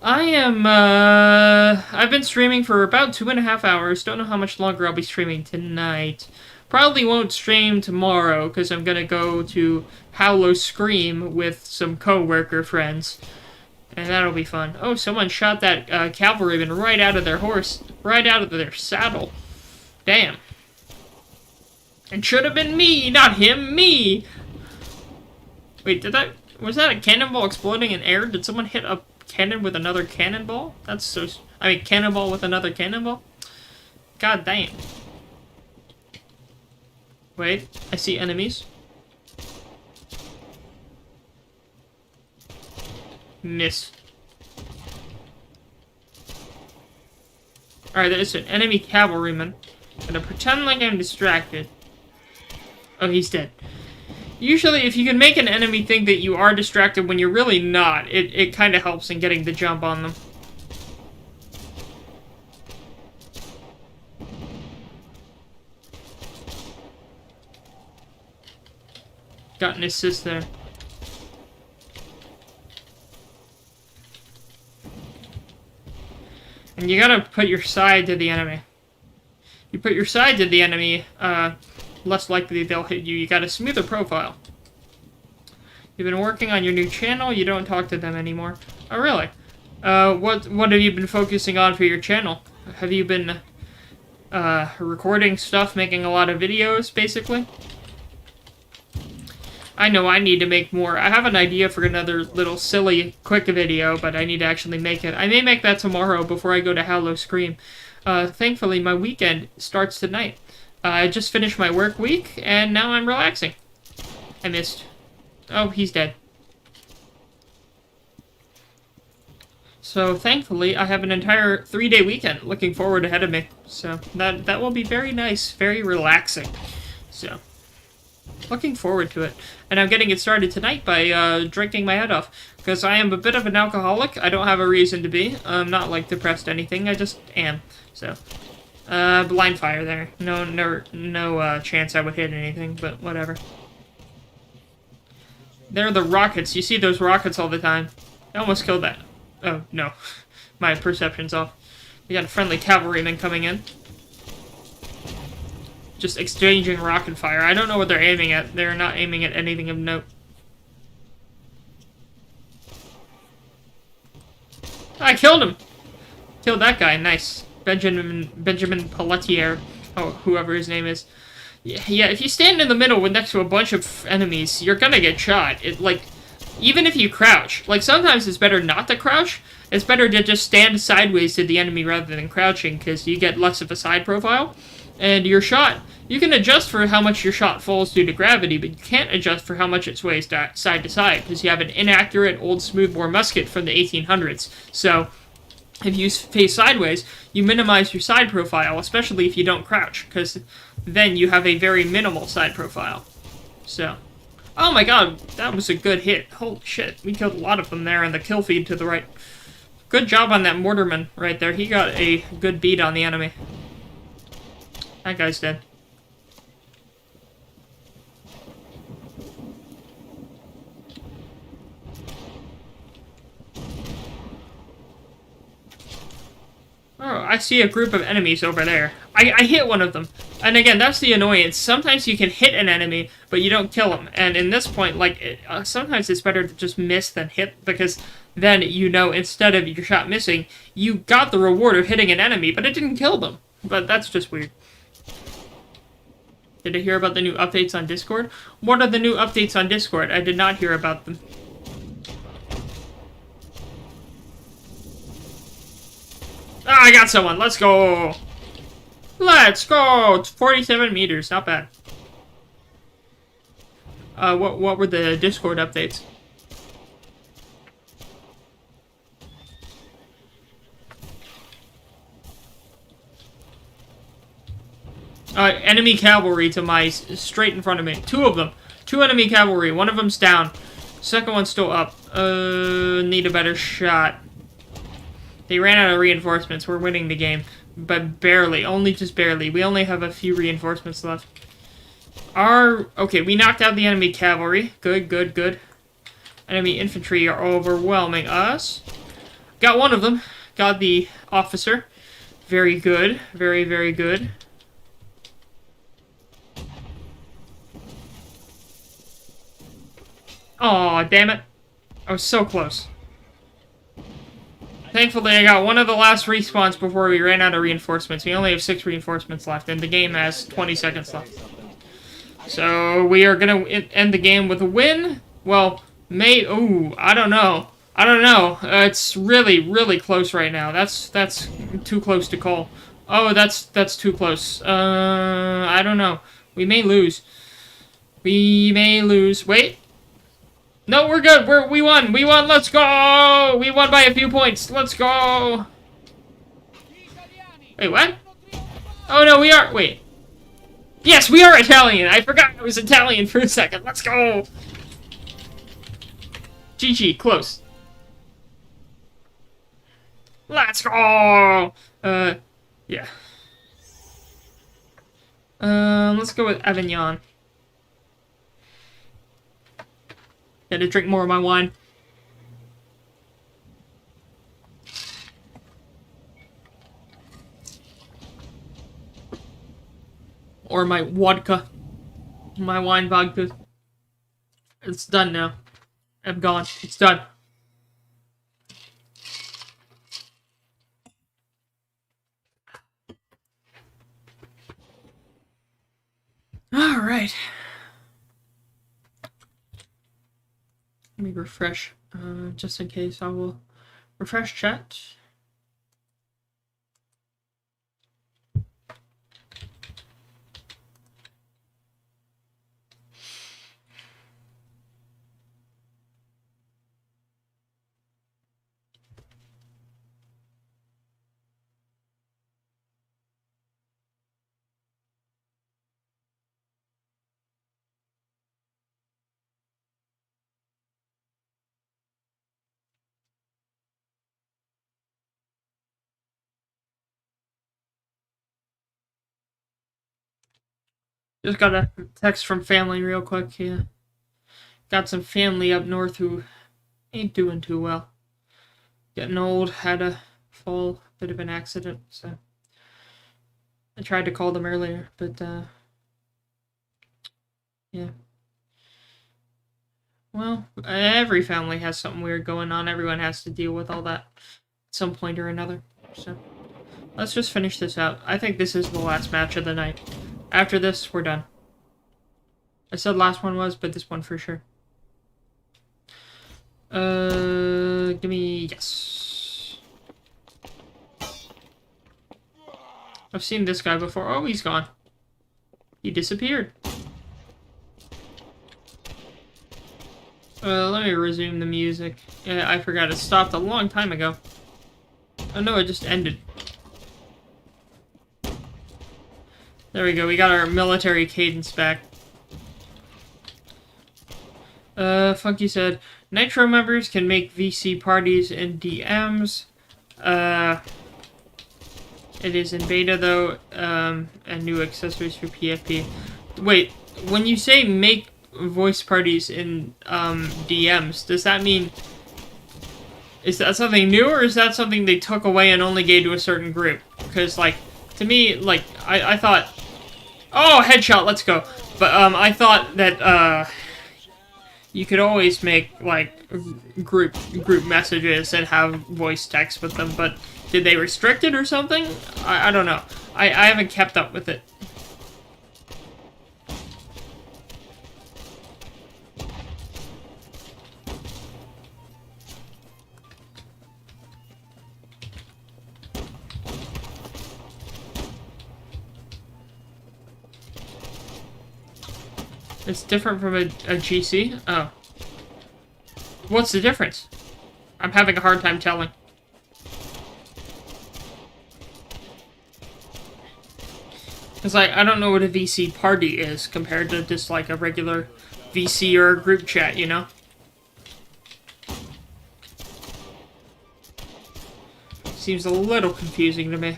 I've been streaming for about 2.5 hours. Don't know how much longer I'll be streaming tonight. Probably won't stream tomorrow, because I'm gonna go to Howlo Scream with some co-worker friends. And that'll be fun. Oh, someone shot that cavalryman right out of their horse. Right out of their saddle. Damn. It should have been me, not him, me! Wait, was that a cannonball exploding in air? Did someone hit a cannon with another cannonball? That's so... cannonball with another cannonball? God damn. Wait, I see enemies. Miss. Alright, there's an enemy cavalryman. I'm gonna pretend like I'm distracted. Oh, he's dead. Usually, if you can make an enemy think that you are distracted when you're really not, it kind of helps in getting the jump on them. Got an assist there. And you gotta put your side to the enemy. You put your side to the enemy, less likely they'll hit you. You got a smoother profile. You've been working on your new channel, you don't talk to them anymore. Oh, really? What have you been focusing on for your channel? Have you been, recording stuff, making a lot of videos, basically? I know I need to make more. I have an idea for another little silly, quick video, but I need to actually make it. I may make that tomorrow before I go to Howlo Scream. Thankfully, my weekend starts tonight. I just finished my work week, and now I'm relaxing. I missed. Oh, he's dead. So, thankfully, I have an entire 3-day weekend looking forward ahead of me. So, that will be very nice, very relaxing. So, looking forward to it. And I'm getting it started tonight by drinking my head off. Because I am a bit of an alcoholic. I don't have a reason to be. I'm not, like, depressed or anything. I just am. So, blind fire there. No chance I would hit anything, but whatever. They're the rockets. You see those rockets all the time. I almost killed that. Oh, no. My perception's off. We got a friendly cavalryman coming in. Just exchanging rocket fire. I don't know what they're aiming at. They're not aiming at anything of note. I killed him! Killed that guy. Nice. Benjamin Pelletier. Oh, whoever his name is. Yeah, if you stand in the middle next to a bunch of enemies, you're gonna get shot. Even if you crouch. Like, sometimes it's better not to crouch. It's better to just stand sideways to the enemy rather than crouching, because you get less of a side profile. And your shot, you can adjust for how much your shot falls due to gravity, but you can't adjust for how much it sways side to side, because you have an inaccurate old smoothbore musket from the 1800s. So, if you face sideways, you minimize your side profile, especially if you don't crouch, because then you have a very minimal side profile. So, Oh my god, that was a good hit. Holy shit, we killed a lot of them there, and the kill feed to the right. Good job on that mortarman right there. He got a good beat on the enemy. That guy's dead. Oh, I see a group of enemies over there. I hit one of them. And again, that's the annoyance. Sometimes you can hit an enemy, but you don't kill them. And in this point, like, sometimes it's better to just miss than hit, because then, you know, instead of your shot missing, you got the reward of hitting an enemy, but it didn't kill them. But that's just weird. Did I hear about the new updates on Discord? What are the new updates on Discord? I did not hear about them. Ah, I got someone. Let's go. Let's go. It's 47 meters. Not bad. What were the Discord updates? Enemy cavalry to my straight in front of me. Two of them. Two enemy cavalry. One of them's down. Second one's still up. Need a better shot. They ran out of reinforcements. We're winning the game. But barely. Only just barely. We only have a few reinforcements left. Okay, we knocked out the enemy cavalry. Good, good, good. Enemy infantry are overwhelming us. Got one of them. Got the officer. Very good. Very, very good. Aw, damn it. I was so close. Thankfully, I got one of the last respawns before we ran out of reinforcements. We only have 6 reinforcements left, and the game has 20 seconds left. So, we are gonna end the game with a win. Well, ooh, I don't know. I don't know. It's really, really close right now. That's too close to call. Oh, that's too close. I don't know. We may lose. We may lose. Wait. No, we're good. We won. We won. Let's go. We won by a few points. Let's go. Wait, what? Oh, no, we are. Wait. Yes, we are Italian. I forgot I was Italian for a second. Let's go. GG. Close. Let's go. Yeah. Let's go with Avignon. Gotta drink more of my wine. Or my vodka. My wine vodka. It's done now. I'm gone. It's done. Alright. Let me refresh, just in case. I will refresh chat. Just got a text from family real quick. Yeah. Got some family up north who ain't doing too well. Getting old, had a fall, bit of an accident, so I tried to call them earlier, but yeah. Well, every family has something weird going on. Everyone has to deal with all that at some point or another. So let's just finish this out. I think this is the last match of the night. After this, we're done. I said last one was, but this one for sure. Give me... yes. I've seen this guy before. Oh, he's gone. He disappeared. Let me resume the music. Yeah, I forgot. It stopped a long time ago. Oh no, it just ended. There we go, we got our military cadence back. Funky said, Nitro members can make VC parties in DMs. It is in beta, though, and new accessories for PFP. Wait, when you say make voice parties in, DMs, does that mean... Is that something new, or is that something they took away and only gave to a certain group? Because, like, to me, like, I thought... Oh, headshot, let's go. But, I thought that, you could always make, like, group messages and have voice text with them, but did they restrict it or something? I don't know. I haven't kept up with it. It's different from a GC? Oh. What's the difference? I'm having a hard time telling. Because, like, I don't know what a VC party is compared to just, like, a regular VC or a group chat, you know? Seems a little confusing to me.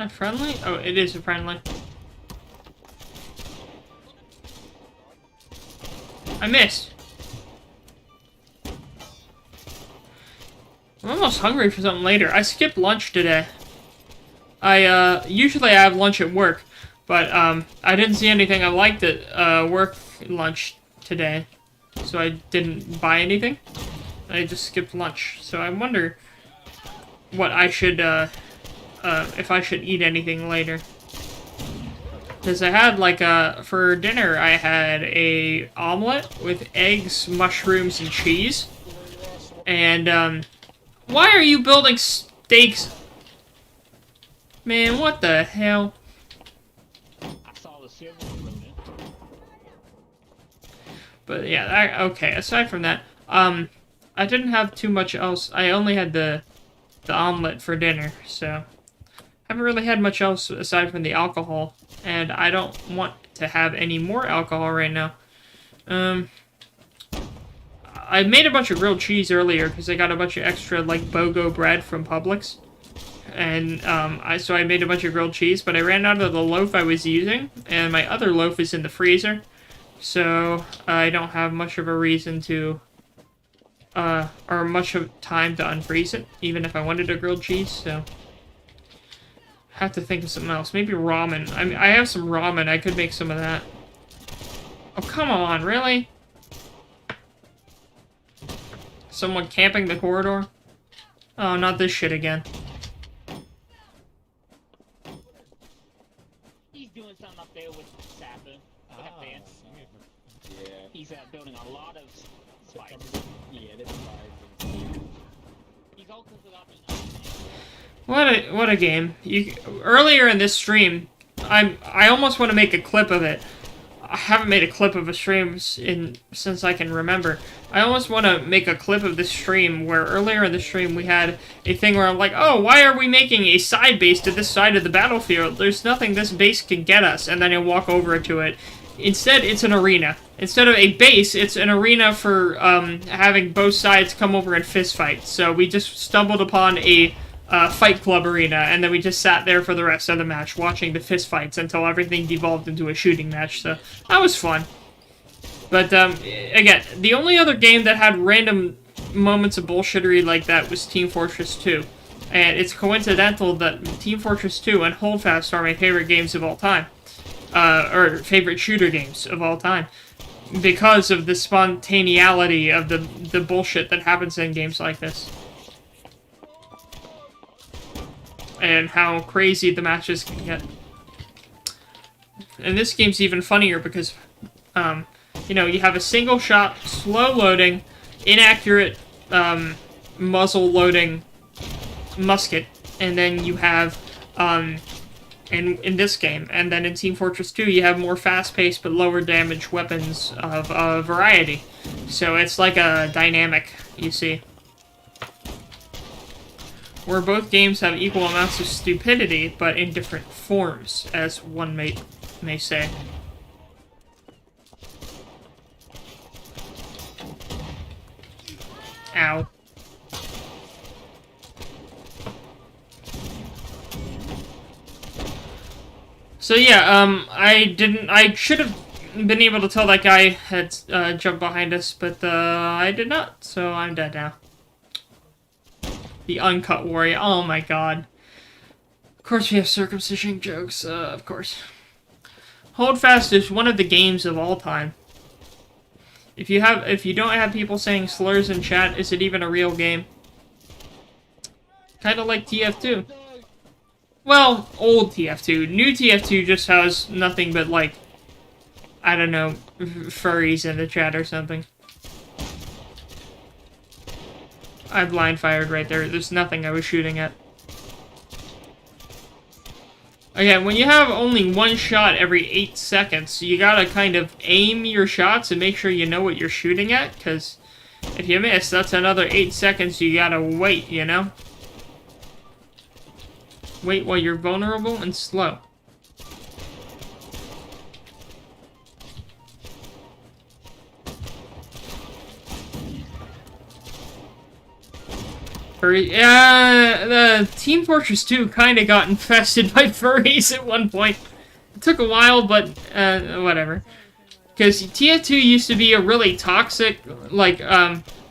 A friendly? Oh, it is a friendly. I missed. I'm almost hungry for something later. I skipped lunch today. Usually I have lunch at work, but, I didn't see anything I liked at, work lunch today. So I didn't buy anything. I just skipped lunch. So I wonder what I should, if I should eat anything later. Because I had, like, for dinner, I had a omelet with eggs, mushrooms, and cheese. And, why are you building steaks? Man, what the hell? I saw the silver from it. But, yeah, okay, aside from that, I didn't have too much else. I only had the omelet for dinner, so... haven't really had much else aside from the alcohol, and I don't want to have any more alcohol right now. I made a bunch of grilled cheese earlier because I got a bunch of extra, like, BOGO bread from Publix. And, so I made a bunch of grilled cheese, but I ran out of the loaf I was using, and my other loaf is in the freezer. So, I don't have much of a reason to, or much of time to unfreeze it, even if I wanted a grilled cheese, so... have to think of something else. Maybe ramen. I mean, I have some ramen. I could make some of that. Oh, come on, really? Someone camping the corridor? Oh, not this shit again. He's doing something up there with Sapper. With that fence. Yeah. He's building a lot of spikes. Yeah, that's fine. He's all cooking up in What a game. Earlier in this stream, I almost want to make a clip of it. I haven't made a clip of a stream since I can remember. I almost want to make a clip of this stream where earlier in the stream we had a thing where I'm like, oh, why are we making a side base to this side of the battlefield? There's nothing this base can get us, and then I walk over to it. Instead, it's an arena. Instead of a base, it's an arena for having both sides come over and fist fight. So we just stumbled upon a Fight Club arena, and then we just sat there for the rest of the match, watching the fist fights until everything devolved into a shooting match, so that was fun. But, again, the only other game that had random moments of bullshittery like that was Team Fortress 2. And it's coincidental that Team Fortress 2 and Holdfast are my favorite games of all time. Or favorite shooter games of all time. Because of the spontaneity of the bullshit that happens in games like this. And how crazy the matches can get. And this game's even funnier because, you know, you have a single shot, slow loading, inaccurate, muzzle loading musket, and then you have, in this game. And then in Team Fortress 2, you have more fast-paced but lower damage weapons of a variety. So it's like a dynamic, you see. Where both games have equal amounts of stupidity, but in different forms, as one may say. Ow. So yeah, I should have been able to tell that guy had jumped behind us, but I did not, so I'm dead now. The uncut warrior, oh my god. Of course we have circumcision jokes, of course. Holdfast is one of the games of all time. If you don't have people saying slurs in chat, is it even a real game? Kinda like TF2. Well, old TF2. New TF2 just has nothing but, like, I don't know, furries in the chat or something. I blind fired right there. There's nothing I was shooting at. Again, when you have only one shot every 8 seconds, you gotta kind of aim your shots and make sure you know what you're shooting at, because if you miss, that's another 8 seconds you gotta wait, you know? Wait while you're vulnerable and slow. Furry, the Team Fortress 2 kind of got infested by furries at one point. It took a while, but whatever. Because TF2 used to be a really toxic, like,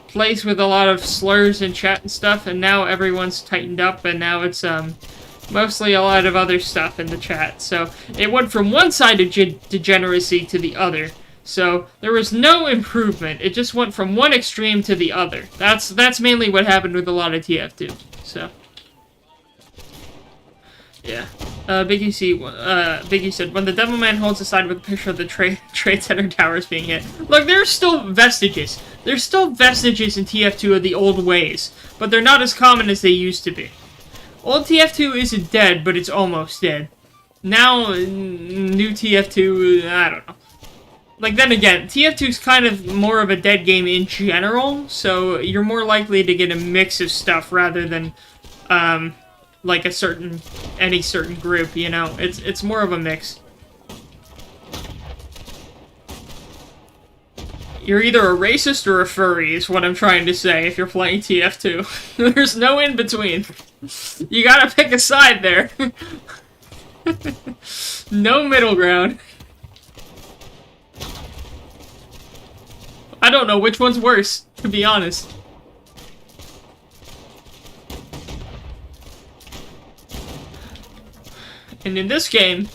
place with a lot of slurs and chat and stuff, and now everyone's tightened up, and now it's, mostly a lot of other stuff in the chat. So it went from one side of degeneracy to the other. So there was no improvement. It just went from one extreme to the other. That's mainly what happened with a lot of TF2. So yeah. Biggie said, when the Devilman holds aside with a picture of the Trade Center towers being hit. Look, there's still vestiges. There's still vestiges in TF2 of the old ways, but they're not as common as they used to be. Old TF2 isn't dead, but it's almost dead. Now, new TF2, I don't know. Like, then again, TF2 is kind of more of a dead game in general, so you're more likely to get a mix of stuff rather than, like any certain group, you know? It's more of a mix. You're either a racist or a furry, is what I'm trying to say, if you're playing TF2. There's no in-between. You gotta pick a side there. No middle ground. I don't know which one's worse, to be honest. And in this game,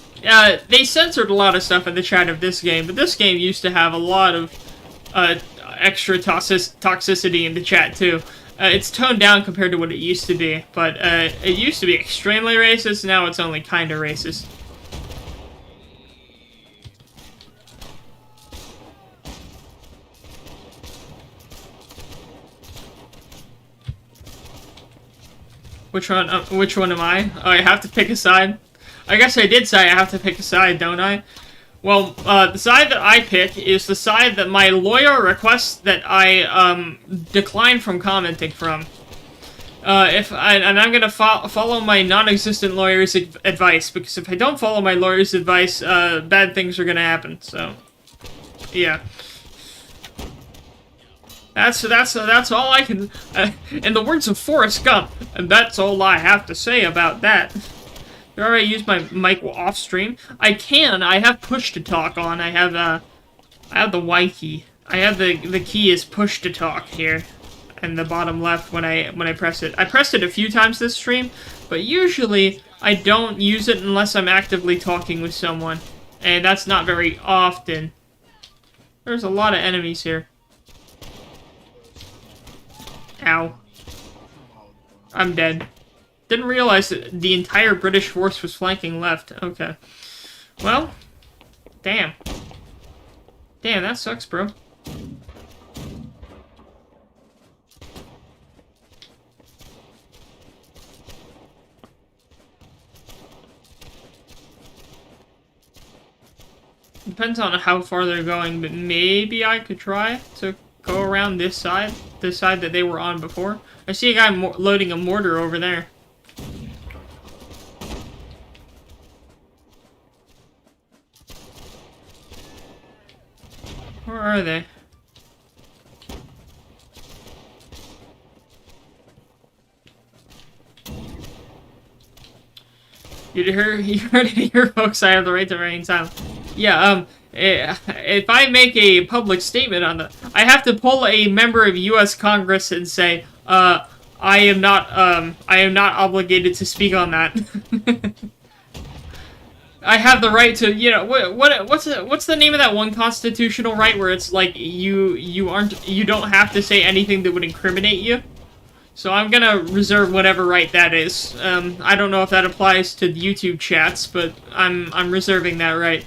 they censored a lot of stuff in the chat of this game, but this game used to have a lot of extra toxicity in the chat, too. It's toned down compared to what it used to be, but it used to be extremely racist, now it's only kinda racist. Which one am I? Oh, I have to pick a side? I guess I did say I have to pick a side, don't I? Well, the side that I pick is the side that my lawyer requests that I, decline from commenting from. And I'm gonna follow my non-existent lawyer's advice, because if I don't follow my lawyer's advice, bad things are gonna happen, so... Yeah. That's all I can, in the words of Forrest Gump, and that's all I have to say about that. You already used my mic off stream. I have push to talk on. I have the Y key. I have the key is push to talk here, in the bottom left when I press it. I pressed it a few times this stream, but usually I don't use it unless I'm actively talking with someone, and that's not very often. There's a lot of enemies here. Ow. I'm dead. Didn't realize that the entire British force was flanking left. Okay. Well, damn. Damn, that sucks, bro. Depends on how far they're going, but maybe I could try to go around this side that they were on before. I see a guy loading a mortar over there. Where are they? You heard it here, folks. I have the right to remain silent. Yeah, if I make a public statement on that, I have to pull a member of U.S. Congress and say, I am not obligated to speak on that. I have the right to, you know, what's the name of that one constitutional right where it's like you don't have to say anything that would incriminate you? So I'm gonna reserve whatever right that is. I don't know if that applies to YouTube chats, but I'm reserving that right.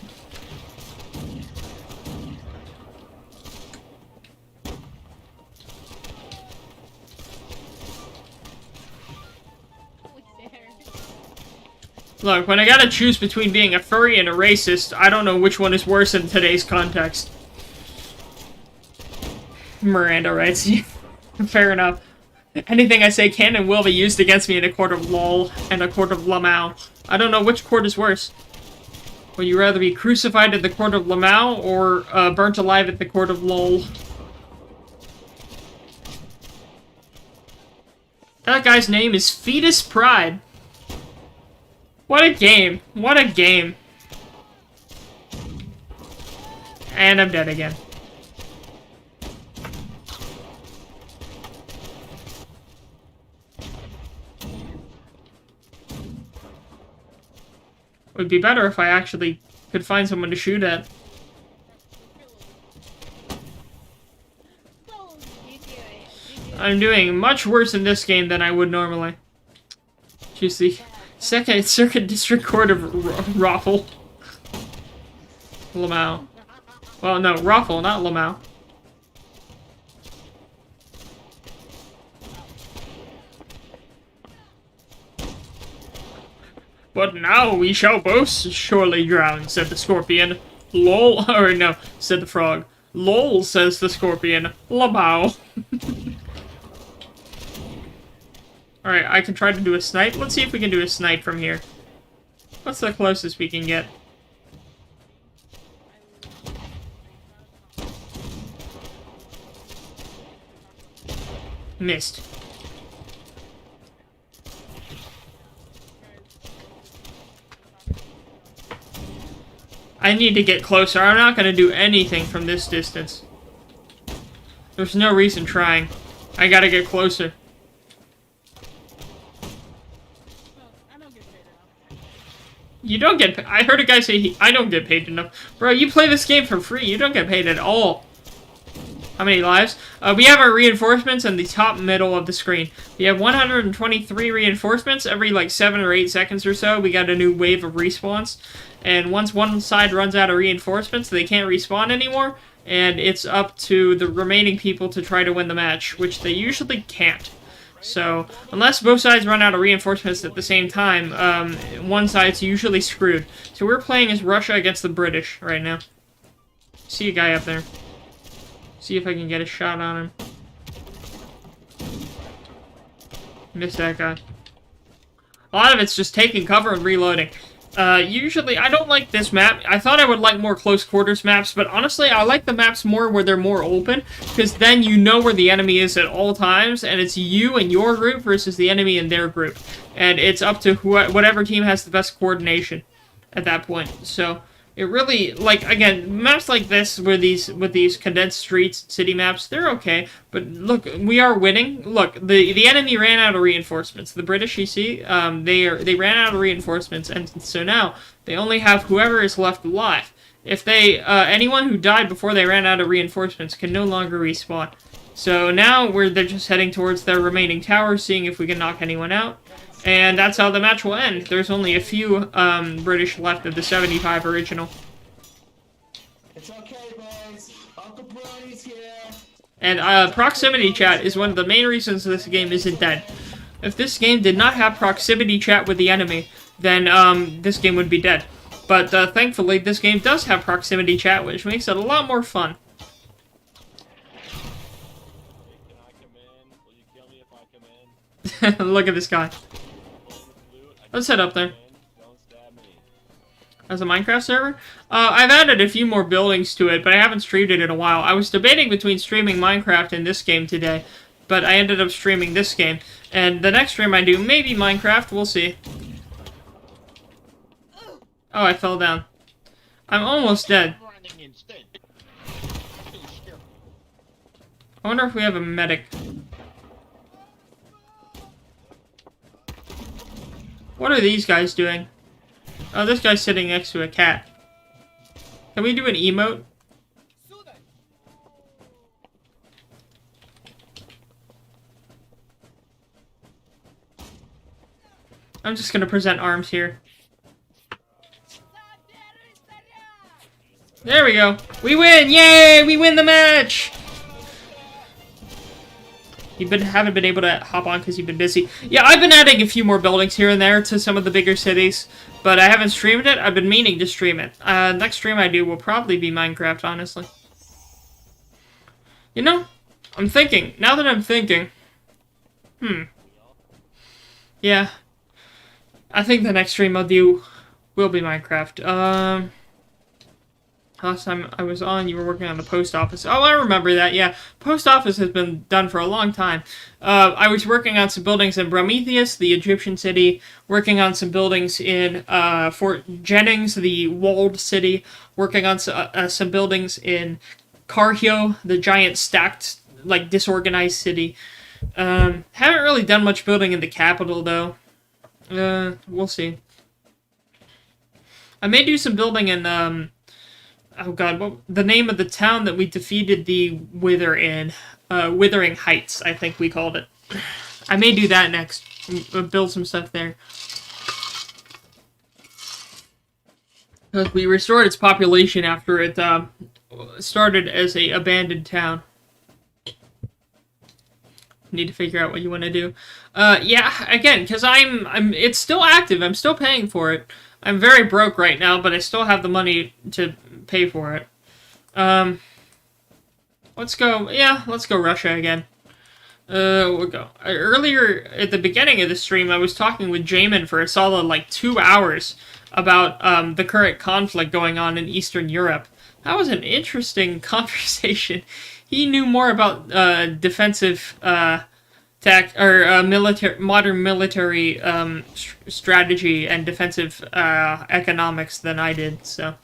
Look, when I gotta choose between being a furry and a racist, I don't know which one is worse in today's context. Miranda writes, fair enough. Anything I say can and will be used against me in a court of law and a court of Lamau. I don't know which court is worse. Would you rather be crucified at the court of Lamau or burnt alive at the court of Lol? That guy's name is Fetus Pride. What a game. What a game. And I'm dead again. It would be better if I actually could find someone to shoot at. I'm doing much worse in this game than I would normally. Choose the Second Circuit District Court of Raffle. Lamau. Well, no, Raffle, not Lamau. But now we shall both surely drown, said the scorpion. Lol, or no, said the frog. Lol, says the scorpion. Lamau. Alright, I can try to do a snipe. Let's see if we can do a snipe from here. What's the closest we can get? Missed. I need to get closer. I'm not going to do anything from this distance. There's no reason trying. I gotta get closer. You don't get paid. I heard a guy say I don't get paid enough. Bro, you play this game for free. You don't get paid at all. How many lives? We have our reinforcements in the top middle of the screen. We have 123 reinforcements. Every like 7 or 8 seconds or so, we got a new wave of respawns. And once one side runs out of reinforcements, they can't respawn anymore. And it's up to the remaining people to try to win the match, which they usually can't. So, unless both sides run out of reinforcements at the same time, one side's usually screwed. So we're playing as Russia against the British right now. See a guy up there. See if I can get a shot on him. Missed that guy. A lot of it's just taking cover and reloading. Usually, I don't like this map. I thought I would like more close quarters maps, but honestly, I like the maps more where they're more open, because then you know where the enemy is at all times, and it's you and your group versus the enemy and their group. And it's up to whatever team has the best coordination at that point. So, it really, like, again, maps like this, with these condensed streets, city maps, they're okay. But look, we are winning. Look, the enemy ran out of reinforcements. The British, you see, they ran out of reinforcements, and so now they only have whoever is left alive. If they, anyone who died before they ran out of reinforcements can no longer respawn. So now they're just heading towards their remaining towers, seeing if we can knock anyone out. And that's how the match will end. There's only a few British left of the 75 original. It's okay, boys. Uncle Brony's here. And proximity chat is one of the main reasons this game isn't dead. If this game did not have proximity chat with the enemy, then this game would be dead. But thankfully, this game does have proximity chat, which makes it a lot more fun. Can I come in? Will you kill me if I come in? Look at this guy. Let's head up there. Don't stab me. As a Minecraft server? I've added a few more buildings to it, but I haven't streamed it in a while. I was debating between streaming Minecraft and this game today, but I ended up streaming this game. And the next stream I do, maybe Minecraft, we'll see. Oh, I fell down. I'm almost dead. Running instead. I wonder if we have a medic. What are these guys doing? Oh, this guy's sitting next to a cat. Can we do an emote? I'm just gonna present arms here. There we go. We win! Yay! We win the match! You haven't been able to hop on because you've been busy. Yeah, I've been adding a few more buildings here and there to some of the bigger cities, but I haven't streamed it. I've been meaning to stream it. Next stream I do will probably be Minecraft, honestly. You know, I'm thinking. Now that I'm thinking... Yeah. I think the next stream I'll do will be Minecraft. Last time I was on, you were working on the post office. Oh, I remember that, yeah. Post office has been done for a long time. I was working on some buildings in Prometheus, the Egyptian city, working on some buildings in Fort Jennings, the walled city, working on some buildings in Carhio, the giant stacked, like, disorganized city. Haven't really done much building in the capital, though. We'll see. I may do some building in, oh god, what the name of the town that we defeated the Wither in? Withering Heights, I think we called it. I may do that next. Build some stuff there. Because we restored its population after it started as a abandoned town. Need to figure out what you want to do. Yeah, again, because it's still active. I'm still paying for it. I'm very broke right now, but I still have the money to pay for it. Let's go. Yeah, let's go Russia again. We'll go. Earlier, at the beginning of the stream, I was talking with Jamin for a solid, like, 2 hours about the current conflict going on in Eastern Europe. That was an interesting conversation. He knew more about defensive modern military strategy and defensive economics than I did. So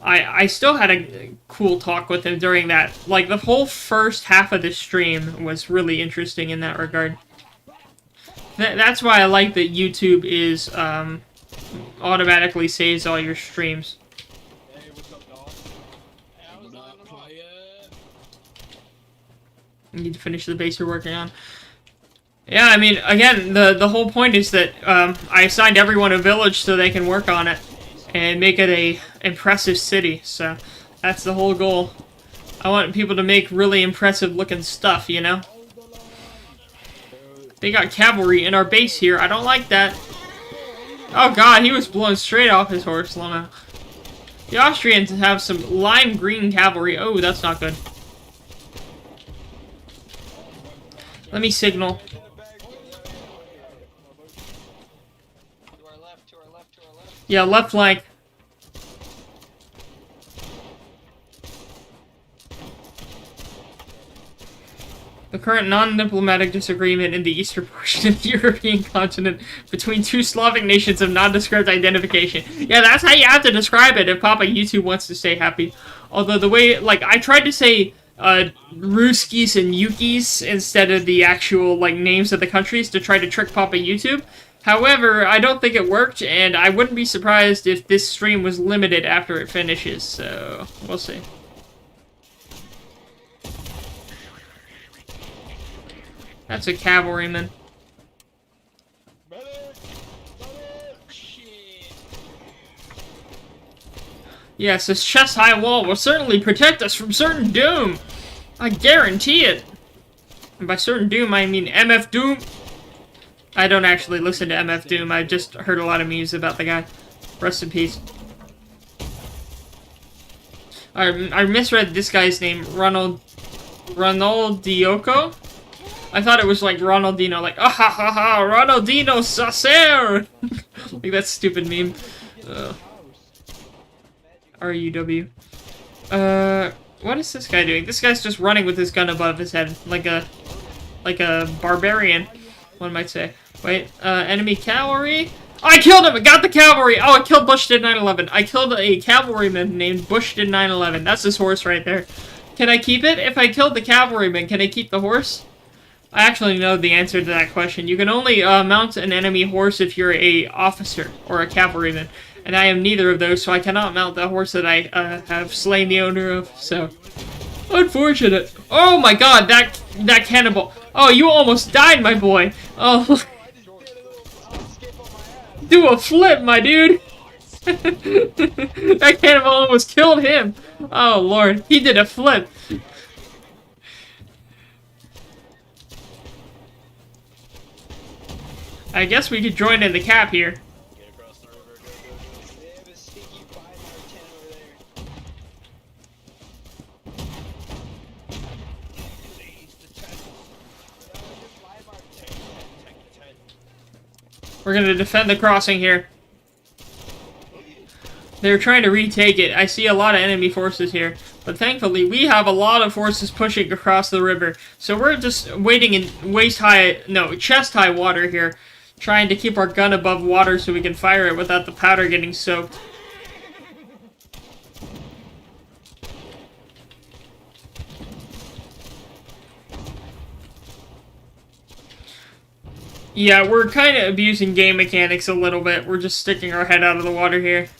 I still had a cool talk with him during that. Like, the whole first half of the stream was really interesting in that regard. That's why I like that YouTube is automatically saves all your streams. Hey, what's up, dog? I'm not quiet. You need to finish the base you're working on. Yeah, I mean, again, the whole point is that I assigned everyone a village so they can work on it and make it a impressive city. So that's the whole goal. I want people to make really impressive looking stuff, you know? They got cavalry in our base here. I don't like that. Oh god, he was blown straight off his horse, Lama. The Austrians have some lime green cavalry. Oh, that's not good. Let me signal. Yeah, left flank. The current non-diplomatic disagreement in the eastern portion of the European continent between two Slavic nations of nondescript identification. Yeah, that's how you have to describe it if Papa YouTube wants to stay happy. Although the way, like, I tried to say Ruskis and Yukis instead of the actual, like, names of the countries to try to trick Papa YouTube. However, I don't think it worked, and I wouldn't be surprised if this stream was limited after it finishes, so we'll see. That's a cavalryman. Yes, this chest-high wall will certainly protect us from certain doom. I guarantee it. And by certain doom, I mean MF Doom. I don't actually listen to MF Doom. I just heard a lot of memes about the guy. Rest in peace. I misread this guy's name, Ronaldinho. I thought it was like Ronaldinho, like, ah ha ha ha, Ronaldinho Sacer! Like that stupid meme. RUW. What is this guy doing? This guy's just running with his gun above his head, like a barbarian, one might say. Wait, enemy cavalry? Oh, I killed him! I got the cavalry! Oh, I killed Bush did 911. I killed a cavalryman named Bush did 911. That's his horse right there. Can I keep it? If I killed the cavalryman, can I keep the horse? I actually know the answer to that question. You can only mount an enemy horse if you're a officer or a cavalryman. And I am neither of those, so I cannot mount the horse that I have slain the owner of, so... Unfortunate. Oh my god, that cannibal. Oh, you almost died, my boy. Oh. Do a flip, my dude. That cannibal almost killed him. Oh, Lord. He did a flip. I guess we could join in the cap here. Get across the river, go. They have a sneaky 5-hour 10 over there. We're gonna defend the crossing here. They're trying to retake it. I see a lot of enemy forces here. But thankfully, we have a lot of forces pushing across the river. So we're just waiting in chest-high water here. Trying to keep our gun above water so we can fire it without the powder getting soaked. Yeah, we're kind of abusing game mechanics a little bit. We're just sticking our head out of the water here.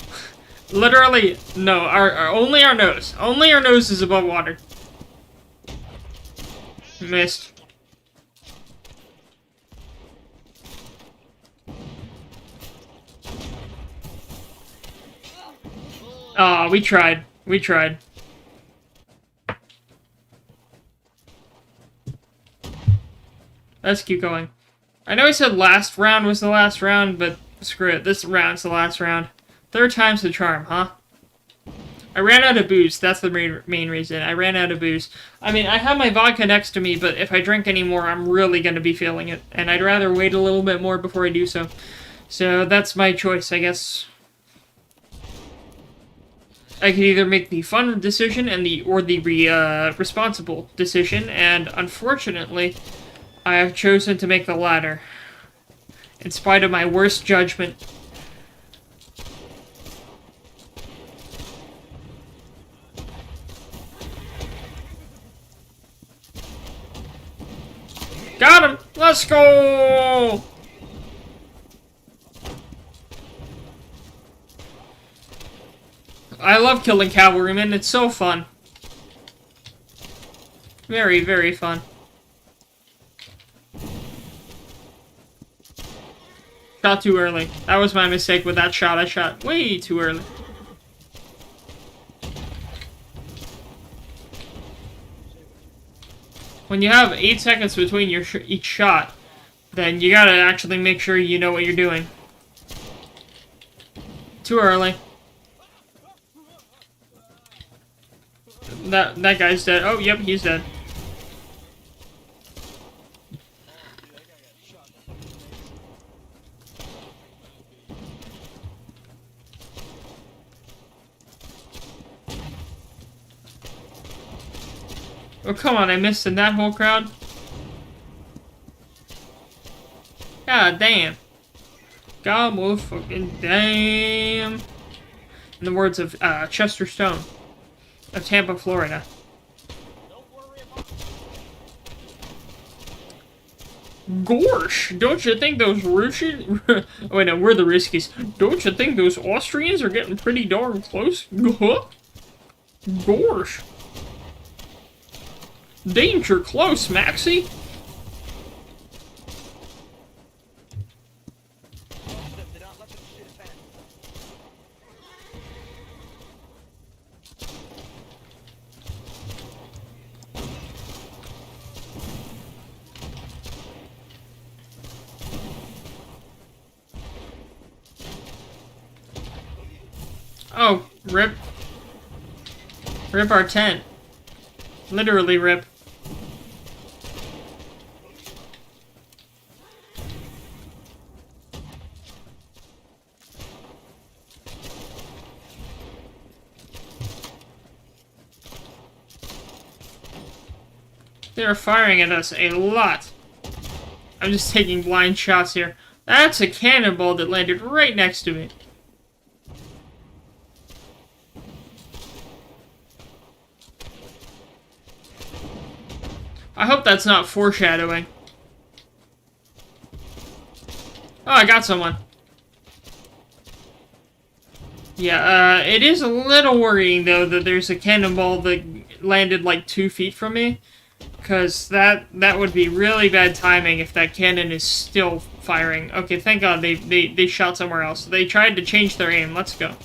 Literally, no, only our nose. Only our nose is above water. Missed. Aw, we tried. We tried. Let's keep going. I know I said last round was the last round, but screw it. This round's the last round. Third time's the charm, huh? I ran out of booze. That's the main reason. I ran out of booze. I mean, I have my vodka next to me, but if I drink any more, I'm really going to be feeling it. And I'd rather wait a little bit more before I do so. So that's my choice, I guess. I could either make the fun decision or the responsible decision, and unfortunately, I have chosen to make the latter. In spite of my worst judgment. Got him! Let's go! I love killing cavalrymen. It's so fun. Very, very fun. Shot too early. That was my mistake with that shot. I shot way too early. When you have 8 seconds between each shot, then you gotta actually make sure you know what you're doing. Too early. That guy's dead. Oh, yep, he's dead. Oh, come on, I missed in that whole crowd. God damn. God will fucking damn. In the words of Chester Stone of Tampa, Florida. Gorsh, don't you think those Russians... oh, wait, no, we're the riskies. Don't you think those Austrians are getting pretty darn close? Gorsh. Danger close, Maxie. Oh, rip. Rip our tent. Literally rip. They're firing at us a lot. I'm just taking blind shots here. That's a cannonball that landed right next to me. I hope that's not foreshadowing. Oh, I got someone. Yeah, it is a little worrying, though, that there's a cannonball that landed like 2 feet from me. Because that would be really bad timing if that cannon is still firing. Okay, thank God they shot somewhere else. They tried to change their aim. Let's go.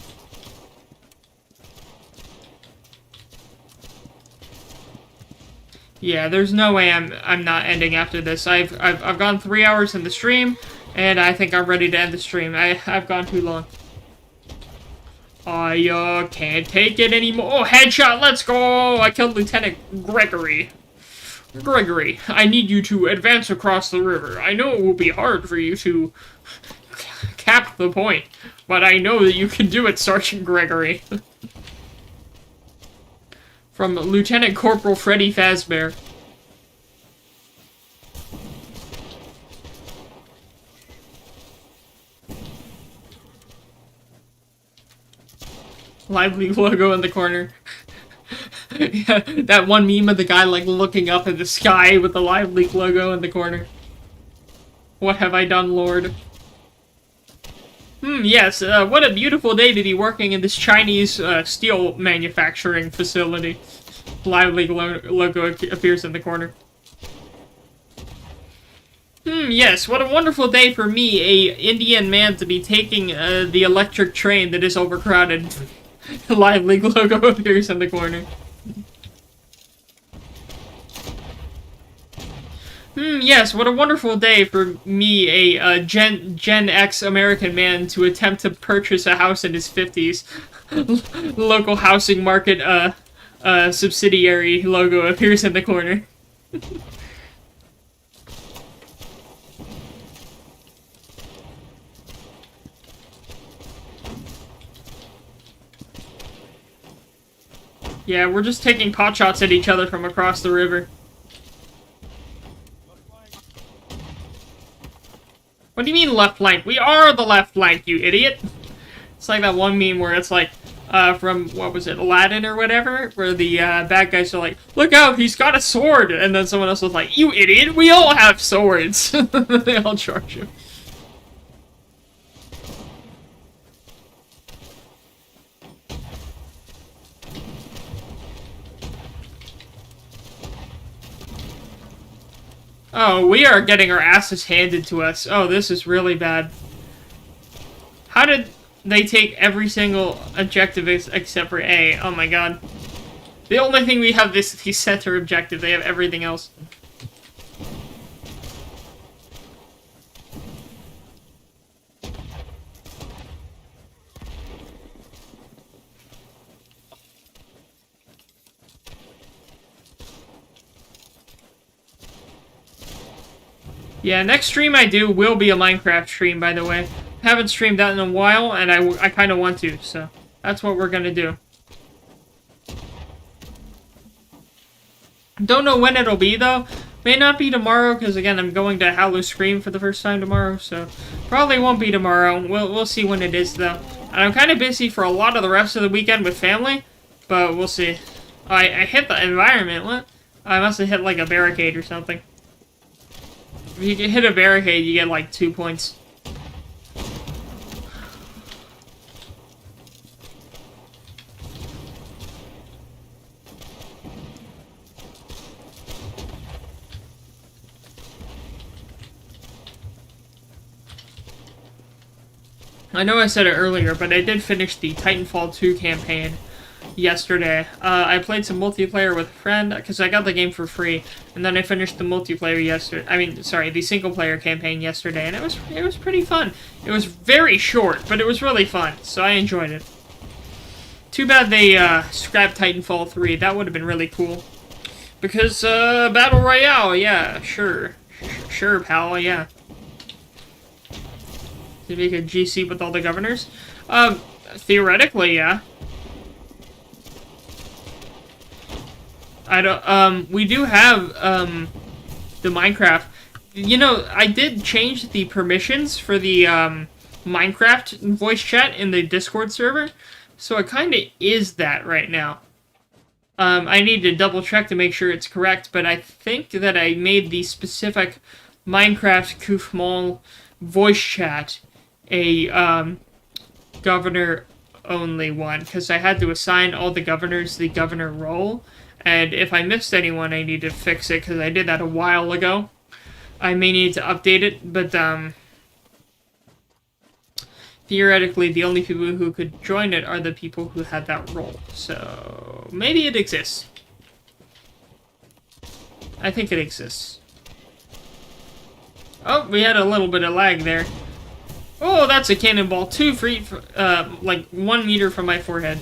Yeah, there's no way I'm not ending after this. I've gone 3 hours in the stream, and I think I'm ready to end the stream. I've gone too long. I can't take it anymore. Oh, headshot! Let's go! I killed Lieutenant Gregory. Gregory, I need you to advance across the river. I know it will be hard for you to cap the point, but I know that you can do it, Sergeant Gregory. From Lieutenant Corporal Freddy Fazbear. Lively logo in the corner. Yeah, that one meme of the guy, like, looking up at the sky with the Live Leak logo in the corner. What have I done, Lord? Yes, what a beautiful day to be working in this Chinese, steel manufacturing facility. Live Leak logo appears in the corner. Yes, what a wonderful day for me, a Indian man, to be taking, the electric train that is overcrowded. Live Leak logo appears in the corner. Yes, what a wonderful day for me, a Gen X American man, to attempt to purchase a house in his 50s. Local housing market, subsidiary logo appears in the corner. Yeah, we're just taking potshots at each other from across the river. What do you mean left flank? We are the left flank, you idiot! It's like that one meme where it's like, from, what was it, Aladdin or whatever? Where the, bad guys are like, look out, he's got a sword! And then someone else was like, you idiot, we all have swords! They all charge him. Oh, we are getting our asses handed to us. Oh, this is really bad. How did they take every single objective except for A? Oh my god. The only thing we have is the center objective. They have everything else. Yeah, next stream I do will be a Minecraft stream, by the way. Haven't streamed that in a while, and I kind of want to, so that's what we're gonna do. Don't know when it'll be, though. May not be tomorrow, because, again, I'm going to Hallow Scream for the first time tomorrow, so probably won't be tomorrow. We'll see when it is, though. And I'm kind of busy for a lot of the rest of the weekend with family, but we'll see. I hit the environment. What? I must have hit, like, a barricade or something. If you hit a barricade, you get, like, 2 points. I know I said it earlier, but I did finish the Titanfall 2 campaign yesterday. I played some multiplayer with a friend, because I got the game for free, and then I finished the multiplayer yesterday. I mean, sorry, the single-player campaign yesterday, and it was pretty fun. It was very short, but it was really fun, so I enjoyed it. Too bad they scrapped Titanfall 3. That would have been really cool. Because Battle Royale, yeah, sure. Sure, pal, yeah. To make a GC with all the governors? Theoretically, yeah. I don't, we do have, the Minecraft. You know, I did change the permissions for the, Minecraft voice chat in the Discord server, so it kind of is that right now. I need to double check to make sure it's correct, but I think that I made the specific Minecraft Koofmall voice chat a, governor-only one, because I had to assign all the governors the governor role, and if I missed anyone, I need to fix it, because I did that a while ago. I may need to update it, but, theoretically, the only people who could join it are the people who had that role, so maybe it exists. I think it exists. Oh, we had a little bit of lag there. Oh, that's a cannonball 2 feet, like 1 meter from my forehead.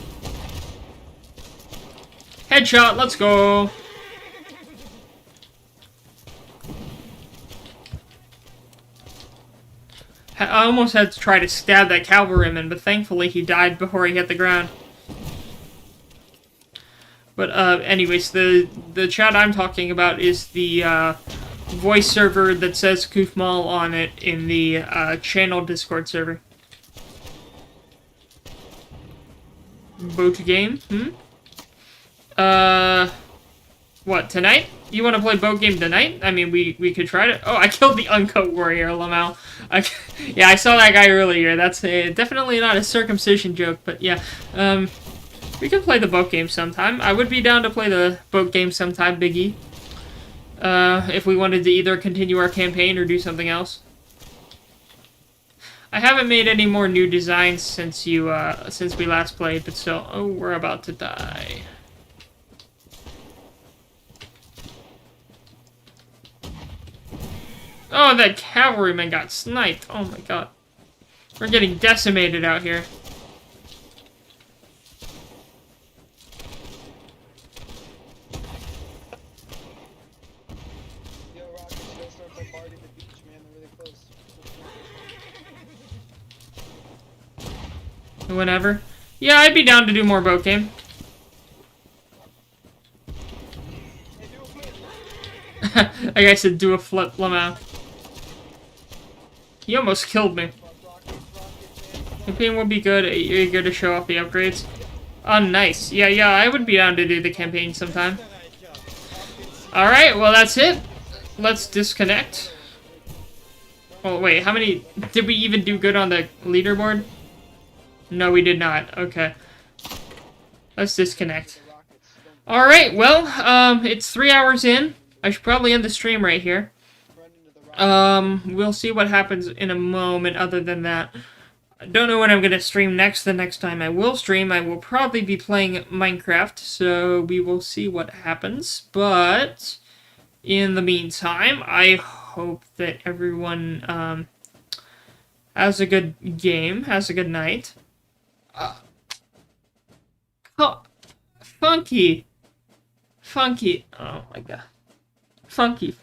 Headshot, let's go. I almost had to try to stab that cavalryman, but thankfully he died before he hit the ground. But, anyways, the chat I'm talking about is the, voice server that says Koofmall on it in the, channel Discord server. Boat game? What, tonight? You want to play boat game tonight? I mean, we could try to... Oh, I killed the uncut warrior, Lamau. Yeah, I saw that guy earlier. That's definitely not a circumcision joke, but yeah. We could play the boat game sometime. I would be down to play the boat game sometime, Biggie. If we wanted to either continue our campaign or do something else. I haven't made any more new designs since we last played, but still... Oh, we're about to die. Oh, that cavalryman got sniped. Oh my god. We're getting decimated out here. Yo, Rockets, go start bombarding the beach, man. They're really close. Whenever. Yeah, I'd be down to do more boat game. Hey, do a flip. Like I said, do a flip, Lamau. He almost killed me. Campaign would be good. Eager to show off the upgrades. Oh, nice. Yeah, I would be down to do the campaign sometime. Alright, well, that's it. Let's disconnect. Oh, wait, how many... Did we even do good on the leaderboard? No, we did not. Okay. Let's disconnect. Alright, well, it's 3 hours in. I should probably end the stream right here. We'll see what happens in a moment other than that. I don't know when I'm going to stream next. The next time I will stream, I will probably be playing Minecraft, so we will see what happens. But, in the meantime, I hope that everyone, has a good game, has a good night. Oh, funky. Oh my god. Funky.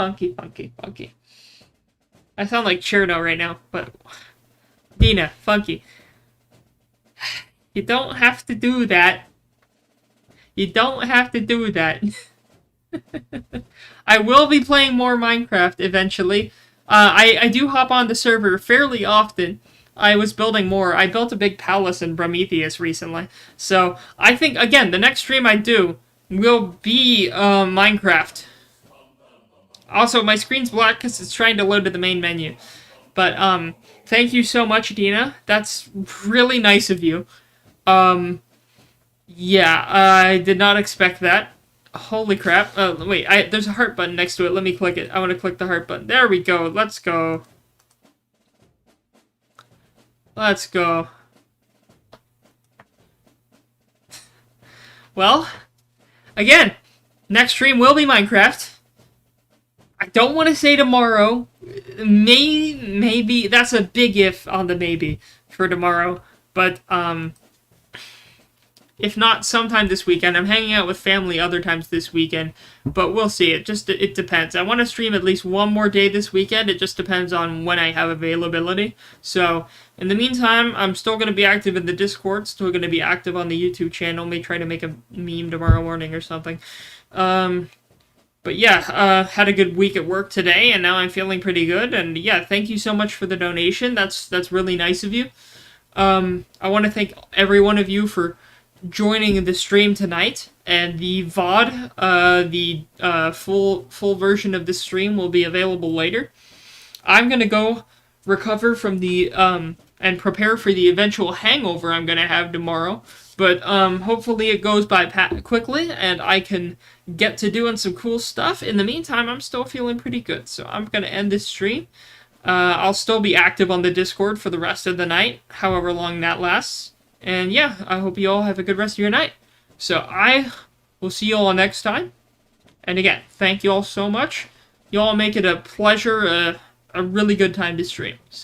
I sound like Cherno right now, but... Dina, funky. You don't have to do that. You don't have to do that. I will be playing more Minecraft eventually. I do hop on the server fairly often. I was building more. I built a big palace in Prometheus recently. So, I think, again, the next stream I do will be Minecraft. Also, my screen's black because it's trying to load to the main menu. But, thank you so much, Dina. That's really nice of you. Yeah, I did not expect that. Holy crap. Wait, there's a heart button next to it. Let me click it. I want to click the heart button. There we go. Let's go. Let's go. Well, again, next stream will be Minecraft. I don't want to say tomorrow. Maybe that's a big if on the maybe for tomorrow. But if not sometime this weekend. I'm hanging out with family other times this weekend, but we'll see. It depends. I want to stream at least one more day this weekend. It just depends on when I have availability. So in the meantime, I'm still going to be active in the Discord, still going to be active on the YouTube channel, may try to make a meme tomorrow morning or something. But yeah, had a good week at work today, and now I'm feeling pretty good. And yeah, thank you so much for the donation. That's really nice of you. I want to thank every one of you for joining the stream tonight. And the VOD, the full version of the stream will be available later. I'm gonna go recover from the and prepare for the eventual hangover I'm gonna have tomorrow. But hopefully it goes by quickly, and I can get to doing some cool stuff. In the meantime, I'm still feeling pretty good, so I'm going to end this stream. I'll still be active on the Discord for the rest of the night, however long that lasts. And yeah, I hope you all have a good rest of your night. So I will see you all next time. And again, thank you all so much. You all make it a pleasure, a really good time to stream.